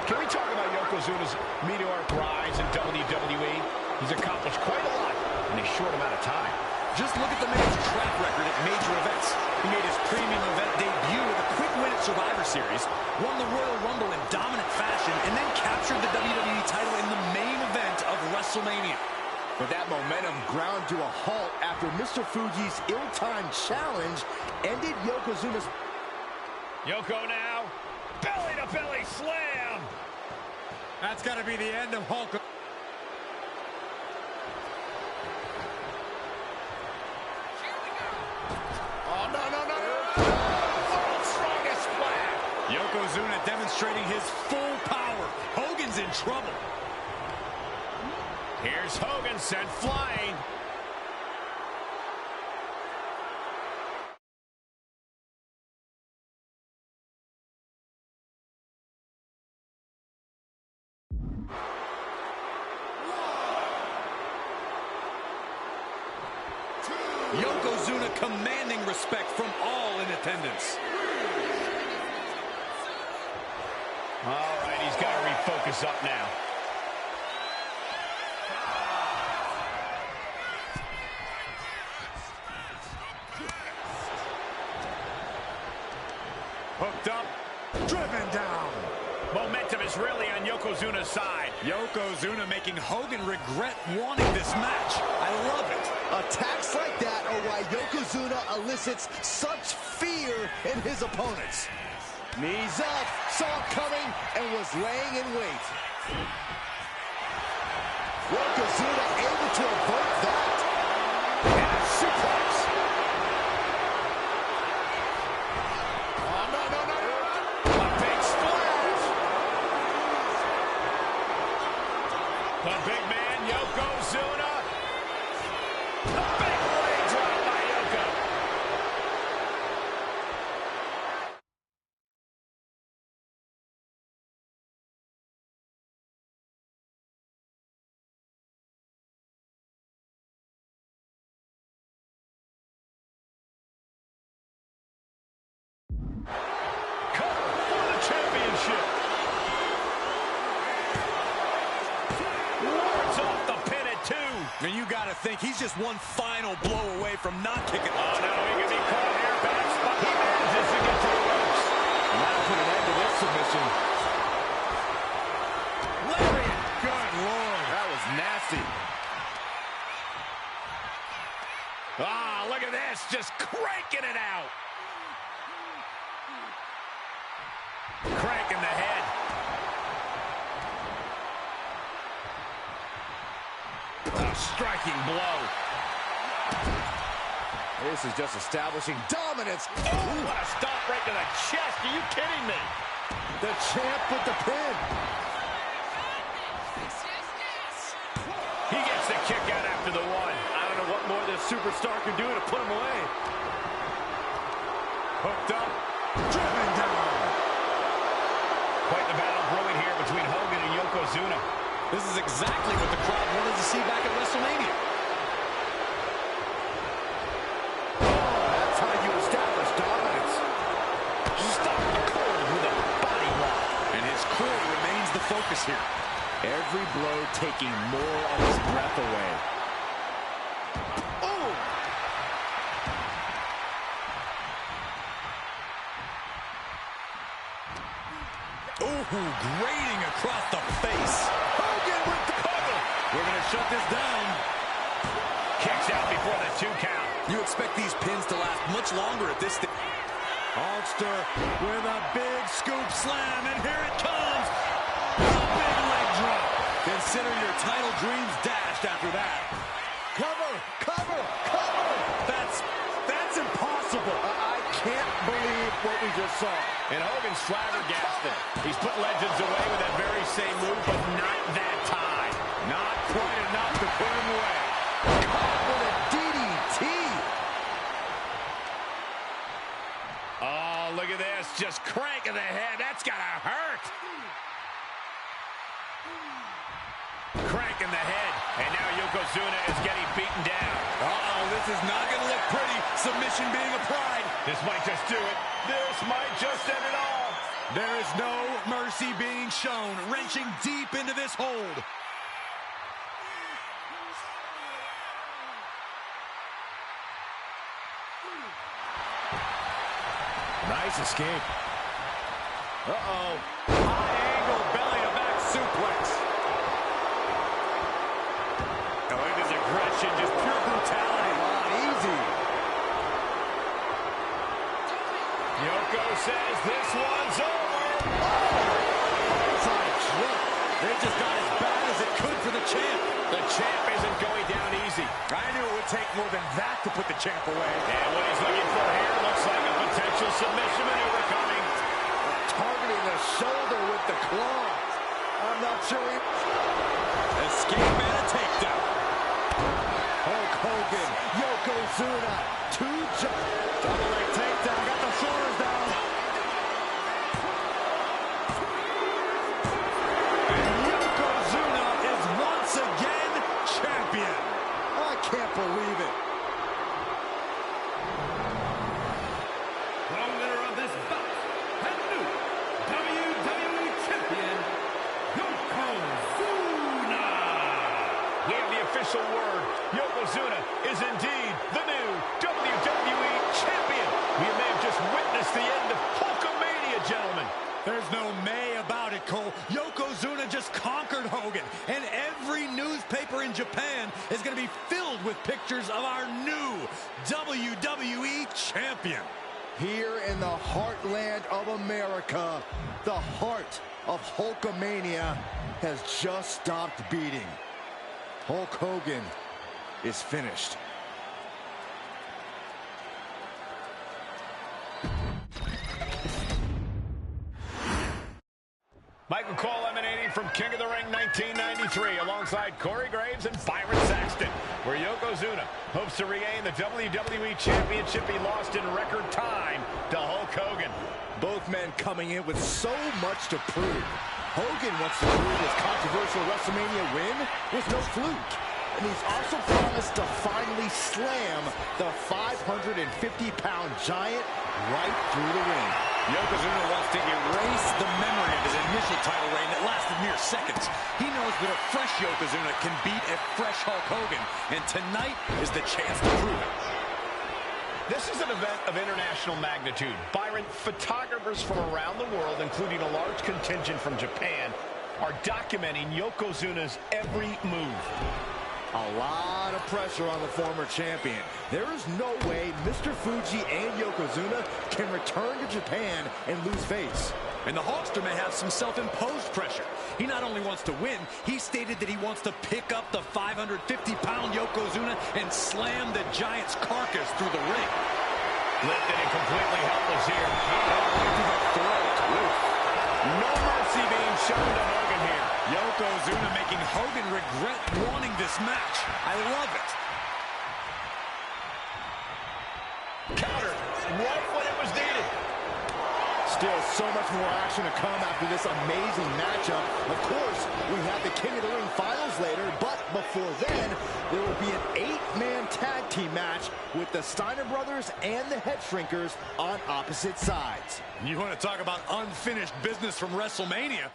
Can we talk about Yokozuna's meteoric rise in WWE? He's accomplished quite a lot in a short amount of time. Just look at the man's track record at major events. He made his premium event debut with a quick win at Survivor Series, won the Royal Rumble in dominant fashion, and then captured the WWE title in the main event of WrestleMania. But that momentum ground to a halt after Mr. Fuji's ill-timed challenge ended Yokozuna's... Yoko now, belly-to-belly slam. That's got to be the end of Hulk. Oh, no. World's strongest splash. Yokozuna demonstrating his full power. Hogan's in trouble. Here's Hogan sent flying. Yokozuna commanding respect from all in attendance. All right, he's got to refocus up now. Hooked up. Driven down. Momentum is really on Yokozuna's side. Yokozuna making Hogan regret wanting this match. I love it. Attacks like that are why Yokozuna elicits such fear in his opponents. Knees up, saw it coming, and was laying in wait. Yokozuna able to avert that. And a suplex. Oh, no. A big splash. The big man, Yokozuna. A big leg drop by Yoko. Cover for the championship. Wards off the pin at 2. And you got to think he's just one final blow away from not kicking. Oh, no, he can be caught here. Back spot. He manages to get to the ropes. And that'll put an end to this submission. Lariat. Good Lord. That was nasty. Ah, look at this. Just cranking it out. Cranking the head. A striking blow. This is just establishing dominance. Oh, what a stop right to the chest. Are you kidding me? The champ with the pin. He gets the kick out after the 1. I don't know what more this superstar can do to put him away. Hooked up. Driven down. Quite the battle brewing here between Hogan and Yokozuna. This is exactly what the crowd wanted to see back at WrestleMania. That's how you establish dominance. Stop cold with a body lock. And his core remains the focus here. Every blow taking more of his breath away. Oh! Ooh, grating across the face. Hogan with the cover. We're going to shut this down. Kicks out before the 2 count. You expect these pins to last much longer at this stage. Hulkster with a big scoop slam, and here it comes. A big leg drop. Consider your title dreams dashed after that. Cover. That's impossible. I can't believe what we just saw. And Hogan's flabbergasted. He's put legends away with that very same move, but not that time. Not quite enough to put him away. Caught with a DDT. Oh, look at this. Just cranking the head. That's got to hurt. Cranking the head. And now Yokozuna is getting beaten down. Uh-oh, this is not going to look pretty. Submission being applied. This might just do it. This might just end it all. There is no mercy being shown. Wrenching deep into this hold. Nice escape. Uh-oh. High angle belly-to-back suplex. Oh, look at his aggression. Just pure brutality. Easy. Yoko says this one's over. They just got as bad as it could for the champ. The champ isn't going down easy. I knew it would take more than that to put the champ away. And what he's looking for here looks like a potential submission maneuver coming. Targeting the shoulder with the claw. I'm not sure he... Escape and a takedown. Hulk Hogan, Yokozuna, double leg takedown, got the shoulders down. And Yokozuna is once again champion. I can't believe it. The winner of this bout, and new WWE Champion, Yokozuna. We have the official word. Yokozuna is indeed the new WWE Champion. We may have just witnessed the end of Hulkamania. gentlemen. There's no may about it, Cole. Yokozuna just conquered Hogan, and every newspaper in Japan is going to be filled with pictures of our new WWE champion. Here in the heartland of America, the heart of Hulkamania has just stopped beating. Hulk Hogan is finished. Michael Cole emanating from King of the Ring 1993 alongside Corey Graves and Byron Saxton, where Yokozuna hopes to regain the WWE Championship he lost in record time to Hulk Hogan. Both men coming in with so much to prove. Hogan wants to prove his controversial WrestleMania win was no fluke. And he's also promised to finally slam the 550-pound giant right through the ring. Yokozuna wants to erase the memory of his initial title reign that lasted mere seconds. He knows that a fresh Yokozuna can beat a fresh Hulk Hogan, and tonight is the chance to prove it. This is an event of international magnitude. Byron, photographers from around the world, including a large contingent from Japan, are documenting Yokozuna's every move. A lot of pressure on the former champion. There is no way Mr. Fuji and Yokozuna can return to Japan and lose face. And the Hulkster may have some self-imposed pressure. He not only wants to win, he stated that he wants to pick up the 550-pound Yokozuna and slam the giant's carcass through the ring. Lifted and completely helpless here. Right to the throat. No mercy being shown to Hogan here. Yokozuna making Hogan regret wanting this match. I love it. Counter right when it was needed. Still so much more action to come after this amazing matchup. Of course, we have the King of the Ring finals later, but before then, there will be an 8-man tag team match with the Steiner brothers and the Head Shrinkers on opposite sides. You want to talk about unfinished business from WrestleMania?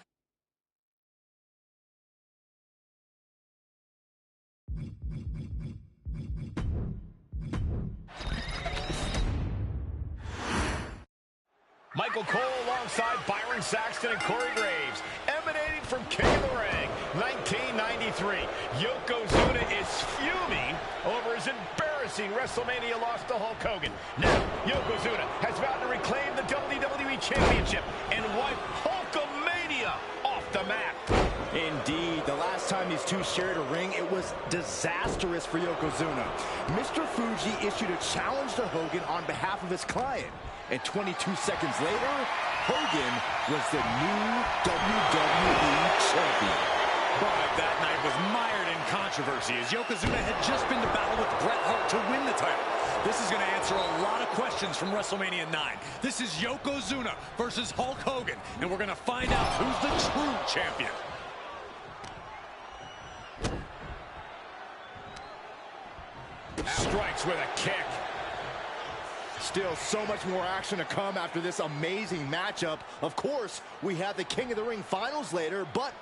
Michael Cole alongside Byron Saxton and Corey Graves, emanating from King of the Ring 1993. Yokozuna is fuming over his embarrassing WrestleMania loss to Hulk Hogan. Now, Yokozuna has vowed to reclaim the WWE Championship and wipe Hulkamania off the map. Indeed, the last time these two shared a ring, it was disastrous for Yokozuna. Mr. Fuji issued a challenge to Hogan on behalf of his client. And 22 seconds later, Hogan was the new WWE champion. But that night was mired in controversy as Yokozuna had just been to battle with Bret Hart to win the title. This is going to answer a lot of questions from WrestleMania 9. This is Yokozuna versus Hulk Hogan, and we're going to find out who's the true champion. Strikes with a kick. Still so much more action to come after this amazing matchup. Of course, we have the King of the Ring finals later, but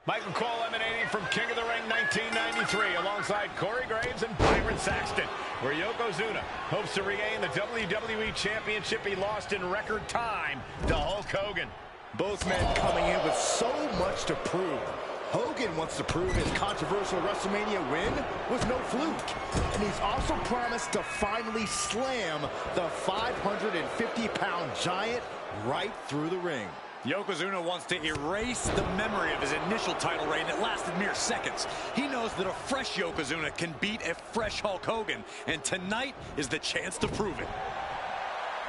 Michael Cole emanating from King of the Ring 1993 alongside Corey Graves and Byron Saxton, where Yokozuna hopes to regain the WWE Championship he lost in record time to Hulk Hogan. Both men coming in with so much to prove. Hogan wants to prove his controversial WrestleMania win was no fluke. And he's also promised to finally slam the 550-pound giant right through the ring. Yokozuna wants to erase the memory of his initial title reign that lasted mere seconds. He knows that a fresh Yokozuna can beat a fresh Hulk Hogan, and tonight is the chance to prove it.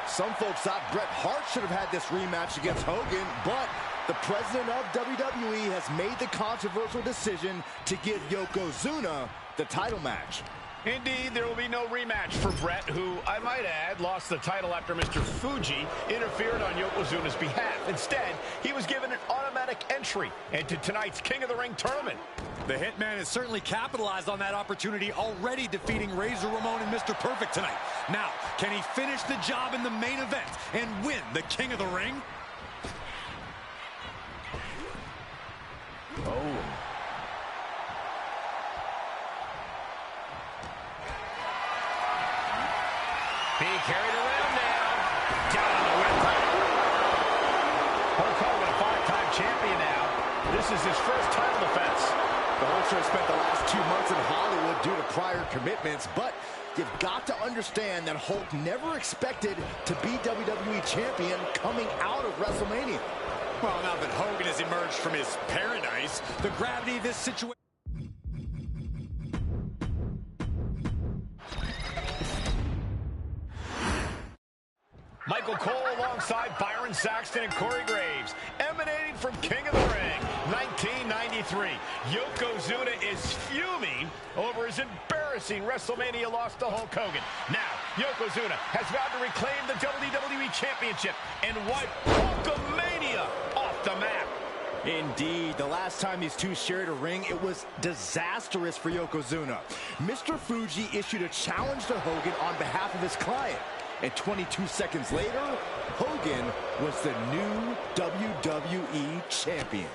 Some folks thought Bret Hart should have had this rematch against Hogan, but the president of WWE has made the controversial decision to give Yokozuna the title match. Indeed, there will be no rematch for Bret, who, I might add, lost the title after Mr. Fuji interfered on Yokozuna's behalf. Instead, he was given an automatic entry into tonight's King of the Ring tournament. The Hitman has certainly capitalized on that opportunity, already defeating Razor Ramon and Mr. Perfect tonight. Now, can he finish the job in the main event and win the King of the Ring? This is his first title defense. The Hulkster spent the last 2 months in Hollywood due to prior commitments, but you've got to understand that Hulk never expected to be WWE Champion coming out of WrestleMania. Well, now that Hogan has emerged from his paradise, the gravity of this situation... Michael Cole alongside Byron Saxton and Corey Graves, emanating from King of the Ring, 1993. Yokozuna is fuming over his embarrassing WrestleMania loss to Hulk Hogan. Now, Yokozuna has vowed to reclaim the WWE Championship and wipe Hulkamania off the map. Indeed, the last time these two shared a ring, it was disastrous for Yokozuna. Mr. Fuji issued a challenge to Hogan on behalf of his client. And 22 seconds later, Hogan was the new WWE Champion.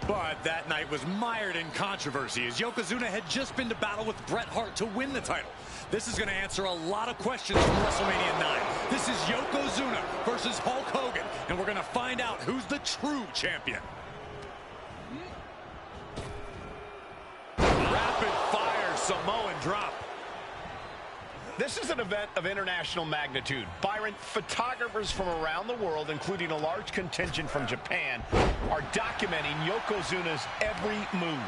But that night was mired in controversy as Yokozuna had just been to battle with Bret Hart to win the title. This is going to answer a lot of questions from WrestleMania 9. This is Yokozuna versus Hulk Hogan, and we're going to find out who's the true champion. Rapid fire Samoan drop. This is an event of international magnitude. Byron, photographers from around the world, including a large contingent from Japan, are documenting Yokozuna's every move.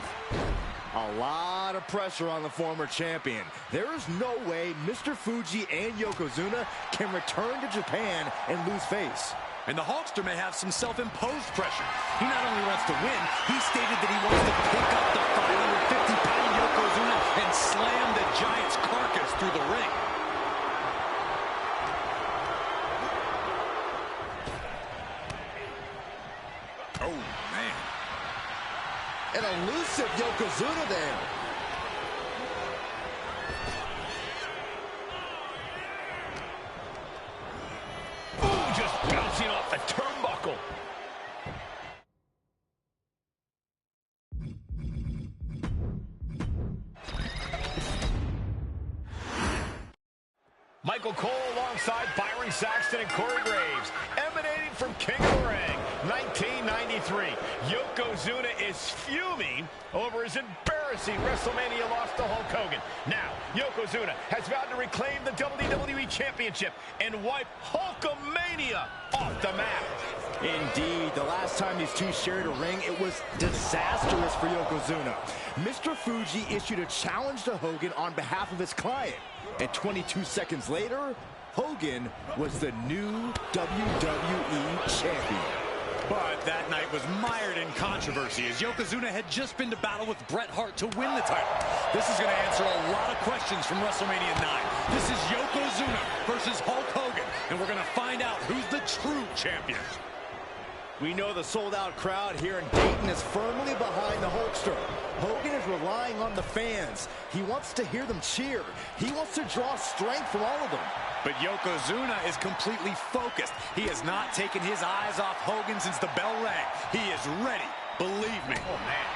A lot of pressure on the former champion. There is no way Mr. Fuji and Yokozuna can return to Japan and lose face. And the Hulkster may have some self-imposed pressure. He not only wants to win, he stated that he wants to pick up the 550-pound Yokozuna and slam the Giant's carcass through the ring. Oh, man. An elusive Yokozuna there. Just bouncing off the turnbuckle. Michael Cole alongside Byron Saxton and Corey Graves, emanating from King of the Ring, 1993. Yokozuna is fuming over his embarrassing WrestleMania loss to Hulk Hogan. Now, Yokozuna has vowed to reclaim the WWE Championship and wipe Hulkamania off the map. Indeed, the last time these two shared a ring, it was disastrous for Yokozuna. Mr. Fuji issued a challenge to Hogan on behalf of his client. And 22 seconds later, Hogan was the new WWE Champion. But that night was mired in controversy as Yokozuna had just been to battle with Bret Hart to win the title. This is going to answer a lot of questions from WrestleMania 9. This is Yokozuna versus Hulk Hogan, and we're going to find out who's the true champion. We know the sold-out crowd here in Dayton is firmly behind the Hulkster. Hogan is relying on the fans. He wants to hear them cheer. He wants to draw strength from all of them. But Yokozuna is completely focused. He has not taken his eyes off Hogan since the bell rang. He is ready, believe me. Oh, man.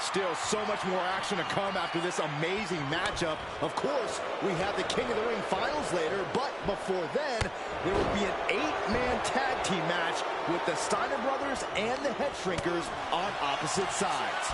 Still so much more action to come after this amazing matchup. Of course, we have the King of the Ring finals later, but before then, there will be an 8-man tag team match with the Steiner brothers and the Head Shrinkers on opposite sides.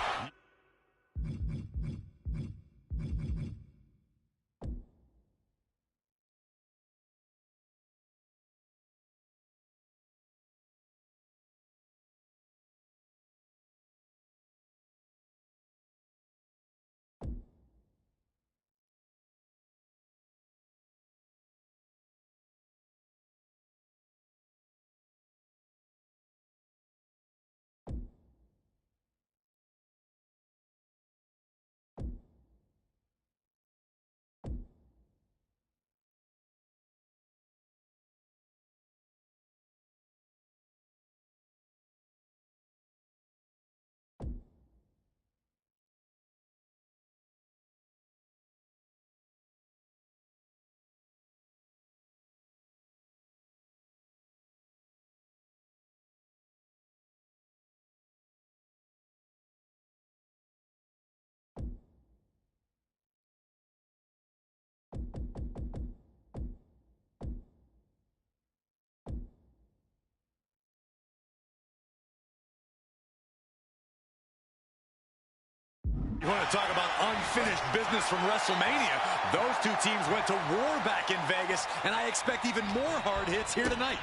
You want to talk about unfinished business from WrestleMania? Those two teams went to war back in Vegas, and I expect even more hard hits here tonight.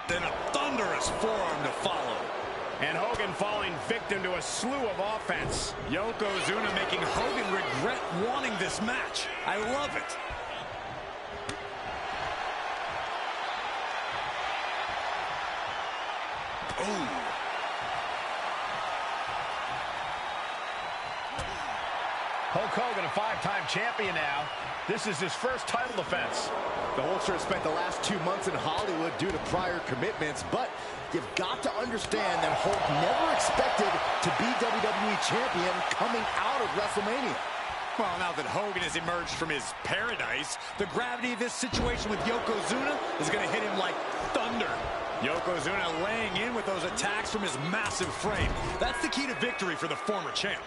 Then a thunderous forearm to follow. And Hogan falling victim to a slew of offense. Yokozuna making Hogan regret wanting this match. I love it. Oh. Hulk Hogan, a 5-time champion now. This is his first title defense. The Hulkster has spent the last 2 months in Hollywood due to prior commitments, but you've got to understand that Hulk never expected to be WWE champion coming out of WrestleMania. Well, now that Hogan has emerged from his paradise, the gravity of this situation with Yokozuna is going to hit him like thunder. Yokozuna laying in with those attacks from his massive frame. That's the key to victory for the former champ.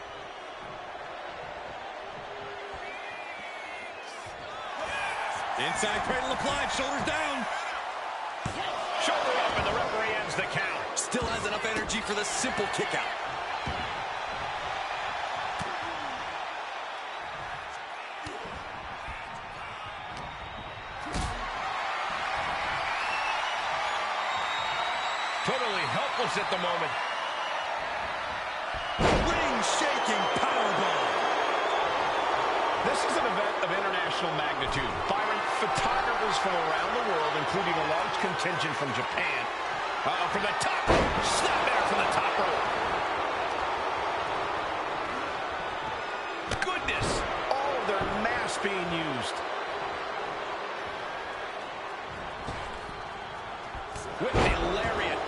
Inside cradle applied, shoulders down. Shoulder up, and the referee ends the count. Still has enough energy for the simple kick out. Totally helpless at the moment. Ring-shaking powerbomb. This is an event of international magnitude. Byron, photographers from around the world, including a large contingent from Japan. From the top. Snap there from the top rope. Goodness. All of their mass being used. With the lariat.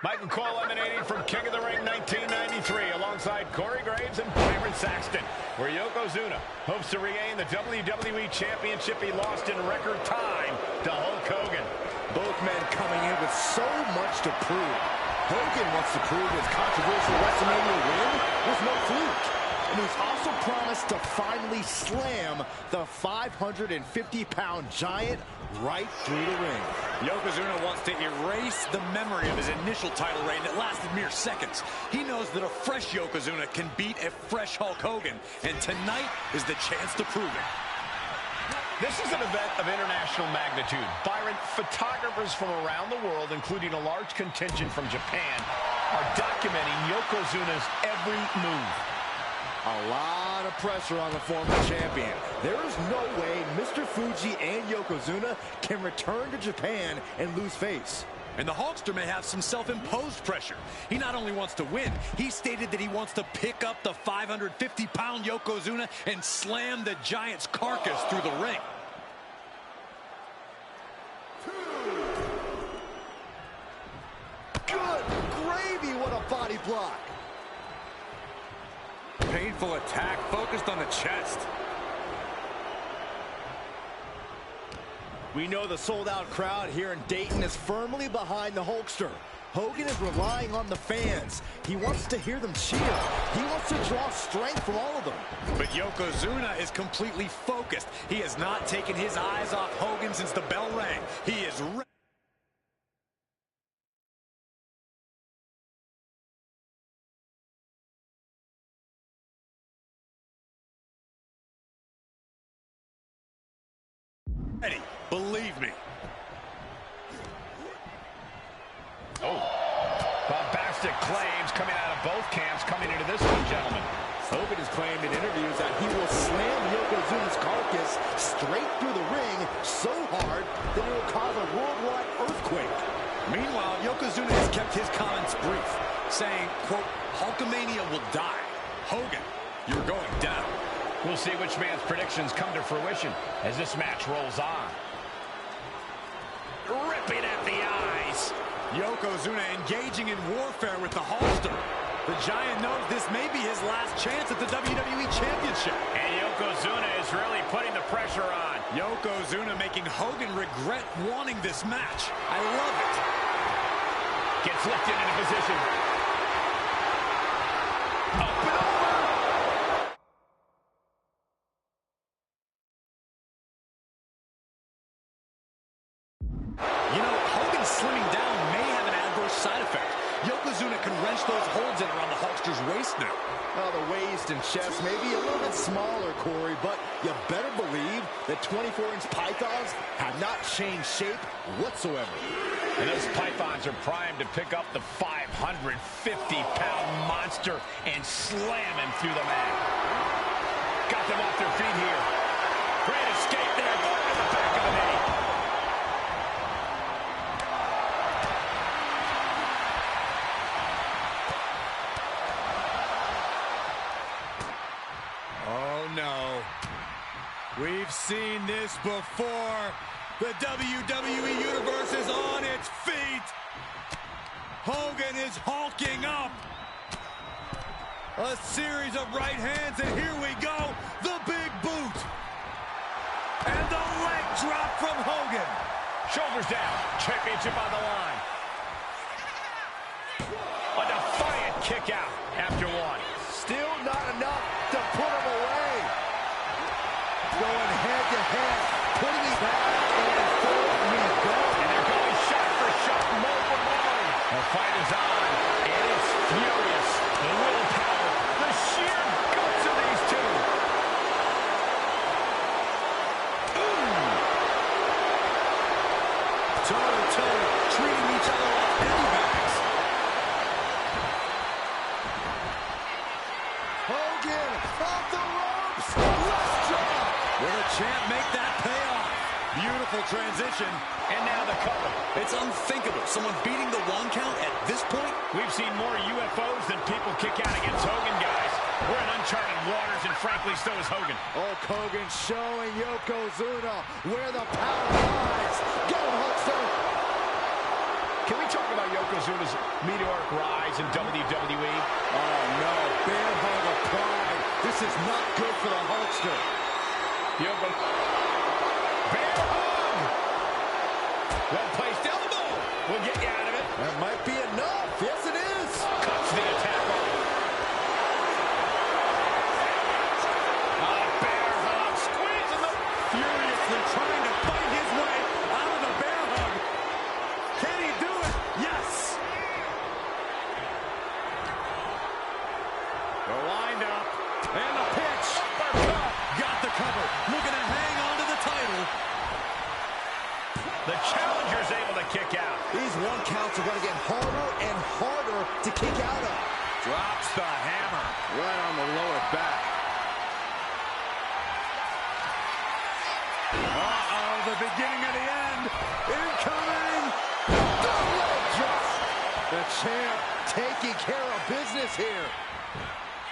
Michael Cole emanating from King of the Ring 1993 alongside Corey Graves and Byron Saxton, where Yokozuna hopes to regain the WWE Championship he lost in record time to Hulk Hogan. Both men coming in with so much to prove. Hogan wants to prove his controversial WrestleMania win was no fluke. And he's also promised to finally slam the 550-pound giant right through the ring. Yokozuna wants to erase the memory of his initial title reign that lasted mere seconds. He knows that a fresh Yokozuna can beat a fresh Hulk Hogan, and tonight is the chance to prove it. This is an event of international magnitude. Byron, photographers from around the world, including a large contingent from Japan, are documenting Yokozuna's every move. A lot of pressure on the former champion. There is no way Mr. Fuji and Yokozuna can return to Japan and lose face. And the Hulkster may have some self-imposed pressure. He not only wants to win, he stated that he wants to pick up the 550-pound Yokozuna and slam the giant's carcass through the ring. Good gravy, what a body block. Painful attack focused on the chest. We know the sold-out crowd here in Dayton is firmly behind the Hulkster. Hogan is relying on the fans. He wants to hear them cheer. He wants to draw strength from all of them. But Yokozuna is completely focused. He has not taken his eyes off Hogan since the bell rang. He is ready. Believe me. Oh, bombastic claims coming out of both camps coming into this one, gentlemen. Hogan has claimed in interviews that he will slam Yokozuna's carcass straight through the ring so hard that it will cause a worldwide earthquake. Meanwhile, Yokozuna has kept his comments brief, saying, quote, Hulkamania will die. Hogan, you're going down. We'll see which man's predictions come to fruition as this match rolls on. Ripping at the eyes. Yokozuna engaging in warfare with the Hulkster. The Giant knows this may be his last chance at the WWE Championship. And Yokozuna is really putting the pressure on. Yokozuna making Hogan regret wanting this match. I love it. Gets lifted into position. Up and over. Hulkster's waist now. Oh, the waist and chest may be a little bit smaller, Corey, but you better believe that 24-inch pythons have not changed shape whatsoever. And those pythons are primed to pick up the 550-pound monster and slam him through the mat. Got them off their feet here. Great escape there, going to the back of the knee. Oh, no. We've seen this before. The WWE Universe is on its feet. Hogan is hulking up. A series of right hands, and here we go. The big boot. And the leg drop from Hogan. Shoulders down. Championship on the line. A defiant kick out after one. Still not enough to put him away. Going head to head, putting his back and forth we go. And they're going shot for shot, blow for blow. The fight is on, and it's furious. The willpower, the sheer guts of these two. Toe-to-toe, treating each other like heavy bags. Hogan off the ropes. Let's drop. Will the champ make that pay off? Beautiful transition. And now the cover. It's unthinkable. Someone beating the 1 count at this point? We've seen more UFOs than people kick out against Hogan, guys. We're in uncharted waters, and frankly, so is Hogan. Hulk Hogan showing Yokozuna where the power lies. Go, Hulkster. Can we talk about Yokozuna's meteoric rise in WWE? Oh, no. Bear hug of pride. This is not good for the Hulkster. Yoko. Bear hug. Well-placed elbow. We'll get you out of it. That might be enough. Yes, it is. Cuts the attack off. Bear hug. Squeezing the... Furiously trying to fight his way out of the bear hug. Can he do it? Yes. The wind up. And the pitch. Got the cover. Looking to hang on to the title. The challenger's able to kick out. These 1 counts are going to get harder and harder to kick out of. Drops the hammer. Right on the lower back. Uh-oh, the beginning of the end. Incoming. The leg drop. The champ taking care of business here.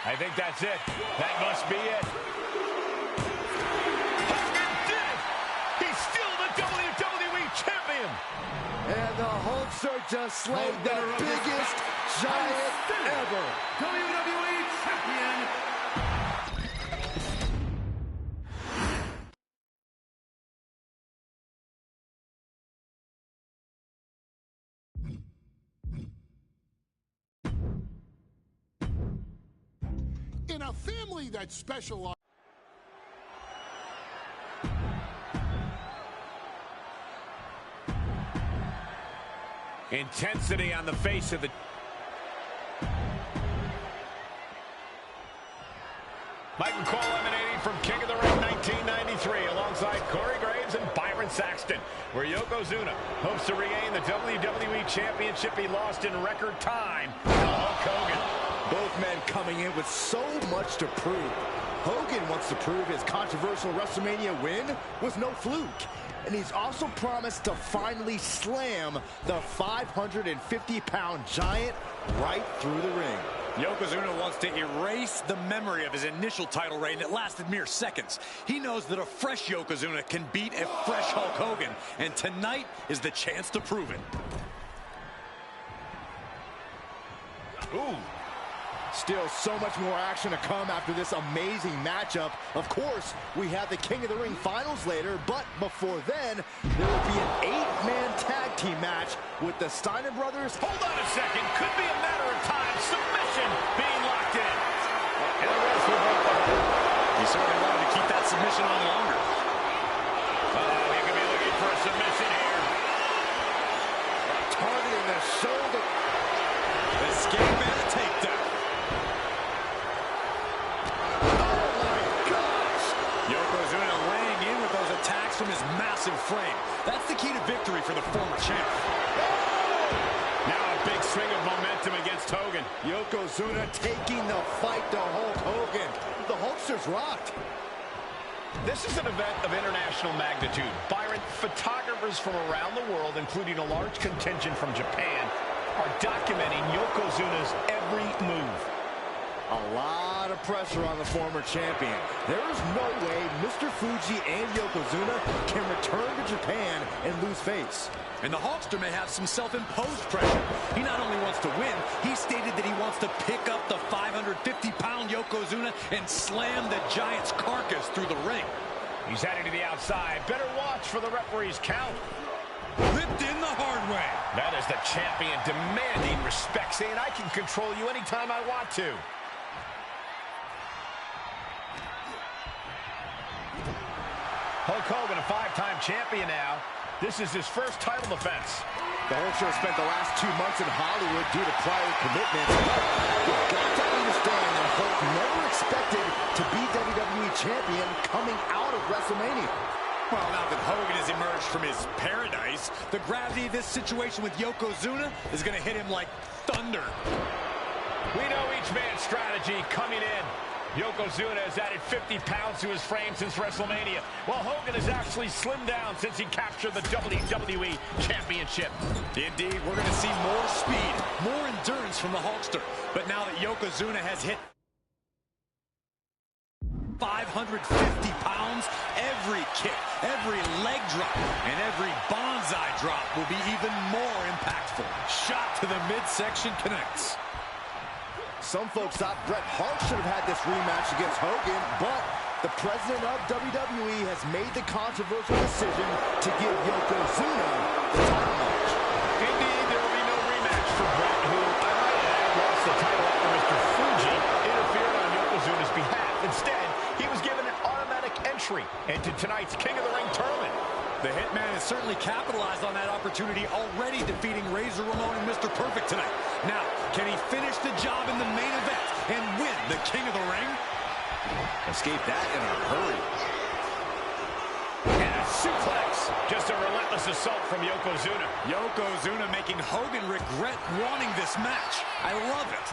I think that's it. That must be it. Hogan did it! He's still the WWE Champion! And the Hulkster just slayed the biggest giant ever. WWE Champion. In a family that specializes... Intensity on the face of the... Michael Cole emanating from King of the Ring 1993 alongside Corey Graves and Byron Saxton, where Yokozuna hopes to regain the WWE Championship he lost in record time to Hulk Hogan. Both men coming in with so much to prove. Hogan wants to prove his controversial WrestleMania win was no fluke. And he's also promised to finally slam the 550-pound giant right through the ring. Yokozuna wants to erase the memory of his initial title reign that lasted mere seconds. He knows that a fresh Yokozuna can beat a fresh Hulk Hogan, and tonight is the chance to prove it. Ooh. Still so much more action to come after this amazing matchup. Of course, we have the King of the Ring finals later, but before then, there will be an 8-man tag team match with the Steiner brothers. Hold on a second. Could be a matter of time. Submission being locked in. And the rest will go. He certainly wanted to keep that submission on longer. Oh, he could be looking for a submission here. Targeting the shoulder. Escape and a takedown. aggressive frame. That's the key to victory for the former champ. Now a big swing of momentum against Hogan. Yokozuna taking the fight to Hulk Hogan. The Hulkster's rocked. This is an event of international magnitude. Byron, photographers from around the world, including a large contingent from Japan, are documenting Yokozuna's every move. A lot of pressure on the former champion. There is no way Mr. Fuji and Yokozuna can return to Japan and lose face. And the Hulkster may have some self-imposed pressure. He not only wants to win, he stated that he wants to pick up the 550-pound Yokozuna and slam the Giant's carcass through the ring. He's heading to the outside. Better watch for the referee's count. Ripped in the hard way. That is the champion demanding respect, saying I can control you anytime I want to. Hulk Hogan, a five-time champion now. This is his first title defense. The Hulkster spent the last 2 months in Hollywood due to prior commitments. But you've got to understand that Hulk never expected to be WWE champion coming out of WrestleMania. Well, now that Hogan has emerged from his paradise, the gravity of this situation with Yokozuna is going to hit him like thunder. We know each man's strategy coming in. Yokozuna has added 50 pounds to his frame since WrestleMania, while Hogan has actually slimmed down since he captured the WWE Championship. Indeed, we're going to see more speed, more endurance from the Hulkster. But now that Yokozuna has hit 550 pounds, every kick, every leg drop, and every bonsai drop will be even more impactful. Shot to the midsection connects. Some folks thought Bret Hart should have had this rematch against Hogan, but the president of WWE has made the controversial decision to give Yokozuna the title match. Indeed, there will be no rematch for Bret, who, I might add, lost the title after Mr. Fuji interfered on Yokozuna's behalf. Instead, he was given an automatic entry into tonight's King of the Ring tournament. The Hitman has certainly capitalized on that opportunity, already defeating Razor Ramon and Mr. Perfect tonight. Now, can he finish the job in the main event and win the King of the Ring? Escape that in a hurry. And a suplex. Just a relentless assault from Yokozuna. Yokozuna making Hogan regret wanting this match. I love it.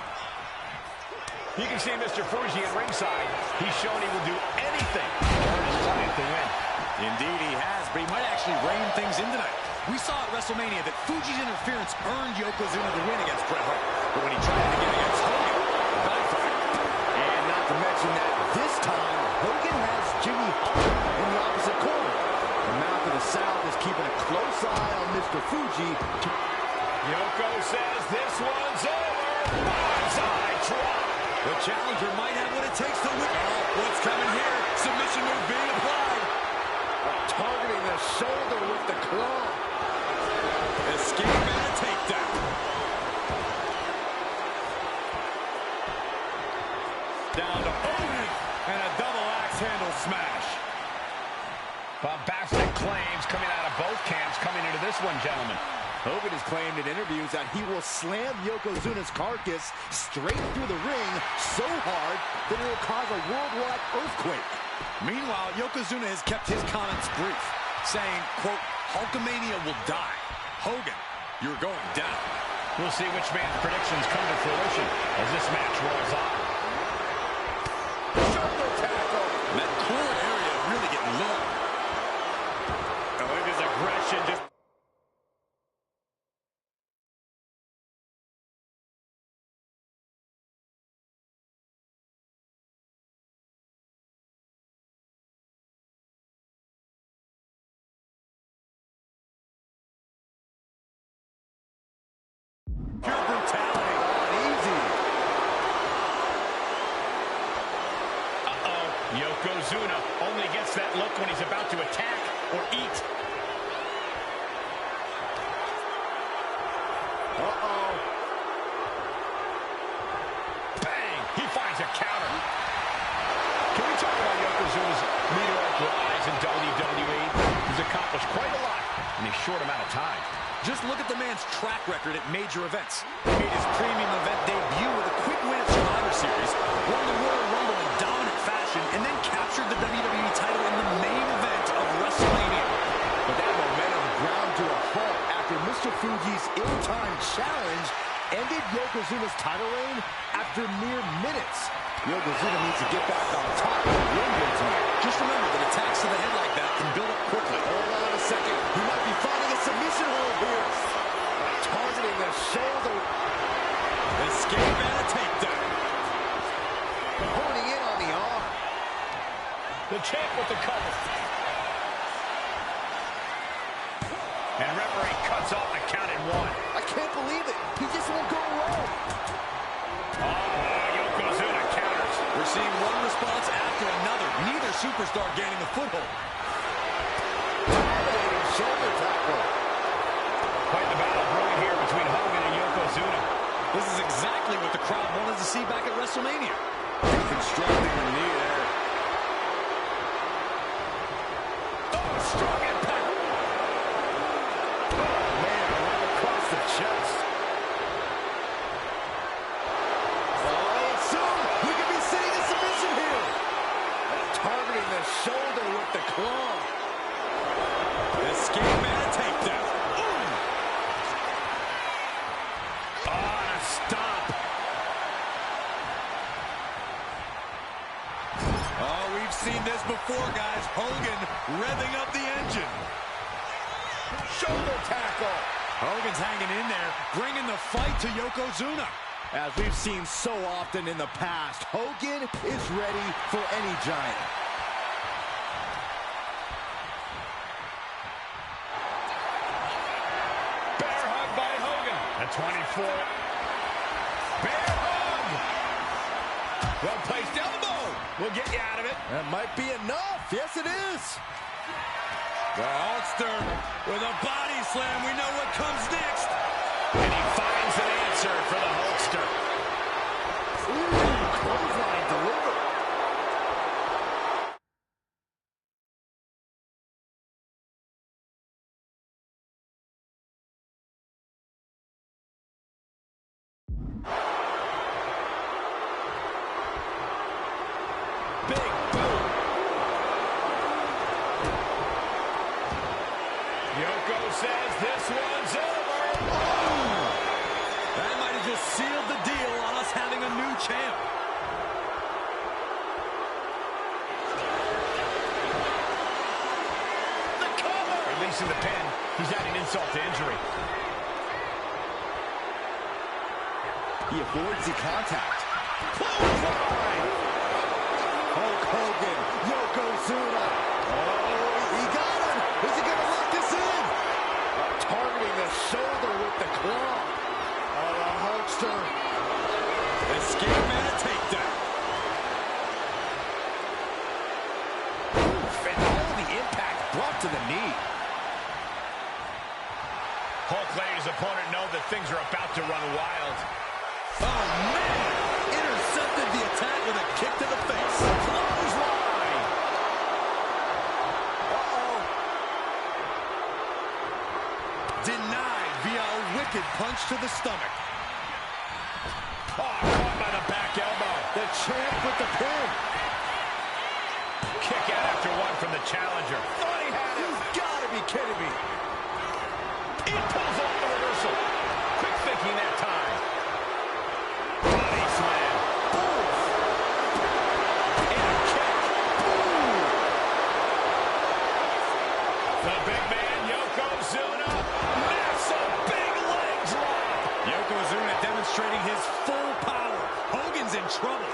You can see Mr. Fuji at ringside. He's shown he will do anything to earn his client to win. Indeed he has, but he might actually rein things in tonight. We saw at WrestleMania that Fuji's interference earned Yokozuna the win against Bret Hart. But when he tried it again against Hogan, backfired. And not to mention that this time, Hogan has Jimmy Hart in the opposite corner. The Mouth of the South is keeping a close eye on Mr. Fuji. Yoko says this one's over. Bonsai drop. The challenger might have what it takes to win. What's coming here? Submission move being applied. Targeting the shoulder with the claw. Escape and a takedown. Down to Hogan and a double axe handle smash. Bombastic claims coming out of both camps coming into this one, gentlemen. Hogan has claimed in interviews that he will slam Yokozuna's carcass straight through the ring so hard that it will cause a worldwide earthquake. Meanwhile, Yokozuna has kept his comments brief, saying, quote, Hulkamania will die. Hogan, you're going down. We'll see which man's predictions come to fruition as this match rolls on. Shoulder tackle. That core area really getting lit up. Oh, look at his aggression just... Pure brutality. Easy. Uh-oh. Yokozuna only gets that look when he's about to attack or eat. Uh-oh. Bang! He finds a counter. Can we talk about Yokozuna's meteoric rise in WWE? He's accomplished quite a lot in a short amount of time. Just look at the man's track record at major events. He made his premium event debut with a quick win at Survivor Series, won the Royal Rumble in dominant fashion, and then captured the WWE title in the main event of WrestleMania. The his title reign after mere minutes. Yokozuna needs to get back on top of the ring here tonight. Just remember that attacks to the head like that can build up quickly. Hold on a second. He might be finding a submission hold here. Targeting the shoulder. Escape and a takedown. Honing in on the arm. The champ with the cover. And referee cuts off the count at 1. I can't believe it. He just won't go away. Oh, Yokozuna counters. We're seeing one response after another. Neither superstar gaining a foothold. Dominating shoulder tackle. Quite the battle brewing here between Hogan and Yokozuna. This is exactly what the crowd wanted to see back at WrestleMania. Constructing the knee there. Oh, strong impact. Oh, man, right across the chest. Oh, soon we could be seeing a submission here. Targeting the shoulder with the claw. Escape and a takedown. Stop. Oh, we've seen this before, guys. Hogan revving up the engine. Shoulder tackle. Hogan's hanging in there, bringing the fight to Yokozuna. As we've seen so often in the past, Hogan is ready for any giant. Bear hug by Hogan. A 24. Bear hug. Well-placed elbow. We'll get you out of it. That might be enough. Yes, it is. The Hulkster with a body slam. We know what comes next. And he finds an answer for the Hulkster. Ooh, clothesline delivered. Big boom. Yoko says this one's over. Oh! That might have just sealed the deal on us having a new champ. The cover. Releasing the pin. He's adding insult to injury. He avoids the contact. Clothesline. Hulk Hogan, Yokozuna. Oh, he got him. Is he going to lock this in? Targeting the shoulder with the claw. Oh, the Hulkster. Escape and a takedown. Oof, and all the impact brought to the knee. Hulk letting his opponent know that things are about to run wild. Oh, man! Intercepted the attack with a kick to the face. Clothesline. Uh-oh. Denied via a wicked punch to the stomach. Oh, caught by the back elbow. The champ with the pin. Kick out after one from the challenger. Thought he had it. You've got to be kidding me. He pulls off the reversal. Quick thinking that time. Body slam. Oof. And a kick. Ooh. The big man, Yokozuna. Massive big leg drop. Yokozuna demonstrating his full power. Hogan's in trouble.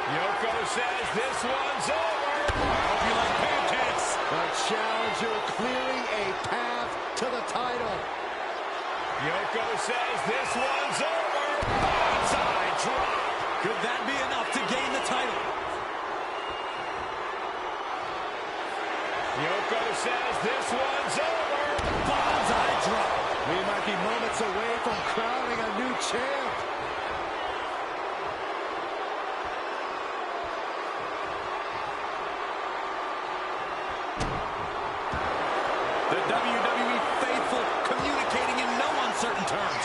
Yoko says this one's over. I hope you like pancakes. The challenger clearing a path to the title. Yoko says this one's over. Bonsai drop. Could that be enough to gain the title? Yoko says this one's over. Bonsai drop. We might be moments away from crowning a new champ. The WWE faithful communicating in no uncertain terms.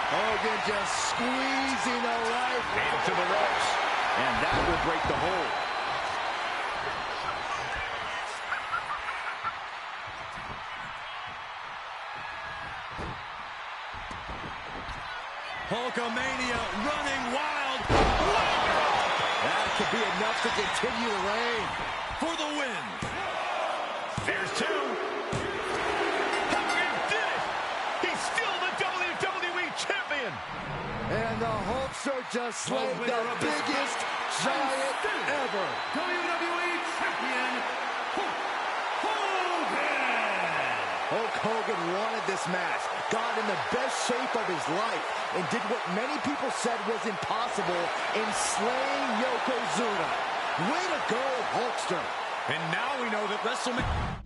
Hogan just squeezing the life into the ropes. And that will break the hold. Hulkamania running wild. That could be enough to continue the reign. For the win. There's two. Hogan did it. He's still the WWE Champion. And the Hulkster just slayed the biggest giant ever. WWE Champion, Hulk Hogan. Hulk Hogan wanted this match, got in the best shape of his life, and did what many people said was impossible in slaying Yokozuna. Way to go, Hulkster. And now we know that WrestleMania...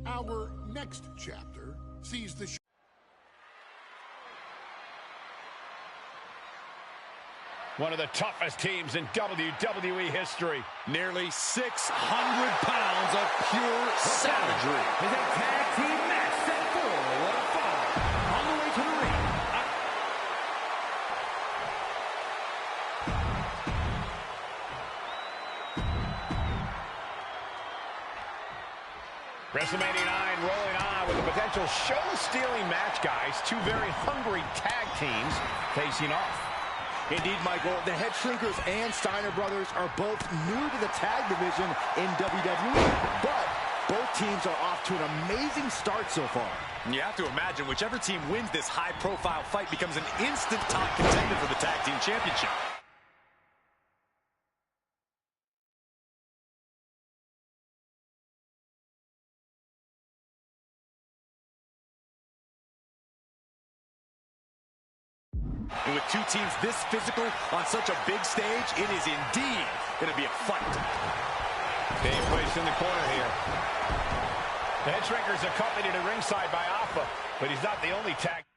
Our next chapter sees the One of the toughest teams in WWE history. Nearly 600 pounds of pure savagery. Is a tag team match set for one fall. On the way to the ring. WrestleMania 9 rolling on with a potential show-stealing match, guys. Two very hungry tag teams facing off. Indeed, Michael, the Head Shrinkers and Steiner Brothers are both new to the tag division in WWE, but both teams are off to an amazing start so far. You have to imagine whichever team wins this high-profile fight becomes an instant top contender for the tag team championship. And with two teams this physical on such a big stage, it is indeed going to be a fight. Being placed in the corner here. The Head Shrinkers accompanied at ringside by Alpha, but he's not the only tag.